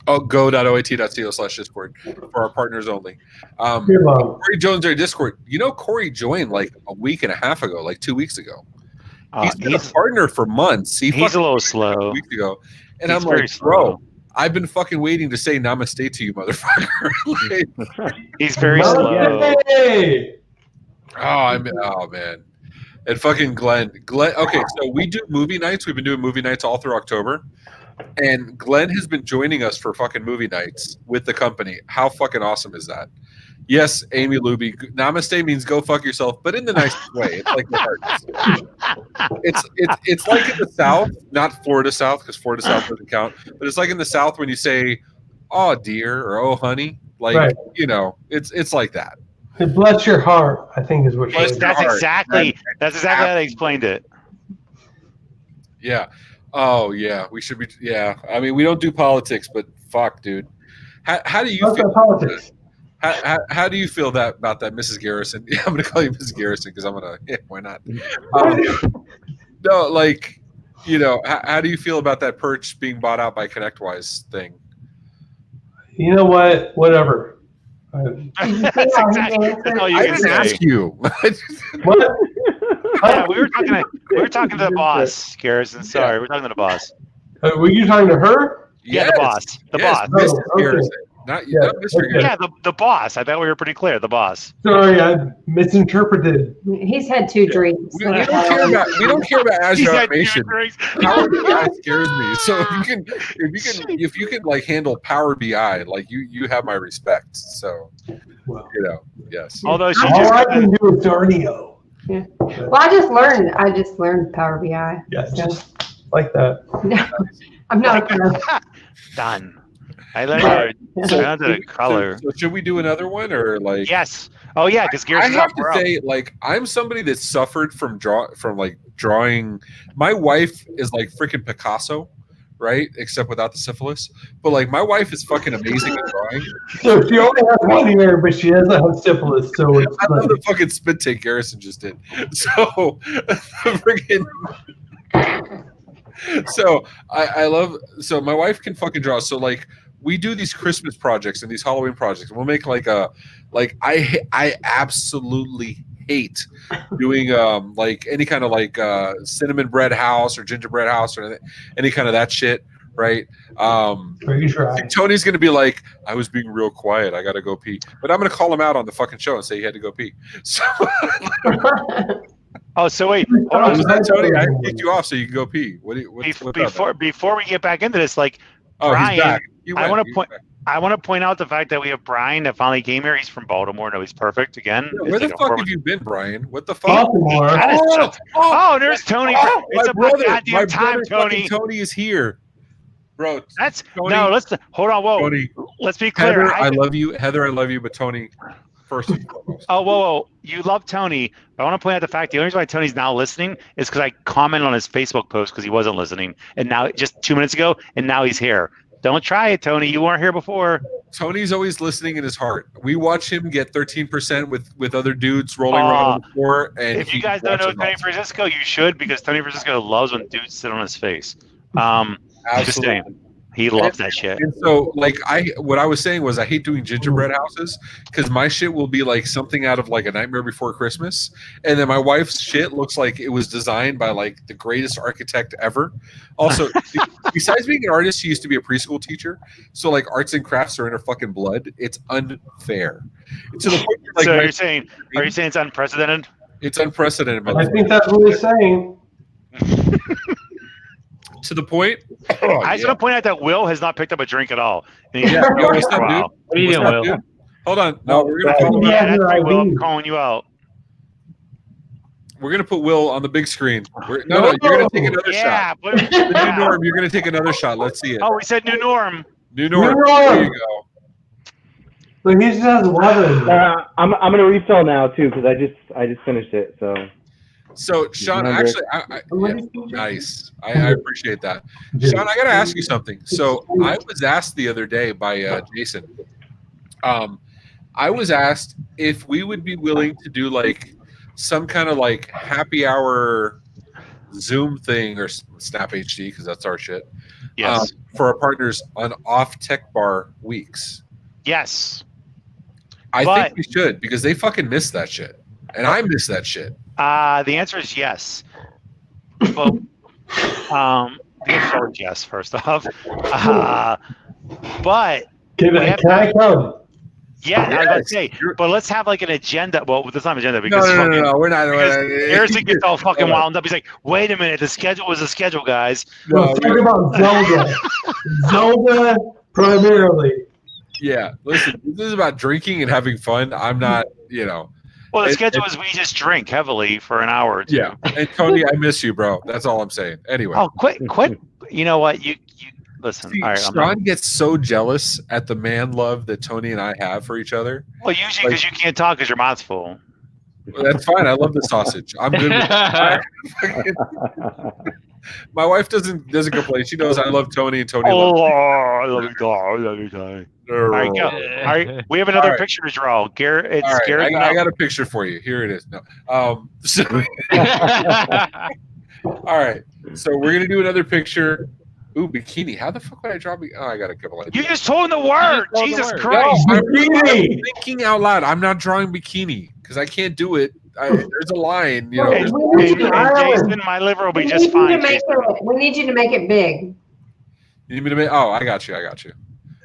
go.oat.co/Discord for our partners only. Corey joins our Discord. You know, Corey joined like a week and a half ago, like 2 weeks ago. He's been a partner for months. He's a little slow. Weeks ago, and I'm like, bro, I've been fucking waiting to say Namaste to you, motherfucker. He's very slow. Oh man. And fucking Glenn. Okay, so we do movie nights. We've been doing movie nights all through October. And Glenn has been joining us for fucking movie nights with the company. How fucking awesome is that? Yes, Amy Luby. Namaste means go fuck yourself, but in the nicest way. It's like the heart. It's like in the South, not Florida South, because Florida South doesn't count. But it's like in the South when you say, "Oh dear" or "Oh honey," like you know, it's like that. Bless your heart, I think is what. That's exactly how they explained it. Yeah. Oh yeah, we should be. Yeah, I mean, we don't do politics, but fuck, dude. How do you feel? Politics. How do you feel about that, Mrs. Garrison? Yeah, I'm gonna call you Mrs. Garrison because I'm gonna. Yeah, why not? No, like, you know, how do you feel about that perch being bought out by ConnectWise thing? You know what? Whatever. That's exactly all you I can didn't say. ask you. What? Yeah, we were talking to the boss, Garrison. Sorry, we're talking to the boss. Were you talking to her? Yeah, the boss. The boss. Mrs. Garrison. Not you, not Mr. Garrison. Yeah, the boss. I thought we were pretty clear. The boss. Sorry, I misinterpreted. He's had 2 drinks. We don't care about Azure automation. Power BI scares me. So if you can like handle Power BI, like you have my respect. So you know, yes. Although all I can do is Nerdio. Yeah. Well, I just learned Power BI. Yes, just like that. No, I'm not a pro. Done. I learned the color. So should we do another one or like? Yes. Oh yeah, because I have to say, like, I'm somebody that suffered from drawing. My wife is like freaking Picasso, right? Except without the syphilis. But like, my wife is fucking amazing at drawing. So she only has one ear, but she doesn't have syphilis. So it's I love the fucking spit take Garrison just did. So freaking. So I love. So my wife can fucking draw. So like. We do these Christmas projects and these Halloween projects. We'll make I absolutely hate doing like any kind of like cinnamon bread house or gingerbread house or any kind of that shit, right? Tony's gonna be like, I was being real quiet. I gotta go pee, but I'm gonna call him out on the fucking show and say he had to go pee. So. Oh, so wait, hold on. Was that Tony? I kicked you off so you can go pee. Before we get back into this, like. Oh, Brian, he's back. I want to point out the fact that we have Brian that finally came here. He's from Baltimore. No, he's perfect again. Yeah, where the fuck have you been, Brian? What the fuck? Baltimore. Oh, there's Tony. It's about goddamn time, Tony. Tony is here, bro. That's Tony, no. Let's hold on. Whoa. Tony, let's be clear. Heather, I love you. Heather, I love you. But Tony, first and foremost. Oh, whoa. You love Tony. But I want to point out the fact the only reason why Tony's now listening is because I commented on his Facebook post because he wasn't listening, and now just 2 minutes ago, and now he's here. Don't try it, Tony. You weren't here before. Tony's always listening in his heart. We watch him get 13% with other dudes rolling around on the floor. And if you guys don't know Tony Francisco, you should, because Tony Francisco loves when dudes sit on his face. Just saying. He loves that shit. And so, like, what I was saying was I hate doing gingerbread houses because my shit will be like something out of like A Nightmare Before Christmas, and then my wife's shit looks like it was designed by like the greatest architect ever. Also, besides being an artist, she used to be a preschool teacher, so like arts and crafts are in her fucking blood. It's unfair. To the point where, like, so are you saying it's unprecedented? It's unprecedented. I think that's what he's saying. To the point. I just want to point out that Will has not picked up a drink at all. What's up, dude? What are you doing, Will? Hold on. No, we're gonna call Yeah, That's right, Will. I'm ID. calling you out. We're gonna put Will on the big screen. No, you're gonna take another Yeah, shot. The new norm, you're gonna take another shot. Let's see it. Oh, we said new norm. New norm. New norm. There you go. But he just has water. I'm gonna refill now too because I just finished it. So Sean, Remember- actually, nice. I appreciate that. Sean, I gotta ask you something. So I was asked the other day by Jason. I was asked if we would be willing to do like some kind of like happy hour Zoom thing or Snap HD because that's our shit. Yes. For our partners on off Tech Bar weeks. Yes. I think we should because they fucking miss that shit, and I miss that shit. The answer is yes. Well, the answer is yes. First off, but Can I come? yeah, I was about to say, but let's have like an agenda. Well, that's not an agenda because No, we're not. Garrison gets all fucking wound up. He's like, "Wait a minute, the schedule was the schedule, guys." Let's talk about Zelda. Zelda primarily. Yeah, listen, this is about drinking and having fun. I'm not, Well, the schedule is we just drink heavily for an hour or two. Yeah, and Tony, I miss you, bro. That's all I'm saying. Anyway. Oh, quit. You know what? You listen. See, all right, Sean gets so jealous at the man love that Tony and I have for each other. Well, usually because you can't talk because your mouth's full. Well, that's fine. I love the sausage. I'm good with it. My wife doesn't complain. She knows I love Tony and Tony loves me. I love you, Tony. I love you, Tony. All right, go. All right, we have another picture to draw. Garrett, All right, Garrett. I got a picture for you. Here it is. No. So, all right. So we're gonna do another picture. Ooh, bikini. How the fuck would I draw? Oh, I got a couple ideas. You just told him the word. Jesus No, Christ. I'm thinking out loud. I'm not drawing bikini because I can't do it. There's a line. And Jason, my liver will be just fine. We need you to make it big. You need me to make? Oh, I got you.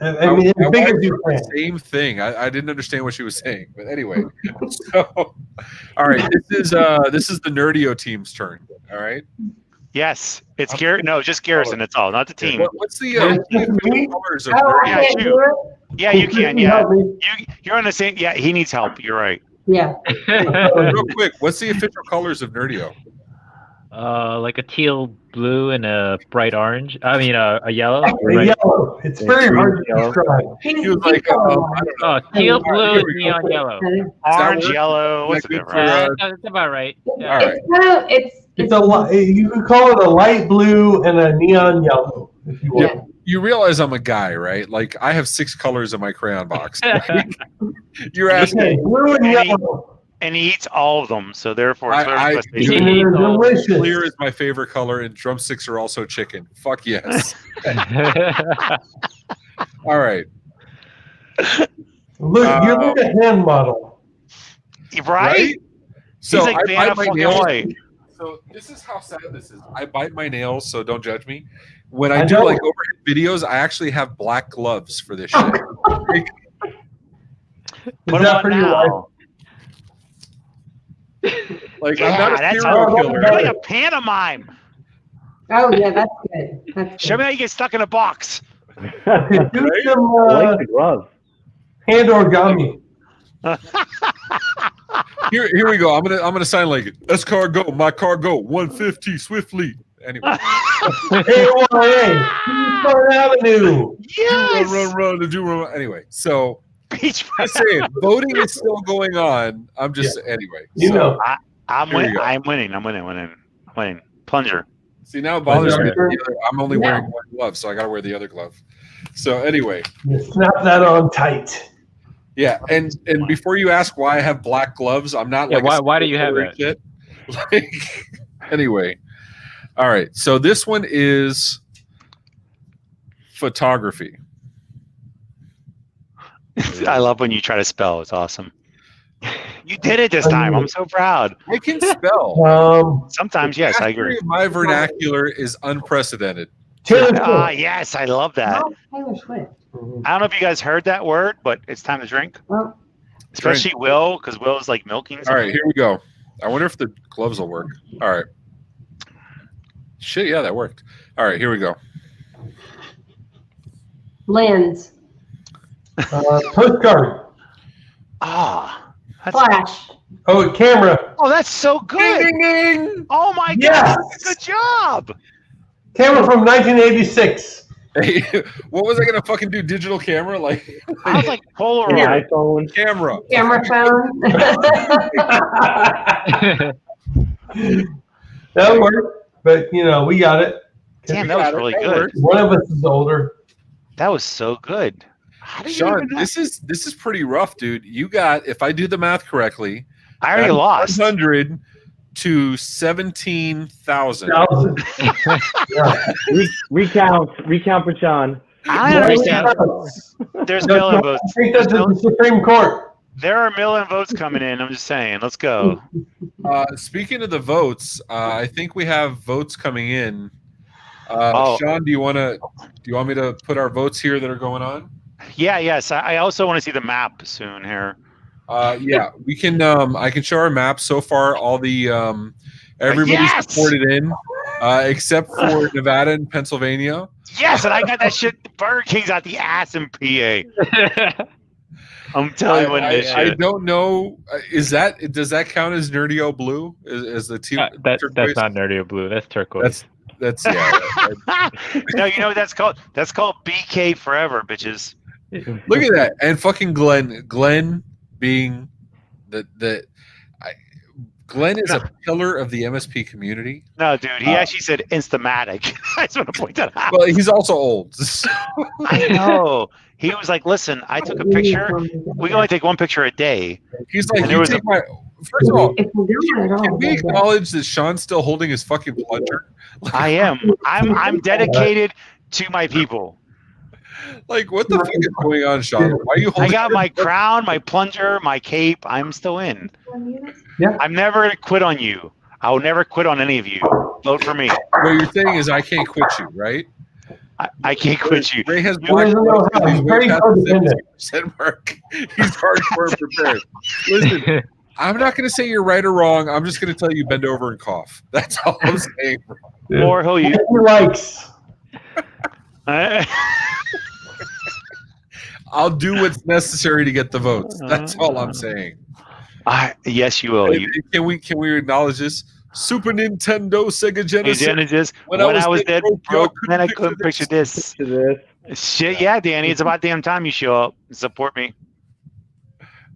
I mean, as big as you can. Same thing. I didn't understand what she was saying, but anyway. So, all right, this is the Nerdio team's turn. All right. Yes, it's Garrett. No, just Garrison. That's all, not the team. What's the colors of Nerdio? Yeah, you can. Yeah, you're on the same. Yeah, he needs help. You're right. Yeah. Real quick, what's the official colors of Nerdio? Like a teal blue and a bright orange. I mean, a yellow. Right? Yellow. It's very hard to describe. He was like, teal blue and neon yellow. Orange, yellow. What's the difference? That's about right. Yeah. All right. You can call it a light blue and a neon yellow if you want. Yeah. You realize I'm a guy, right? Like I have 6 colors in my crayon box. You're asking blue and yellow. And he eats all of them, so therefore clear is my favorite color, and drumsticks are also chicken. Fuck yes. All right. Look, you're like a hand model. Right? So he's like I bite my nails. White. So this is how sad this is. I bite my nails, so don't judge me. When I do like overhead videos, I actually have black gloves for this shit. Put them on now. Like I'm not a serial killer. You're like a pantomime. Oh yeah, that's good. Show me how you get stuck in a box. Do some hand origami. Here we go. I'm gonna sign like it. Let's car go. My car go 150 swiftly. Anyway. A1A. Third Avenue. Yes. Run. Anyway, so I'm saying voting is still going on. I'm just anyway. I'm winning. Plunger. See, now it bothers me. I'm only wearing one glove, so I got to wear the other glove. So anyway, snap that on tight. Yeah, and before you ask why I have black gloves, I'm not like. Why do you have that? Shit. Like, anyway, all right. So this one is photography. I love when you try to spell. It's awesome. You did it this time. I'm so proud. I can spell. Sometimes, yes, I agree. My vernacular is unprecedented. Yes, I love that. Taylor Swift. I don't know if you guys heard that word, but it's time to drink. Well, especially Will, because Will is like milking. All right, here we go. I wonder if the gloves will work. All right. Shit, yeah, that worked. All right, here we go. Lens. Postcard. Ah. Flash. Oh, camera. Oh, that's so good. Ding, ding, ding. Oh my Yes. God. Good job. Camera from 1986. Hey, what was I gonna fucking do? Digital camera, like I was like Polaroid. Yeah, iPhone. camera. Camera phone. That worked, but we got it. Damn, that was really good. One of us is older. That was so good. How did you Sean, even this is pretty rough, dude. You got, if I do the math correctly, I already lost. 100 to 17,000. Yeah. Recount for Sean. I don't understand. There's mail-in I votes. think that's the Supreme Court. There are million votes coming in. I'm just saying. Let's go. Speaking of the votes, I think we have votes coming in. Oh. Sean, do you want me to put our votes here that are going on? Yeah, yes. I also want to see the map soon here. Yeah, we can. I can show our map so far. All the everybody's Yes! reported in, except for Nevada and Pennsylvania. Yes, and I got that shit. Burger King's out the ass in PA. I'm telling you what this I shit. don't know. Does that count as Nerdio blue? As the two? That's turquoise? not Nerdio blue. That's turquoise. That's yeah. No, you know what that's called? That's called BK Forever, bitches. Look at that, and fucking Glenn being Glenn is a pillar of the MSP community. No, dude, he actually said Instamatic. I just want to point that out. Well, he's also old. So. I know. He was like, "Listen, I took a picture. We can only take one picture a day." He's like, And there was first of all, If we're doing it all, can we acknowledge that Sean's still holding his fucking plunger? I am. I'm dedicated to my people. Like, what the fuck is going on, Sean? Why are you holding? I got my crown, my plunger, my cape. I'm still in. Yeah. I'm never gonna quit on you. I will never quit on any of you. Vote for me. What you're saying is I can't quit you, right? I can't quit you. Ray has He doesn't know how. He's very codependent. 70% mark. He's hardcore prepared. Listen, I'm not going to say you're right or wrong. I'm just going to tell you bend over and cough. That's all I'm saying. Or who you? He likes. I'll do what's necessary to get the votes. That's all I'm saying. Yes, you will. Can we acknowledge this? Super Nintendo, Sega Genesis. When I was dead broke, then I couldn't picture picture this. Shit, yeah, Danny, it's about damn time you show up and support me.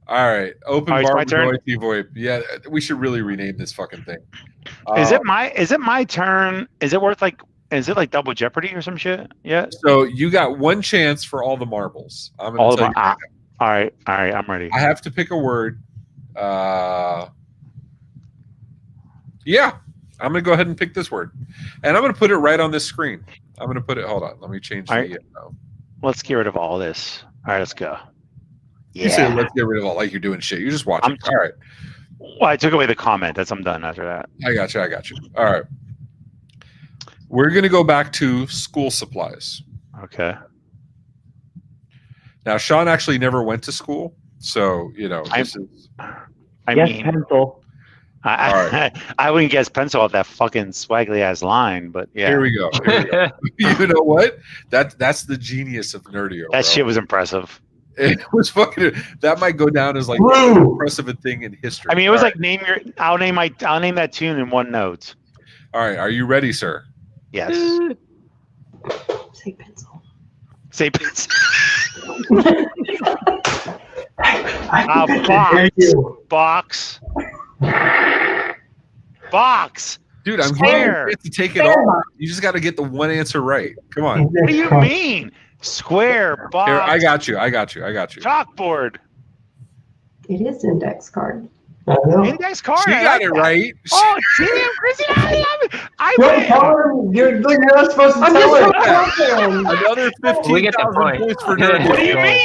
All right, open All right, bar it's my turn. with VoIP. Yeah, we should really rename this fucking thing. Is it my turn? Is it worth is it like double Jeopardy or some shit? Yeah. So you got one chance for all the marbles. I'm gonna tell you right now. All right, I'm ready. I have to pick a word. Yeah, I'm gonna go ahead and pick this word, and I'm gonna put it right on this screen. I'm gonna put it. Hold on, let me change All right. the. Let's get rid of all this. All right, let's go. You say let's get rid of all like you're doing shit. You're just watching. All right. Well, I took away the comment. I'm done after that. I got you. All right. We're gonna go back to school supplies. Okay. Now, Sean actually never went to school, so I Yes, mean, pencil. I wouldn't guess pencil off that fucking swaggly ass line, but yeah. Here we go. You know what? That's the genius of Nerdio. That shit was impressive. It was fucking. That might go down as like the most impressive thing in history. I mean, it was like I'll name that tune in one note. All right, are you ready, sir? Yes. Say pencil. Say pencil. Box. Dude, I'm Square. here to take it all. You just got to get the one answer right. Come on. What do you mean? Square, box. Here, I got you. Chalkboard. It is index card. Index card. She got it right. Oh, damn, Chrissy, I Don't win. tell her. You're not supposed to tell her. Another 15,000 points for Nerdio. What do you mean?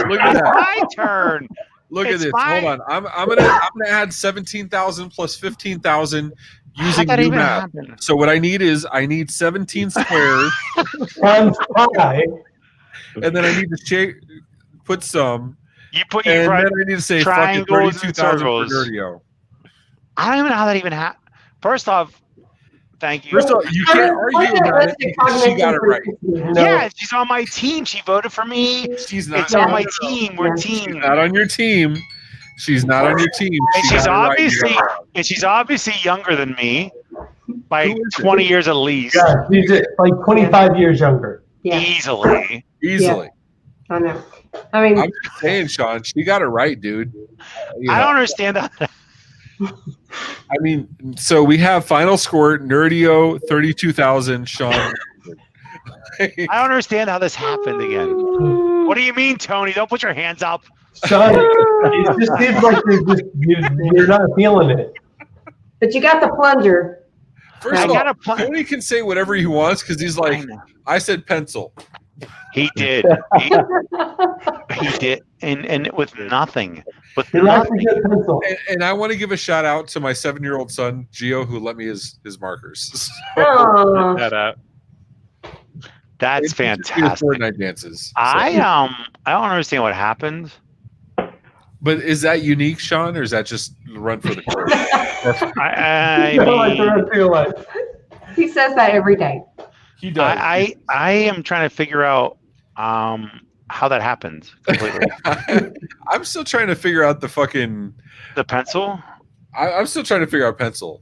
Look at that. My turn. Look at It's this. fine. Hold on. I'm gonna add 17,000 plus 15,000 using that new even math. happen? So what I need is 17 squares, Times 5. and then I need to put some. You put And your then I need to say fucking triangles and 32,000 for circles. Nerdio. I don't even know how that even happened. First off, thank you. First of all, you can't argue about it because she got it right. Yeah, she's on my team. She voted for me. She's not. It's on my team. We're She's team. not on your team. She's not on your team. And she's obviously younger than me by 20 years at least. Yeah, she's like 25 years younger. Yeah. Easily. I know. I mean, I'm just saying, Sean, she got it right, dude. I don't understand that. I mean, so we have final score: Nerdio 32,000, Sean. I don't understand how this happened again. What do you mean, Tony? Don't put your hands up. Sean, it just seems like you're not feeling it. but you got the plunger. First of all, Tony can say whatever he wants because he's like, I said pencil. He did. He did, and with nothing. And I want to give a shout out to my 7-year-old son Gio, who lent me his markers. Oh. Shout out. That's fantastic. Fortnite dances. I don't understand what happened. But is that unique, Sean, or is that just run for the course? I mean, he says that every day. He does. I am trying to figure out how that happened completely. I'm still trying to figure out the pencil. I'm still trying to figure out pencil.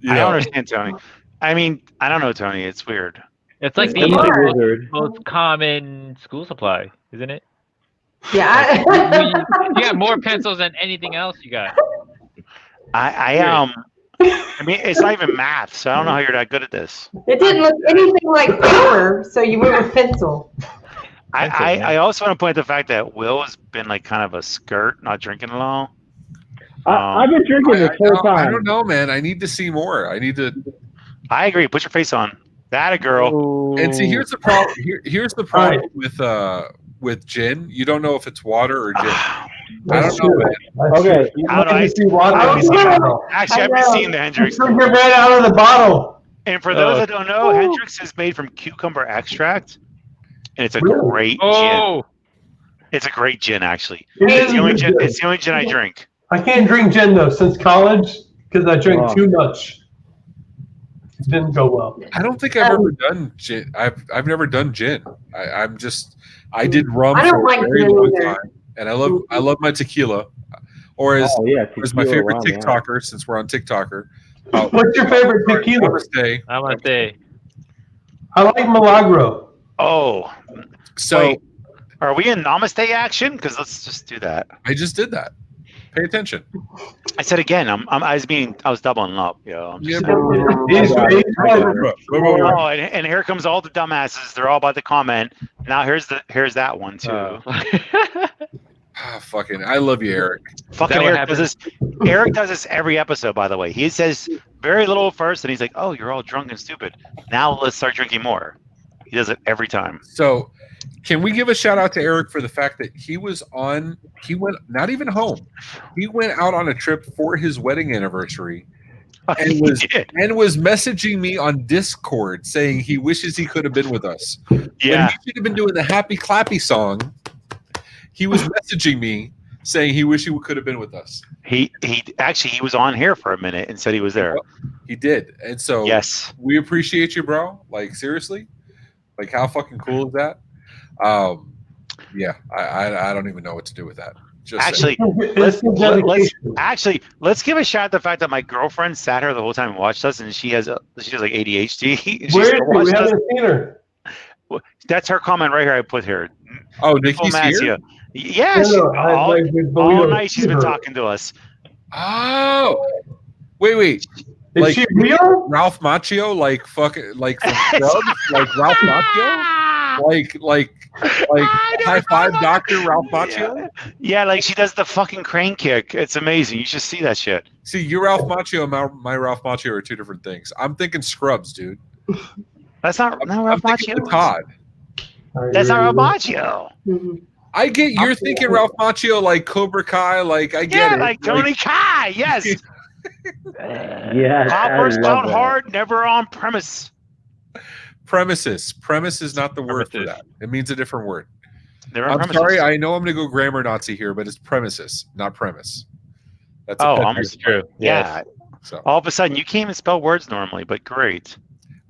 I don't understand, Tony. I mean, I don't know, Tony. It's weird. It's like the most common school supply, isn't it? Yeah. You got more pencils than anything else you got. I mean, it's not even math, so I don't know how you're that good at this. It didn't look anything like paper, so you went with pencil. I also want to point out the fact that Will has been like kind of a skirt, not drinking at all. I've been drinking this whole time. I don't know, man. I need to see more. I agree. Put your face on. That a girl. And see, here's the problem. Here's the problem with gin. You don't know if it's water or gin. I don't know, man. Okay. Actually, I've been seeing the Hendrix. Drink it right out of the bottle. And for those that don't know, Hendrix is made from cucumber extract, and it's a great gin. It's a great gin, actually. It's the only gin I drink. I can't drink gin though since college because I drink too much. It didn't go well. I don't think I've ever done gin. I've never done gin. I did rum for a very long time, and I love my tequila. Or as my favorite TikToker, since we're on TikToker. What's your favorite tequila? I want to say. I like Milagro. Oh, so wait, are we in Namaste action? Because let's just do that. I just did that. Pay attention. I said again. I was doubling up. Yo. And here comes all the dumbasses. They're all about to comment. Now here's that one too. Fucking, I love you, Eric. Fucking Eric does this. Eric does this every episode, by the way. He says very little first, and he's like, "Oh, you're all drunk and stupid. Now let's start drinking more." He does it every time. So, can we give a shout out to Eric for the fact that he went not even home. He went out on a trip for his wedding anniversary and was messaging me on Discord saying he wishes he could have been with us. Yeah. When he should have been doing the Happy Clappy song. He was messaging me saying he wished he could have been with us. He was on here for a minute and said he was there. He did. And so we appreciate you, bro. Like, seriously. Like, how fucking cool is that? Yeah, I don't even know what to do with that. Just let's give a shout at the fact that my girlfriend sat here the whole time and watched us, and she has like ADHD. We haven't seen her. That's her comment right here. I put here. Oh, Nikki's here? Yeah, all night she's been talking to us. Oh, wait. Is she real? Ralph Macchio, like fucking, like from Scrubs, like Ralph Macchio, like high five, Dr. Ralph Macchio. Yeah, like she does the fucking crane kick. It's amazing. You should see that shit. See, your Ralph Macchio and my Ralph Macchio are two different things. I'm thinking Scrubs, dude. That's not Ralph Macchio. Todd. That's not Ralph Macchio. I get you're thinking Ralph Macchio, like Cobra Kai, like I get it. Like Tony Kai, yes. Yeah. Poppers down hard, never on premise. Premises. Premise is not the word for that. It means a different word. I'm sorry, I know I'm going to go grammar Nazi here, but it's premises, not premise. That's almost true. Yeah. So all of a sudden, you can't even spell words normally, but great.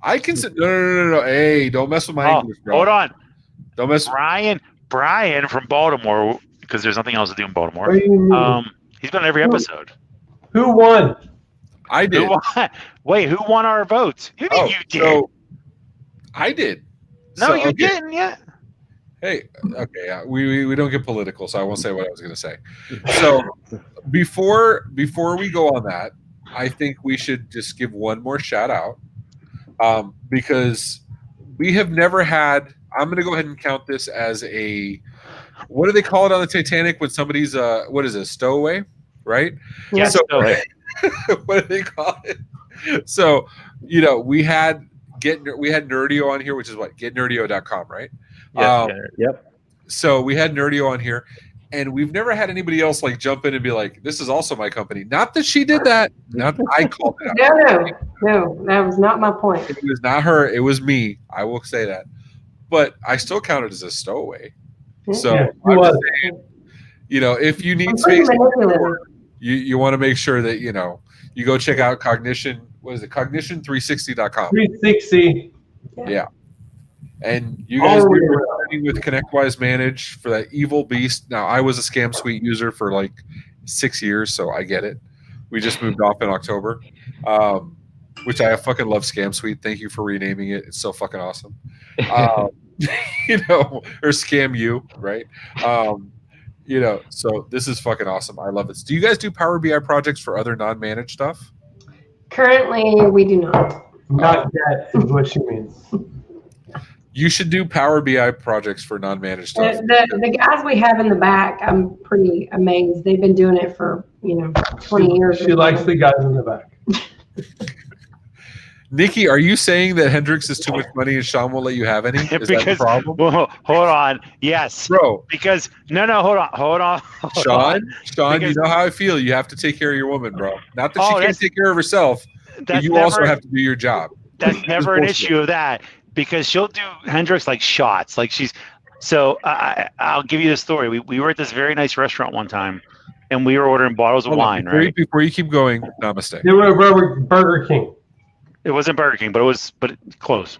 I can say no. Hey, don't mess with my English, bro. Hold on. Don't mess. Brian from Baltimore, because there's nothing else to do in Baltimore. He's been on every episode. Who won? I Who did. won? Wait, who won our votes? You think you did? So I did. No, So, you okay. didn't yet. Hey, okay, we don't get political, so I won't say what I was going to say. So before we go on that, I think we should just give one more shout out because we have never had. I'm going to go ahead and count this as a. What do they call it on the Titanic when somebody's what is it, stowaway, right? Yeah, So stowaway. what do they call it? So we had Nerdio on here, which is what getnerdio.com, right? Yes, Yep. So we had Nerdio on here, and we've never had anybody else like jump in and be like, "This is also my company." Not that she did that. Not that I called it out. No, that was not my point. It was not her. It was me. I will say that. But I still count it as a stowaway. So Yeah, I'm was. just saying, if you need I'm pretty space, manipulative. you want to make sure that you go check out Cognition. What is it? Cognition360.com. 360. Yeah. And you guys Oh, were yeah. working with ConnectWise Manage for that evil beast. Now, I was a Scam Suite user for like 6 years, so I get it. We just moved off in October, which I fucking love Scam Suite. Thank you for renaming it. It's so fucking awesome. Or Scam You, right? So this is fucking awesome. I love it. Do you guys do Power BI projects for other non-managed stuff? Currently, we do not. Not yet is what she means. You should do Power BI projects for non-managed stuff. The guys we have in the back, I'm pretty amazed. They've been doing it for 20 years. She likes the guys in the back. Nikki, are you saying that Hendrix is too much money and Sean won't let you have any? Is that the problem? Well, hold on. Yes. Bro. Because no, hold on. Sean, Because, you know how I feel. You have to take care of your woman, bro. Not that Oh, she can't that's- take care of herself, but that's you also never- have to do your job. That's never an bullshit. issue of that, because she'll do Hendrix like shots. Like so I'll give you the story. We were at this very nice restaurant one time, and we were ordering bottles of Hold on, wine, before right? before you keep going, namaste. They were at Burger King. It wasn't Burger King, but close.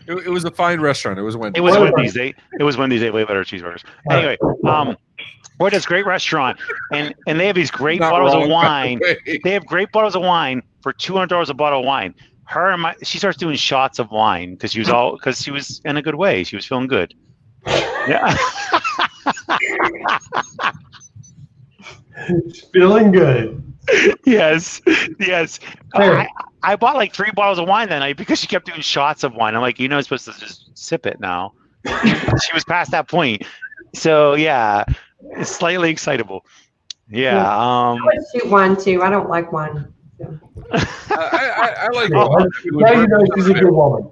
It was a fine restaurant. It was Wendy's. It was Whatever. Wendy's. It was Wendy's. They have way better cheeseburgers. Anyway, we're at this great restaurant, and they have these great Not bottles wrong, of by wine. the way. They have great bottles of wine for $200 a bottle of wine. She starts doing shots of wine because she was in a good way. She was feeling good. Yeah. She's feeling good. Yes. Hey. I bought like 3 bottles of wine that night because she kept doing shots of wine. I'm like, I'm supposed to just sip it now. She was past that point. So yeah, it's slightly excitable. Yeah. I would shoot wine too. I don't like wine. I like. Now you know she's a good woman.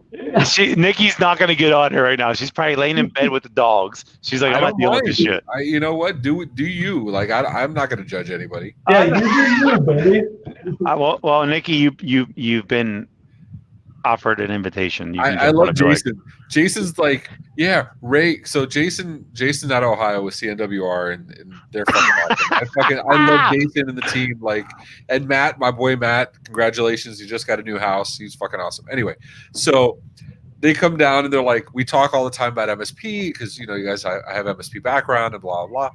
Nikki's not gonna get on her right now. She's probably laying in bed with the dogs. She's like, I'm not dealing with this shit. You know what? Do you like? I'm not going to judge anybody. Yeah, you do you, baby. Well, Nikki, you've been offered an invitation. You can I just love whatever you like. Jason. Jason's like, yeah, Ray. So Jason's out of Ohio with CNWR, and they're fucking awesome. I love Jason and the team. Like, and Matt, my boy Matt, congratulations, he just got a new house. He's fucking awesome. Anyway, so they come down and they're like, we talk all the time about MSP because you guys, I have MSP background and blah blah.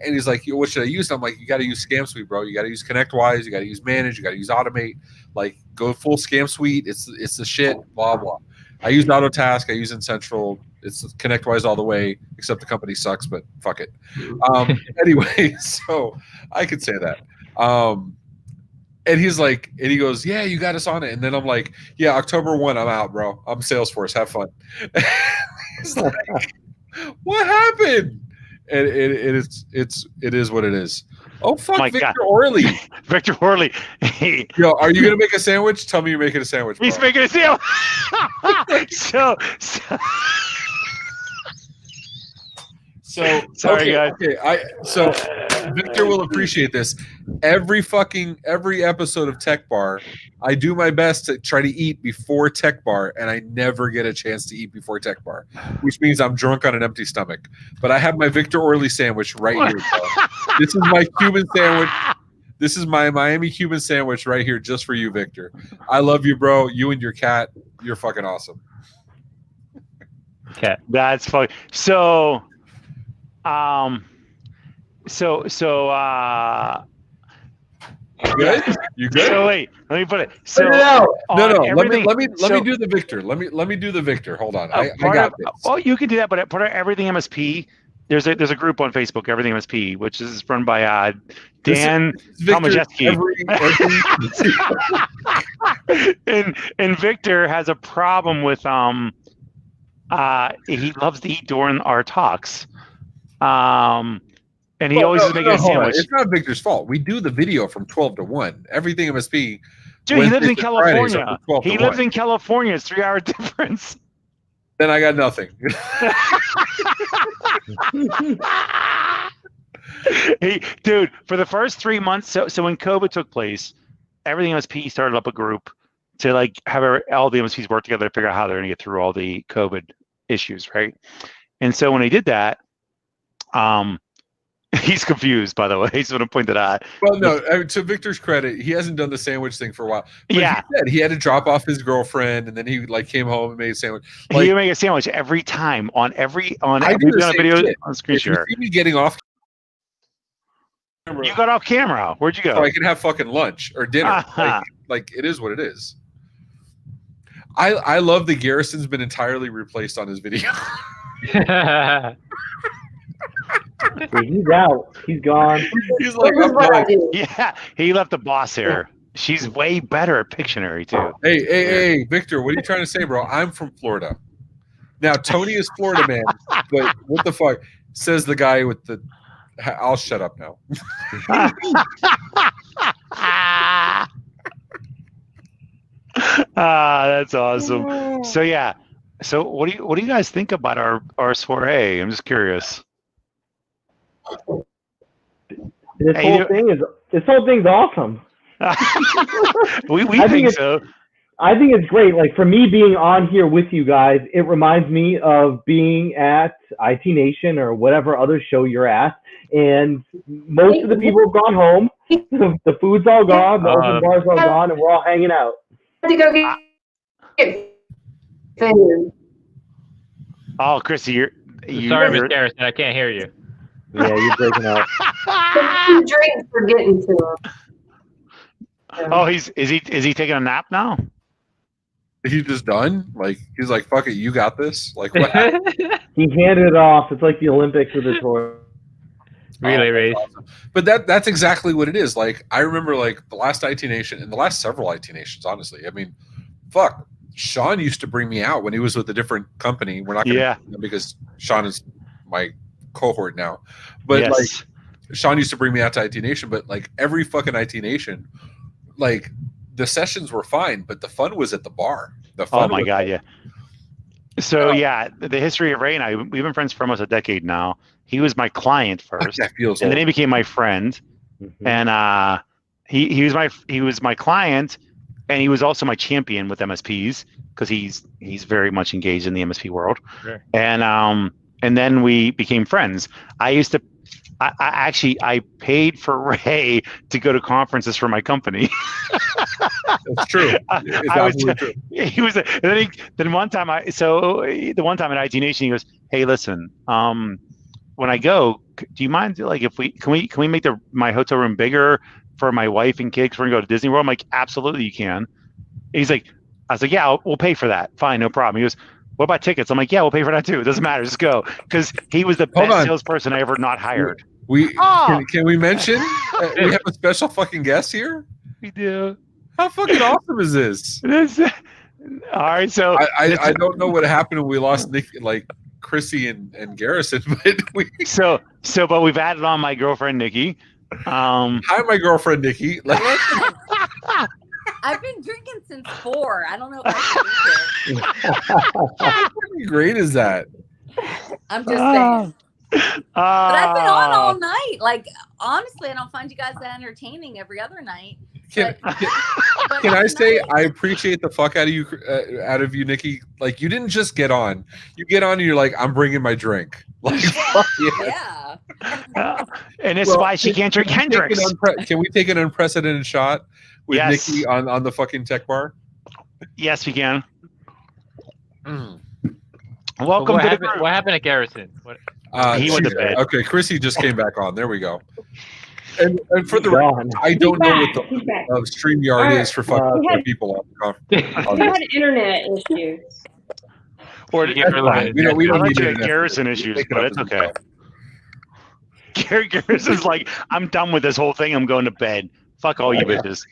And he's like, what should I use? And I'm like, you got to use Scam Suite, bro. You got to use ConnectWise. You got to use Manage. You got to use Automate. Like, go full Scam Suite. It's the shit. Blah blah. I use Autotask. I use Incentral. It's ConnectWise all the way, except the company sucks, but fuck it. Anyway, so I could say that. And he's like, and he goes, yeah, you got us on it. And then I'm like, yeah, October 1, I'm out, bro. I'm Salesforce. Have fun. He's like, what happened? And it is what it is. Oh, fuck, My Victor God. Orley. Victor Orley. Hey, Yo, are you going to make a sandwich? Tell me you're making a sandwich, bro. he's making a deal. so So Sorry, guys. Okay, so Victor will appreciate this. Every episode of Tech Bar, I do my best to try to eat before Tech Bar, and I never get a chance to eat before Tech Bar, which means I'm drunk on an empty stomach. But I have my Victor Orley sandwich right here. Bro. This is my Cuban sandwich. This is my Miami Cuban sandwich right here, just for you, Victor. I love you, bro. You and your cat, you're fucking awesome. Cat. That's funny. So Good? You good? So wait, let me put it. So Put it out. No. Let everything- me so- do the Victor. Let me do the Victor. Hold on. I part got of- this. Well, you can do that, but part of Everything MSP. There's a group on Facebook, Everything MSP, which is run by Dan Victor, Tomajeski. and Victor has a problem with he loves to eat during our talks. And he always is making a hold on. sandwich. It's not Victor's fault. We do the video from 12 to 1. Everything MSP. Dude, he lives in Wednesdays to Fridays are California. from 12 to He lives 1. in California. It's 3-hour difference. Then I got nothing. Dude, for the first 3 months, so when COVID took place, Everything MSP started up a group to like have all the MSPs work together to figure out how they're going to get through all the COVID issues, right? And so when they did that, he's confused, by the way. He's going to point that out. Well, no, to Victor's credit, he hasn't done the sandwich thing for a while. But Yeah. he said he had to drop off his girlfriend, and then he like came home and made a sandwich. Like, He would make a sandwich every time on every I do the same video shit. on screen if you share. see me getting off camera, You got off camera. Where'd you go? so I can have fucking lunch or dinner. Uh-huh. Like it is what it is. I love that Garrison's been entirely replaced on his video. He's out. He's gone. He's like, This is I'm what I done. do. Yeah, he left the boss here. She's way better at Pictionary too. Hey, Victor, what are you trying to say, bro? I'm from Florida. Now, Tony is Florida man, but what the fuck? Says the guy with the. I'll shut up now. That's awesome. So yeah. So what do you guys think about our soiree? I'm just curious. This Hey, whole thing's awesome. we I think think it's- so. I think it's great. Like for me being on here with you guys, it reminds me of being at IT Nation or whatever other show you're at. And most of the people have gone home. The food's all gone, the open bar's all gone, and we're all hanging out. To go get food. Oh, Chrissy, Sorry, Miss Garrison, I can't hear you. Yeah, you're breaking up. Some drinks for getting to them. Oh, is he taking a nap now? He's just done. Like he's like, fuck it, you got this. Like what? He handed it off. It's like the Olympics with the toy. Relay race. Awesome. But that's exactly what it is. Like I remember like the last IT Nation and the last several IT Nations, honestly. I mean, fuck. Sean used to bring me out when he was with a different company. We're not gonna Yeah. because Sean is my cohort now. But Yes. like Sean used to bring me out to IT Nation, but like every fucking IT Nation, like the sessions were fine, but the fun was at the bar. The fun Oh my was- God, yeah. So yeah, the history of Ray and I, we've been friends for almost a decade now. He was my client Fuck, first, that feels and then he old. became my friend. And he was my client, and he was also my champion with MSPs because he's very much engaged in the MSP world. Sure. And then we became friends. I paid for Ray to go to conferences for my company. It's true. It's I was- absolutely true. He was, and then one time the one time at IT Nation, he goes, "Hey, listen, when I go, do you mind like if can we make my hotel room bigger for my wife and kids? We're gonna go to Disney World." I'm like, "Absolutely, you can." He's like, I was like, "Yeah, we'll pay for that. Fine, no problem." He goes, "What about tickets?" I'm like, "Yeah, we'll pay for that too. It doesn't matter. Just go." Because he was the Hold best on. salesperson I ever not hired. Can we mention we have a special fucking guest here? We do. How fucking awesome is this? All right, so I don't know what happened when we lost Nick, like Chrissy and Garrison, but but we've added on my girlfriend Nikki. Hi, my girlfriend Nikki. Like, I've been drinking since 4. I don't know if I can drink how great is that? it. I'm just saying. But I've been on all night. Like, honestly, I don't find you guys that entertaining every other night. Can But I say tonight- I appreciate the fuck out of you, Nikki? Like, you didn't just get on. You get on and you're like, I'm bringing my drink. Like, fuck yeah. Yeah. And it's why she can't drink Hendrix. Can we take an unprecedented shot with Yes. Nikki on the fucking Tech Bar? Yes, we can. Mm. Welcome What to happened, the what happened to Garrison? What, He went to bed. Okay, Chrissy just came back on. There we go. And for the record, I don't know what the StreamYard is for fucking people on We had internet issues. Or we don't need Garrison issues, but it's okay. Garrison's like, I'm done with this whole thing. I'm going to bed. Fuck all you bitches.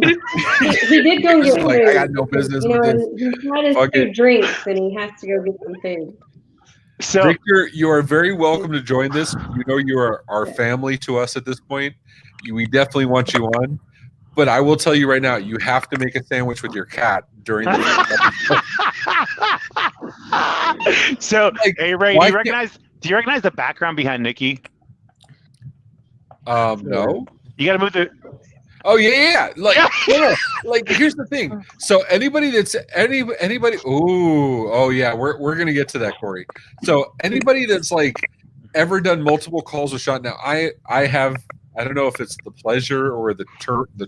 He did go get food. I got no business with this. He's had his 2 drinks and he has to go get some food. So, Victor, you are very welcome to join this. You know you are our family to us at this point. We definitely want you on. But I will tell you right now, you have to make a sandwich with your cat during the episode. So, hey Ray, do you recognize the background behind Nikki? No. You got to move the. Oh yeah. Like here's the thing. So anybody that's anybody. Oh yeah. We're gonna get to that, Corey. So anybody that's like ever done multiple calls with Sean. Now I have. I don't know if it's the pleasure or the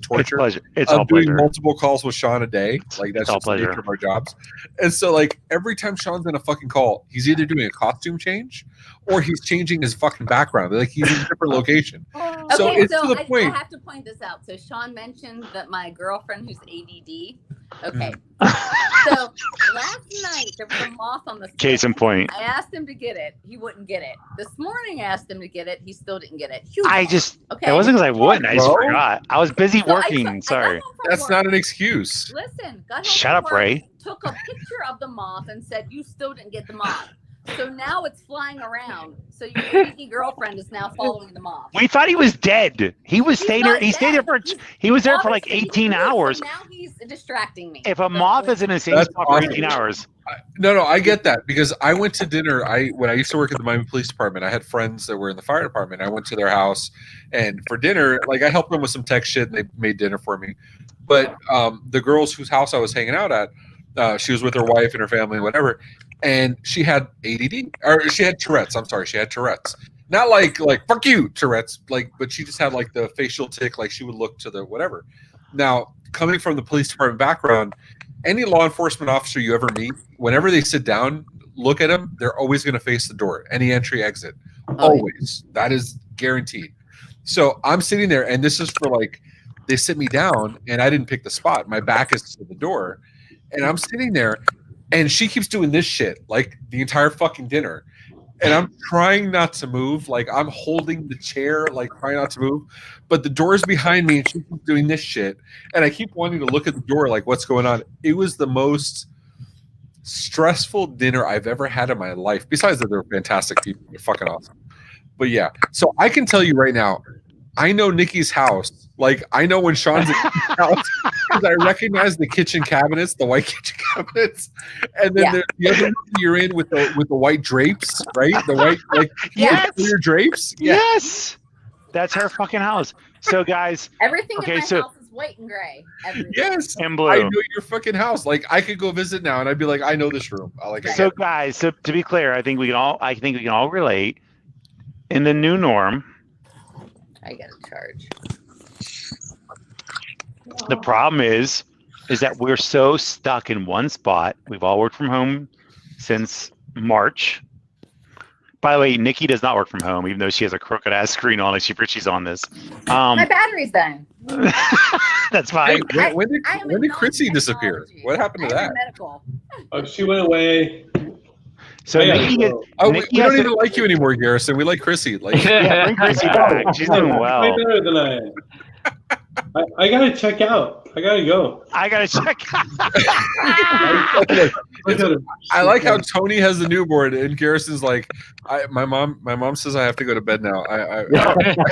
torture of doing multiple calls with Sean a day. Like that's just the nature of our jobs. And so like every time Sean's in a fucking call, he's either doing a costume change or he's changing his fucking background. Like he's in a different location. So Okay, it's so to the point. I have to point this out. So Sean mentioned that my girlfriend who's ADD. Okay. So last night there was a moth on the ceiling. Case in point. I asked him to get it. He wouldn't get it. This morning I asked him to get it. He still didn't get it. It wasn't because I wouldn't. I just forgot. I was busy working. Sorry. That's not an excuse. Listen. Shut up, Ray. Took a picture of the moth and said, "You still didn't get the moth." So now it's flying around. So your freaky girlfriend is now following the moth. We thought he was dead. He was staying there. He stayed there for. He was there for like 18 hours. So now he's distracting me. If a moth is in the same spot for 18 hours. No, I get that because I went to dinner. When I used to work at the Miami Police Department, I had friends that were in the fire department. I went to their house, and for dinner, like I helped them with some tech shit, and they made dinner for me. But the girls whose house I was hanging out at, she was with her wife and her family, whatever, and she had ADD or she had Tourette's. I'm sorry, she had Tourette's. Not like fuck you Tourette's, but she just had like the facial tic, like she would look to the whatever. Now, coming from the police department background, any law enforcement officer you ever meet, whenever they sit down, look at them, they're always going to face the door, any entry, exit. Always. That is guaranteed. So I'm sitting there, and this is for like, they sit me down, and I didn't pick the spot. My back is to the door, and I'm sitting there, and she keeps doing this shit, like the entire fucking dinner. And I'm trying not to move. Like, I'm holding the chair, like, trying not to move. But the door's behind me, and she keeps doing this shit. And I keep wanting to look at the door, like, what's going on? It was the most stressful dinner I've ever had in my life. Besides that, they're fantastic people. They're fucking awesome. But, yeah. So I can tell you right now, I know Nikki's house. Like, I know when Sean's at Nikki's house because I recognize the kitchen cabinets, the white kitchen cabinets, and then there's the other room you're in with the white drapes, right? The white clear drapes. Yeah. Yes, that's her fucking house. So, guys, everything in my house is white and gray. Everything. Yes, and blue. I know your fucking house. Like, I could go visit now, and I'd be like, I know this room. So, guys, so to be clear, I think we can all relate. In the new norm, I get a charge. The problem is that we're so stuck in one spot. We've all worked from home since March. By the way, Nikki does not work from home, even though she has a crooked ass screen on, like she's on this. My battery's dying. That's fine. Hey, when did Chrissy disappear? What happened to that? Medical. Oh, she went away. So Nikki we don't even like you anymore, Garrison. We like Chrissy. Like, yeah, bring Chrissy back. She's doing well. Way better than I am. I gotta check out. I gotta go. I gotta check out. I like how Tony has the newborn and Garrison's like, my mom says I have to go to bed now.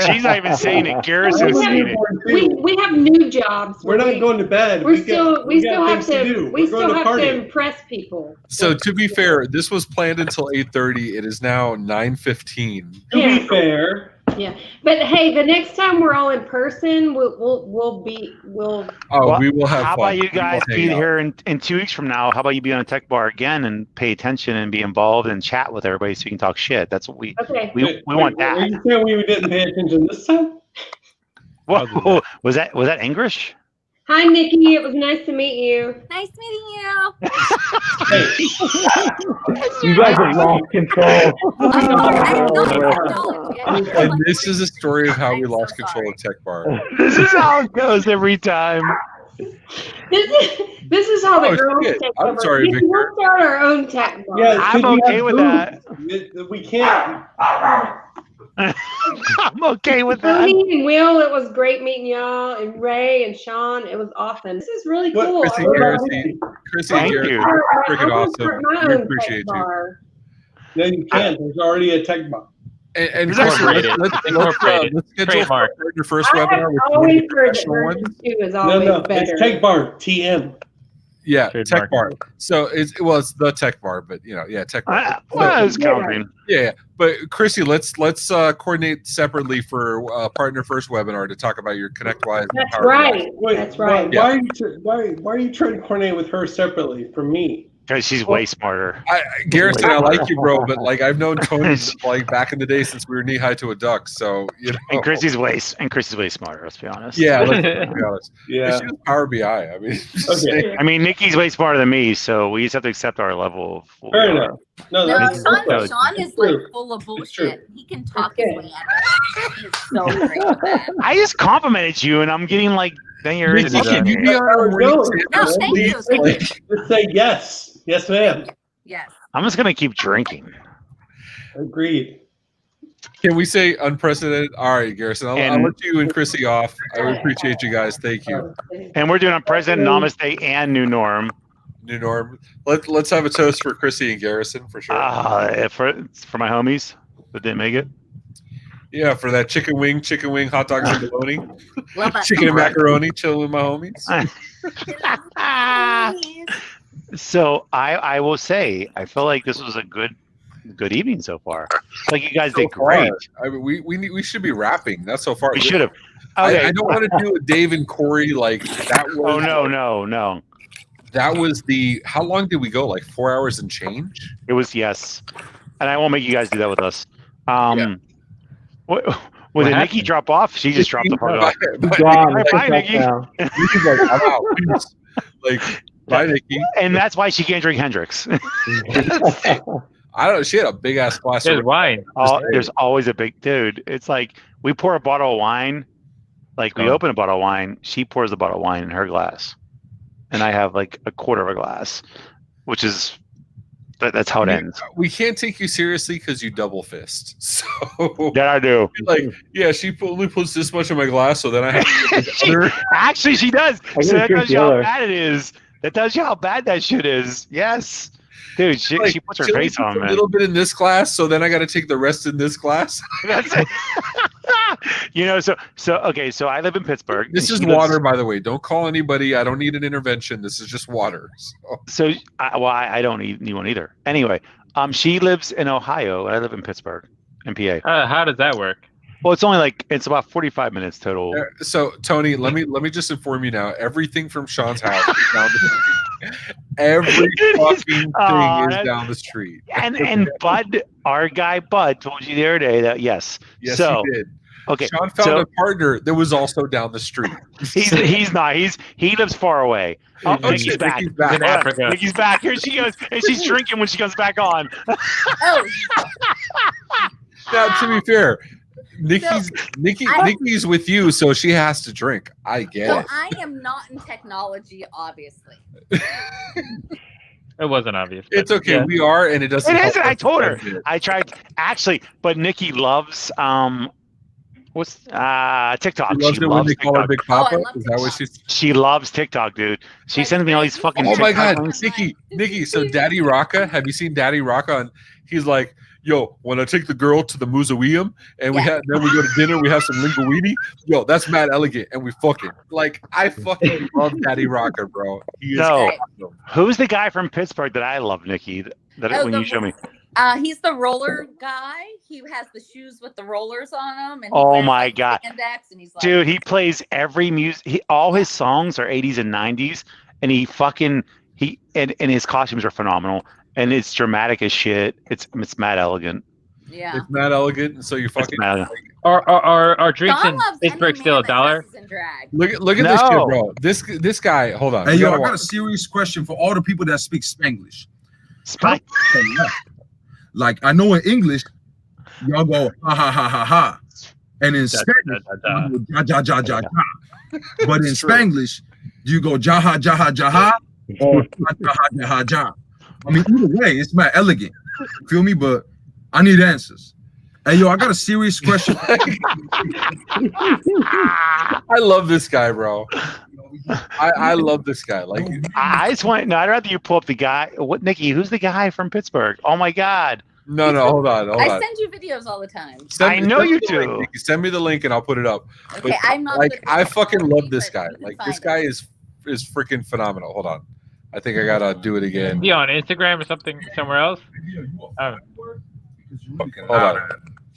She's not even saying it. Garrison's saying it. We have new jobs. We're not going to bed. We still have to impress people. So to be fair, this was planned until 8:30. It is now 9:15. To be fair. Yeah, but hey, the next time we're all in person, we will have. How about you guys be here in 2 weeks from now? How about you be on a Tech Bar again and pay attention and be involved and chat with everybody so you can talk shit? That's what we want that. Are you saying we didn't pay attention this time? Whoa, was that English? Hi, Nikki. It was nice to meet you. Nice meeting you. now? You guys have lost control. And this is a story of how we lost control of Tech Bar. This is how it goes every time. This is how the girls shit. take I'm over. sorry, We Victor. worked out our own tech bar. Yeah, I'm okay with that. We can't. I'm okay with that. Tony and Will, it was great meeting y'all, and Ray and Sean. It was awesome. This is really What, cool. Chrissy I love Garrison, it. Chrissy Thank Garrison, you. freaking I wanna start awesome. my We own appreciate tech you. bar. No, you can't. There's already a tech bar. And It's Chrissy, incorporated. let's Incorporated. schedule Trademark. for your first I have webinar with one of always the heard that professional version ones. 2 is No, always no, better. it's tech bar. TM. Yeah, Trademark. Tech Bar. So it's the Tech Bar, but Tech Bar. Well, it's counting. Yeah, but Chrissy, let's coordinate separately for partner first webinar to talk about your ConnectWise. That's Power BI. right. Wait, That's right. Why are you trying to coordinate with her separately from me? Because she's way smarter. Garrison, I like you, bro, but like I've known Tony like back in the day since we were knee high to a duck. So And Chrissy's way smarter, let's be honest. Yeah, let's be honest. Yeah. She was Power BI. I mean, Okay. I mean, Nikki's way smarter than me, so we just have to accept our level of what Fair we are. enough. No, No, that's Sean is like true. full of true. bullshit. He can talk his way out of it. He's so great at that. I just complimented you, and I'm getting like, then you're Nikki, can you be on our morning No, samples, thank you, please? thank Like, Just say yes. Yes, ma'am. Yes. I'm just gonna keep drinking. Agreed. can we say unprecedented? All right, Garrison, I'll And- let you and Chrissy off. I would appreciate you guys. Thank you. And we're doing a President Namaste and New Norm. New norm. Let's have a toast for Chrissy and Garrison for sure. For my homies that didn't make it. Yeah, for that chicken wing, hot dogs and bologna, Love that. chicken and macaroni, chilling with my homies. So I will say, I feel like this was a good evening so far. Like you guys did great. I mean, we should be rapping. That's so far. We should have. I Okay. don't want to do a Dave and Corey like that. Was, Oh no. That was the. How long did we go? Like 4 hours and change. It was yes, and I won't make you guys do that with us. What did Nikki happened? drop off? She just dropped the part off. Gone. Bye, Nikki. Now. Nikki's like, I'm out. Peace. Like, bye, Nikki. And that's why she can't drink Hendrix. I don't know. She had a big ass glass. There's of wine. There's always a big dude. It's like we pour a bottle of wine, like we open a bottle of wine. She pours the bottle of wine in her glass, and I have like a quarter of a glass, which is that's how it ends. We can't take you seriously because you double fist. So That I do. like, yeah, she only puts this much in my glass, so then I have to Actually, she does. I So gotta that drink tells you how the other. bad it is. That tells you how bad that shit is. Yes. Dude, she puts her she only face on, a man. little bit in this glass, so then I got to take the rest in this glass. That's it. So I live in Pittsburgh. This and is she lives- water, by the way. Don't call anybody. I don't need an intervention. This is just water. So, I don't need one either. Anyway, she lives in Ohio, and I live in Pittsburgh, in PA. How does that work? Well, it's about 45 minutes total. so Tony, let me just inform you now. Everything from Sean's house is down the street. Every fucking thing is down the street. And Bud, our guy Bud, told you the other day that yes. Yes, So he did. okay, Sean found a partner that was also down the street. he's not. He lives far away. Oh, Nikki's shit, back. Nikki's back. In Africa. Nikki's back. Here she goes, and she's drinking when she comes back on. Oh, Now, to be fair, Nikki's with you, so she has to drink. I get so it. I am not in technology, obviously. It wasn't obvious. but It's okay. yeah. We are, and it doesn't. It help isn't. I us told her. defend it. I tried actually, but Nikki loves what's TikTok. She loves it when they call her Big Papa. Oh, I love Is that what TikTok. she's? She loves TikTok, dude. She sends me all these fucking. Oh my TikTok God, links. Nikki. So Daddy Rocca, have you seen Daddy Rocca? On he's like, yo, when I take the girl to the museum and then we go to dinner, we have some linguine. Yo, that's mad elegant, and we fucking like. I fucking love Daddy Rocca, bro. He is No. awesome. Who's the guy from Pittsburgh that I love, Nikki? When you show me. He's the roller guy. He has the shoes with the rollers on them. And he Oh wears, my like, God. spandex, and he's like, Dude, he plays every music. All his songs are 80s and 90s, and and his costumes are phenomenal, and it's dramatic as shit. It's mad elegant. Yeah. It's mad elegant, and so you fucking Are drinks Sean and loves fish any breaks still man $1? that dresses in drag. look at this shit, bro. This guy. Hold on. Hey, We yo, I gotta got a watch. serious question for all the people that speak Spanglish. Spike. Like, I know in English, y'all go ha ha ha ha ha, and in Spanish, y'all go ja ja ja ja ja. But in It's true. Spanglish, you go jaha jaha jaha or jaha jaha ja. I mean, either way, it's mad elegant. You feel me? But I need answers. Hey, yo, I got a serious question. I love this guy, bro. I love this guy. Like, I just want. No, I'd rather you pull up the guy. What, Nikki? Who's the guy from Pittsburgh? Oh my God. no, hold on. I send you videos all the time. I know you the do. link, Nikki. Send me the link and I'll put it up. Okay, I'm not like, good for I fucking technology, love this but guy. you can Like, find this it. guy is freaking phenomenal. Hold on. I think I gotta do it again. Be on Instagram or something somewhere else. Hold on.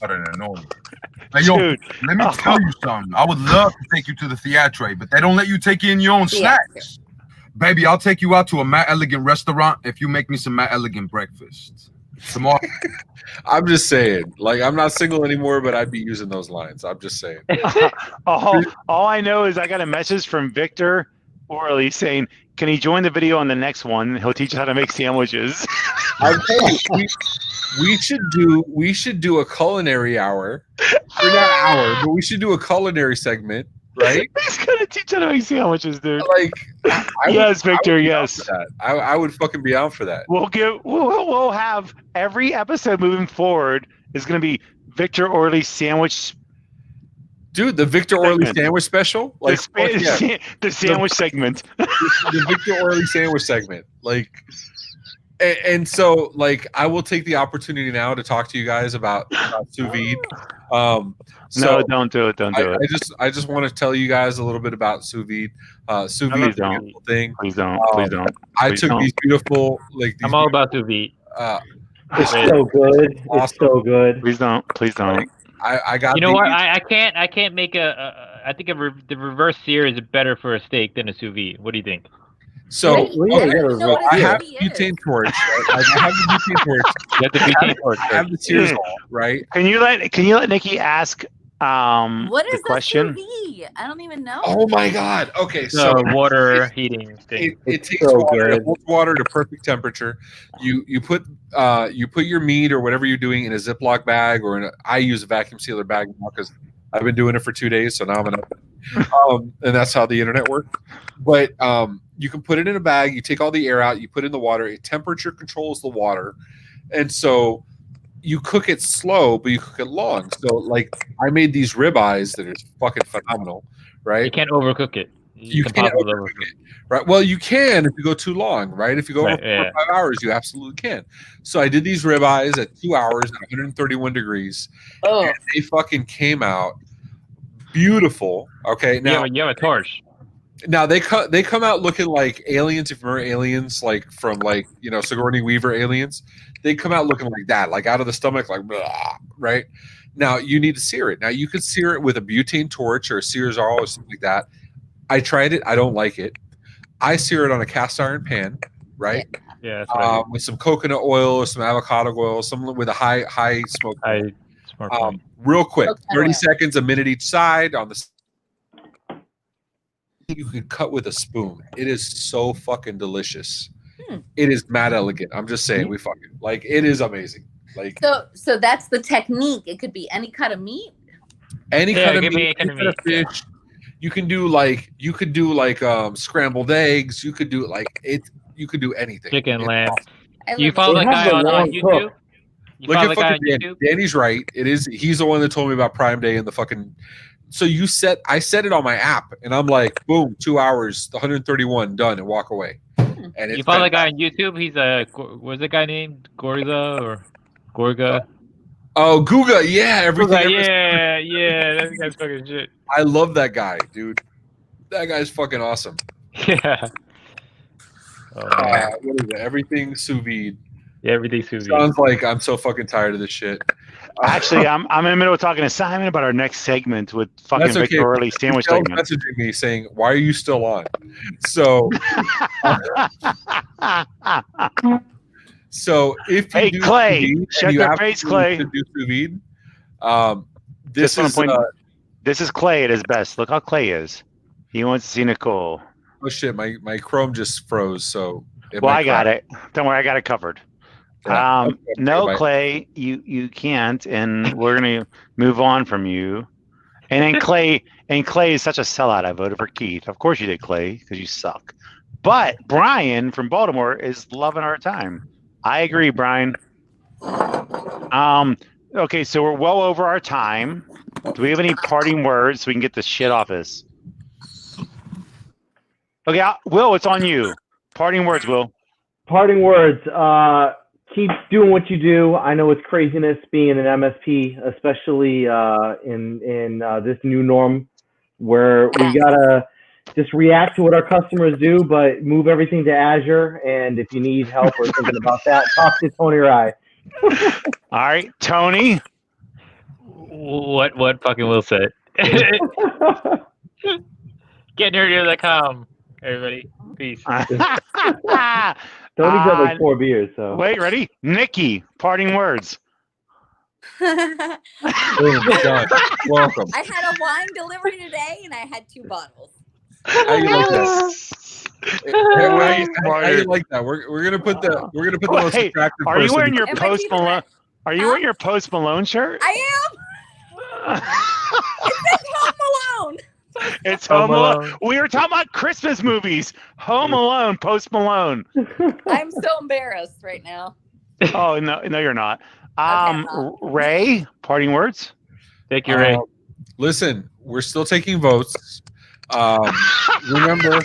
Better than normal. Hey, yo, Dude. let me tell you something. I would love to take you to the theatre, but they don't let you take in your own snacks. Baby, I'll take you out to a Matt Elegant restaurant if you make me some Matt Elegant breakfast. Tomorrow. I'm just saying. Like, I'm not single anymore, but I'd be using those lines. I'm just saying. all I know is I got a message from Victor Orley saying, "Can he join the video on the next one? He'll teach us how to make sandwiches." I'm telling you, we should do a culinary hour. Or not hour, but we should do a culinary segment, right? He's gonna teach how to make sandwiches, dude. Like, Yes, Victor, I would be out yes. for that. I would fucking be out for that. We'll have every episode moving forward is gonna be Victor Orley sandwich. Dude, the Victor Orley sandwich special? Like, the sandwich segment. The Victor Orley sandwich segment. Like, and so, like, I will take the opportunity now to talk to you guys about sous vide. No, don't do it. Don't do it. I just want to tell you guys a little bit about sous vide. Sous vide is a beautiful thing. Please don't. Please don't. I Please took don't. these beautiful, like, these I'm all about sous vide. It's so good. It's so good. Please don't. Please don't. I got. You know what? I can't make I think the reverse sear is better for a steak than a sous vide. What do you think? So I have the butane torch. Right? I have the butane torch. You have the butane torch. I have the sears, right? Can you let Nikki ask What is the question? sous vide? I don't even know. Oh my God. Okay, so water heating thing. It takes water, it holds water to perfect temperature. You put your meat or whatever you're doing in a Ziploc bag, or I use a vacuum sealer bag now because I've been doing it for 2 days, so now I'm and that's how the internet works. But you can put it in a bag. You take all the air out. You put it in the water. It temperature controls the water, and so you cook it slow, but you cook it long. So, like, I made these ribeyes that are fucking phenomenal, right? You can't overcook it. You can't overcook it, right? Well, you can if you go too long, right? If you go over 4 or 5 hours, you absolutely can. So I did these ribeyes at 2 hours at 131 degrees. Oh, and they fucking came out beautiful. Okay, now you have a torch. Now they come out looking like aliens. If you remember Aliens, like from Sigourney Weaver Aliens, they come out looking like that, like out of the stomach, like blah, right. Now you need to sear it. Now you could sear it with a butane torch or a Searsol or something like that. I tried it. I don't like it. I sear it on a cast iron pan, right? Yeah, that's what I do. With some coconut oil or some avocado oil, something with a high smoke. Real quick, 30 seconds, a minute each side on the. You can cut with a spoon. It is so fucking delicious. It is mad elegant. I'm just saying, we fucking like it is amazing. Like so that's the technique. It could be any cut of meat. Any kind of meat, any kind of fish. You can do like scrambled eggs. You could do you could do anything. Chicken, lamb. I You love follow it. that guy on YouTube? You Look follow at the guy on fucking Danny. YouTube? Danny's right. It is. He's the one that told me about Prime Day and the fucking. So I set it on my app, and I'm like, boom, 2 hours, 131, done, and walk away. And it's You follow the guy on YouTube? He's what's the guy named? Gorga or Gorga? Oh, Guga, yeah, everything. Yeah, that guy's fucking shit. I love that guy, dude. That guy's fucking awesome. Yeah. What is it? Everything sous vide. Yeah, everything sous vide. Sounds like I'm so fucking tired of this shit. Actually, I'm in the middle of talking to Simon about our next segment with fucking That's okay. Victor Orley sandwich Michelle's segment. messaging me saying, "Why are you still on?" So, So if you Hey, do Clay, sous vide, shut and you your face, absolutely Clay. should do sous vide, this Just wanna is point- This is Clay at his best. Look how Clay is. He wants to see Nicole. oh shit, my Chrome just froze, so Well, I got it. Don't worry, I got it covered. Yeah. Okay, No, bye. Clay, you can't, and we're gonna move on from you. And then Clay is such a sellout. I voted for Keith. Of course you did, Clay, because you suck. But Brian from Baltimore is loving our time. I agree, Brian. Okay, so we're well over our time. Do we have any parting words so we can get this shit off us? Okay, Will, it's on you. Parting words, Will. Parting words. Keep doing what you do. I know it's craziness being in an MSP, especially in this new norm where we gotta just react to what our customers do, but move everything to Azure. And if you need help or thinking about that, talk to Tony or I. All right, Tony. What fucking Will said. Get nerdio.com, everybody. Peace. Tony's got like 4 beers, so. Wait, ready? Nikki, parting words. Boom, done. Welcome. I had a wine delivery today, and I had 2 bottles. How you like that? How you like that? We're gonna put the most Wait, attractive are you person. wearing your Am I Post keeping Malone? that? Are you wearing your Post Malone shirt? I am. It says Home Alone. It's Home Alone. We were talking about Christmas movies. Home Alone, Post Malone. I'm so embarrassed right now. Oh no, you're not. I'm not. Ray, parting words. Thank you, Ray. Listen, we're still taking votes. Remember,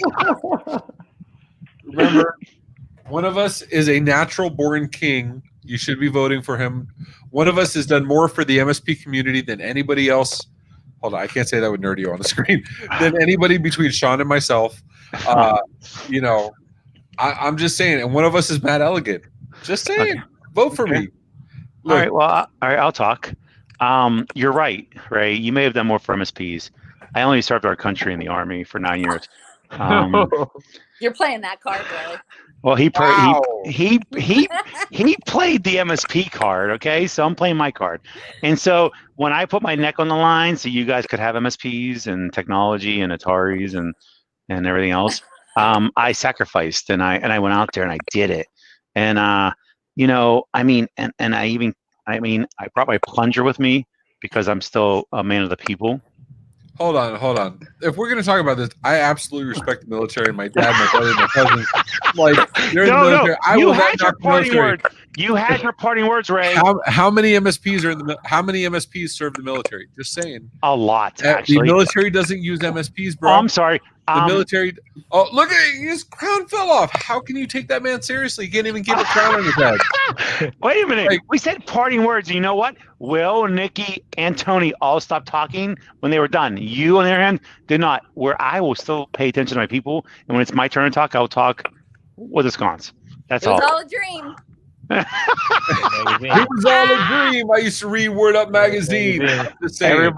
one of us is a natural born king. You should be voting for him. One of us has done more for the MSP community than anybody else. Hold on, I can't say that with Nerdio on the screen. Than anybody between Sean and myself. You know, I'm just saying. And one of us is Matt Elegant. Just saying. Okay. Vote for me. Look, All right. Well, all right. I'll talk. You're right, Ray. You may have done more for MSPs. I only served our country in the Army for 9 years. You're playing that card, Ray. Well, he Wow. played the MSP card, okay? So I'm playing my card. And so when I put my neck on the line so you guys could have MSPs and technology and Ataris and everything else, I sacrificed and I went out there and I did it. And you know, I brought my plunger with me because I'm still a man of the people. Hold on. If we're gonna talk about this, I absolutely respect the military. My dad, my brother, my cousins. Like, they're in the military. I You will had not your knock the parting military. words. You had your parting words, Ray. How many MSPs are in the? How many MSPs serve the military? Just saying. A lot, The actually. military doesn't use MSPs, Oh, bro. I'm sorry. The military. Oh, look at it! His crown fell off. How can you take that man seriously? You can't even keep a crown on his head. Wait a minute. Like- We said parting words. You know what? Will, Nikki, and Tony all stopped talking when they were done. You, on the other hand, did not. Where I will still pay attention to my people, and when it's my turn to talk, I will talk with a sconce. That's It was all. all a dream. It was all a dream. I used to read Word Up magazine. I'm just saying.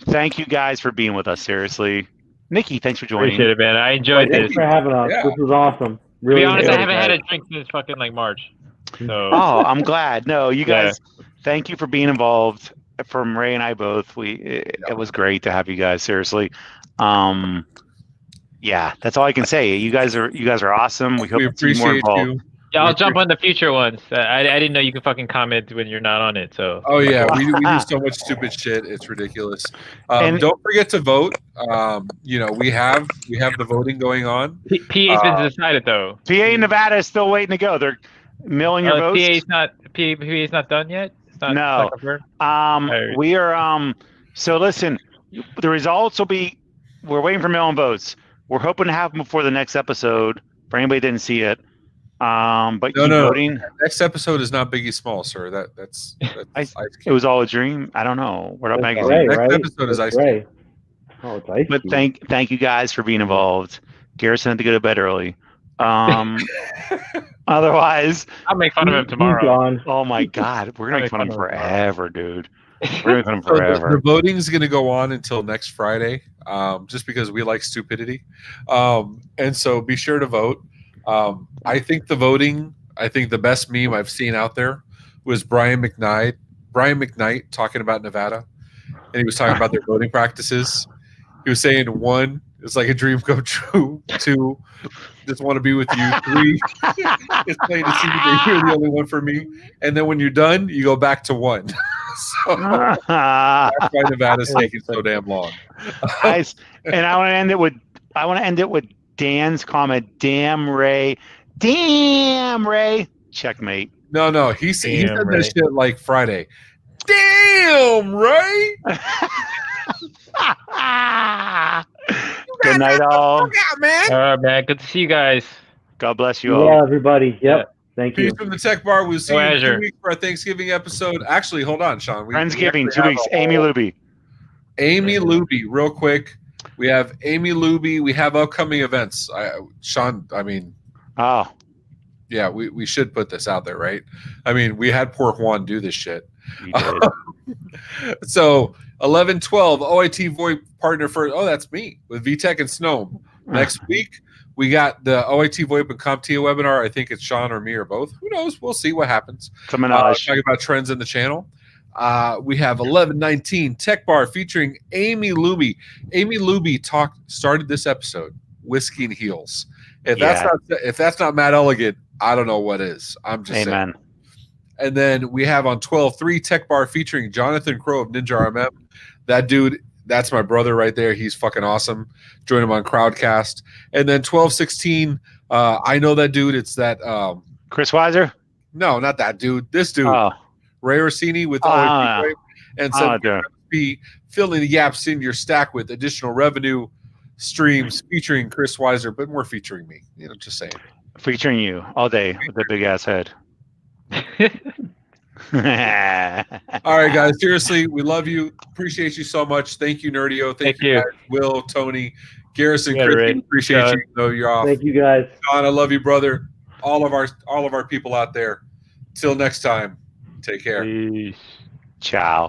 Thank you guys for being with us. Seriously, Nikki, thanks for joining. Appreciate it, man. I enjoyed this. Thanks for having us. Yeah. This was awesome. To Really be honest, I enjoyed haven't it, had a guys. drink since fucking like March. So Oh, I'm glad. No, you guys, thank you for being involved. From Ray and I both, it was great to have you guys. Seriously, yeah, that's all I can say. You guys are awesome. We hope We to see more appreciate involved. you. yeah, I'll jump on the future ones. I didn't know you could fucking comment when you're not on it. So Oh yeah, we do so much stupid shit. It's ridiculous. And- Don't forget to vote. You know, we have the voting going on. PA's been decided though. PA and Nevada is still waiting to go. They're milling your votes. PA's not done yet. It's not, No. it's not confirmed? We are. So listen, the results will be. We're waiting for mail-in votes. We're hoping to have them before the next episode. For anybody that didn't see it, but keep voting. Next episode is not Biggie Small, sir. That's Ice Cube. It was all a dream. I don't know. We're up That's magazine. Ray, Next right? episode is That's Ice Ray. Oh, it's Ice But Cube. thank you guys for being involved. Garrison had to go to bed early. Otherwise, I'll make fun of him He's tomorrow. oh my God, we're gonna make fun of him forever, dude. We're gonna make fun of him So the forever. voting is going to go on until next Friday, just because we like stupidity. And so be sure to vote. I think the voting I think the best meme I've seen out there was Brian McKnight talking about Nevada, and he was talking about their voting practices. He was saying 1, it's like a dream come true. 2, just want to be with you. 3, it's plain to see that you're the only one for me. And then when you're done, you go back to 1. So that's why Nevada's taking so damn long. Guys, and I want to end it with Dan's comment. Damn Ray. Checkmate. No, he said that shit like Friday. Damn, Ray. Good night, all. All right, man. Good to see you guys. God bless you all. Yeah, everybody. Yep. Thank you. Peace from the Tech Bar. We'll see you in Pleasure. 2 weeks for our Thanksgiving episode. Actually, hold on, Sean. Friendsgiving, 2 weeks. Amy Luby. Amy Luby, real quick. We have Amy Luby. We have upcoming events. Sean, I mean, yeah, we should put this out there, right? I mean, we had Pork Juan do this shit. So 11/12 OIT VoIP partner for that's me with VTech and Snow. Next week we got the OIT VoIP and CompTIA webinar. I think it's Sean or me or both. Who knows? We'll see what happens. Talking about trends in the channel. We have 11/19 Tech Bar featuring Amy Luby. Amy Luby started this episode, Whiskey and Heels. If that's not Matt Elegant, I don't know what is. I'm just saying. And then we have on 12/3 Tech Bar featuring Jonathan Crow of Ninja RMM. That dude, that's my brother right there. He's fucking awesome. Join him on Crowdcast. And then 12/16, I know that dude. It's that Chris Weiser? No, not that dude. This dude. Ray Orsini with and some be filling the gaps in your stack with additional revenue streams featuring Chris Weiser, but more featuring me. Just saying. Featuring you all day with the big ass head. All right, guys. Seriously, we love you. Appreciate you so much. Thank you, Nerdio. Thank you, guys. Will, Tony, Garrison, Chris. Appreciate you. No, you're off. Thank you, guys. John, I love you, brother. All of our people out there. Till next time. Take care. Peace. Ciao.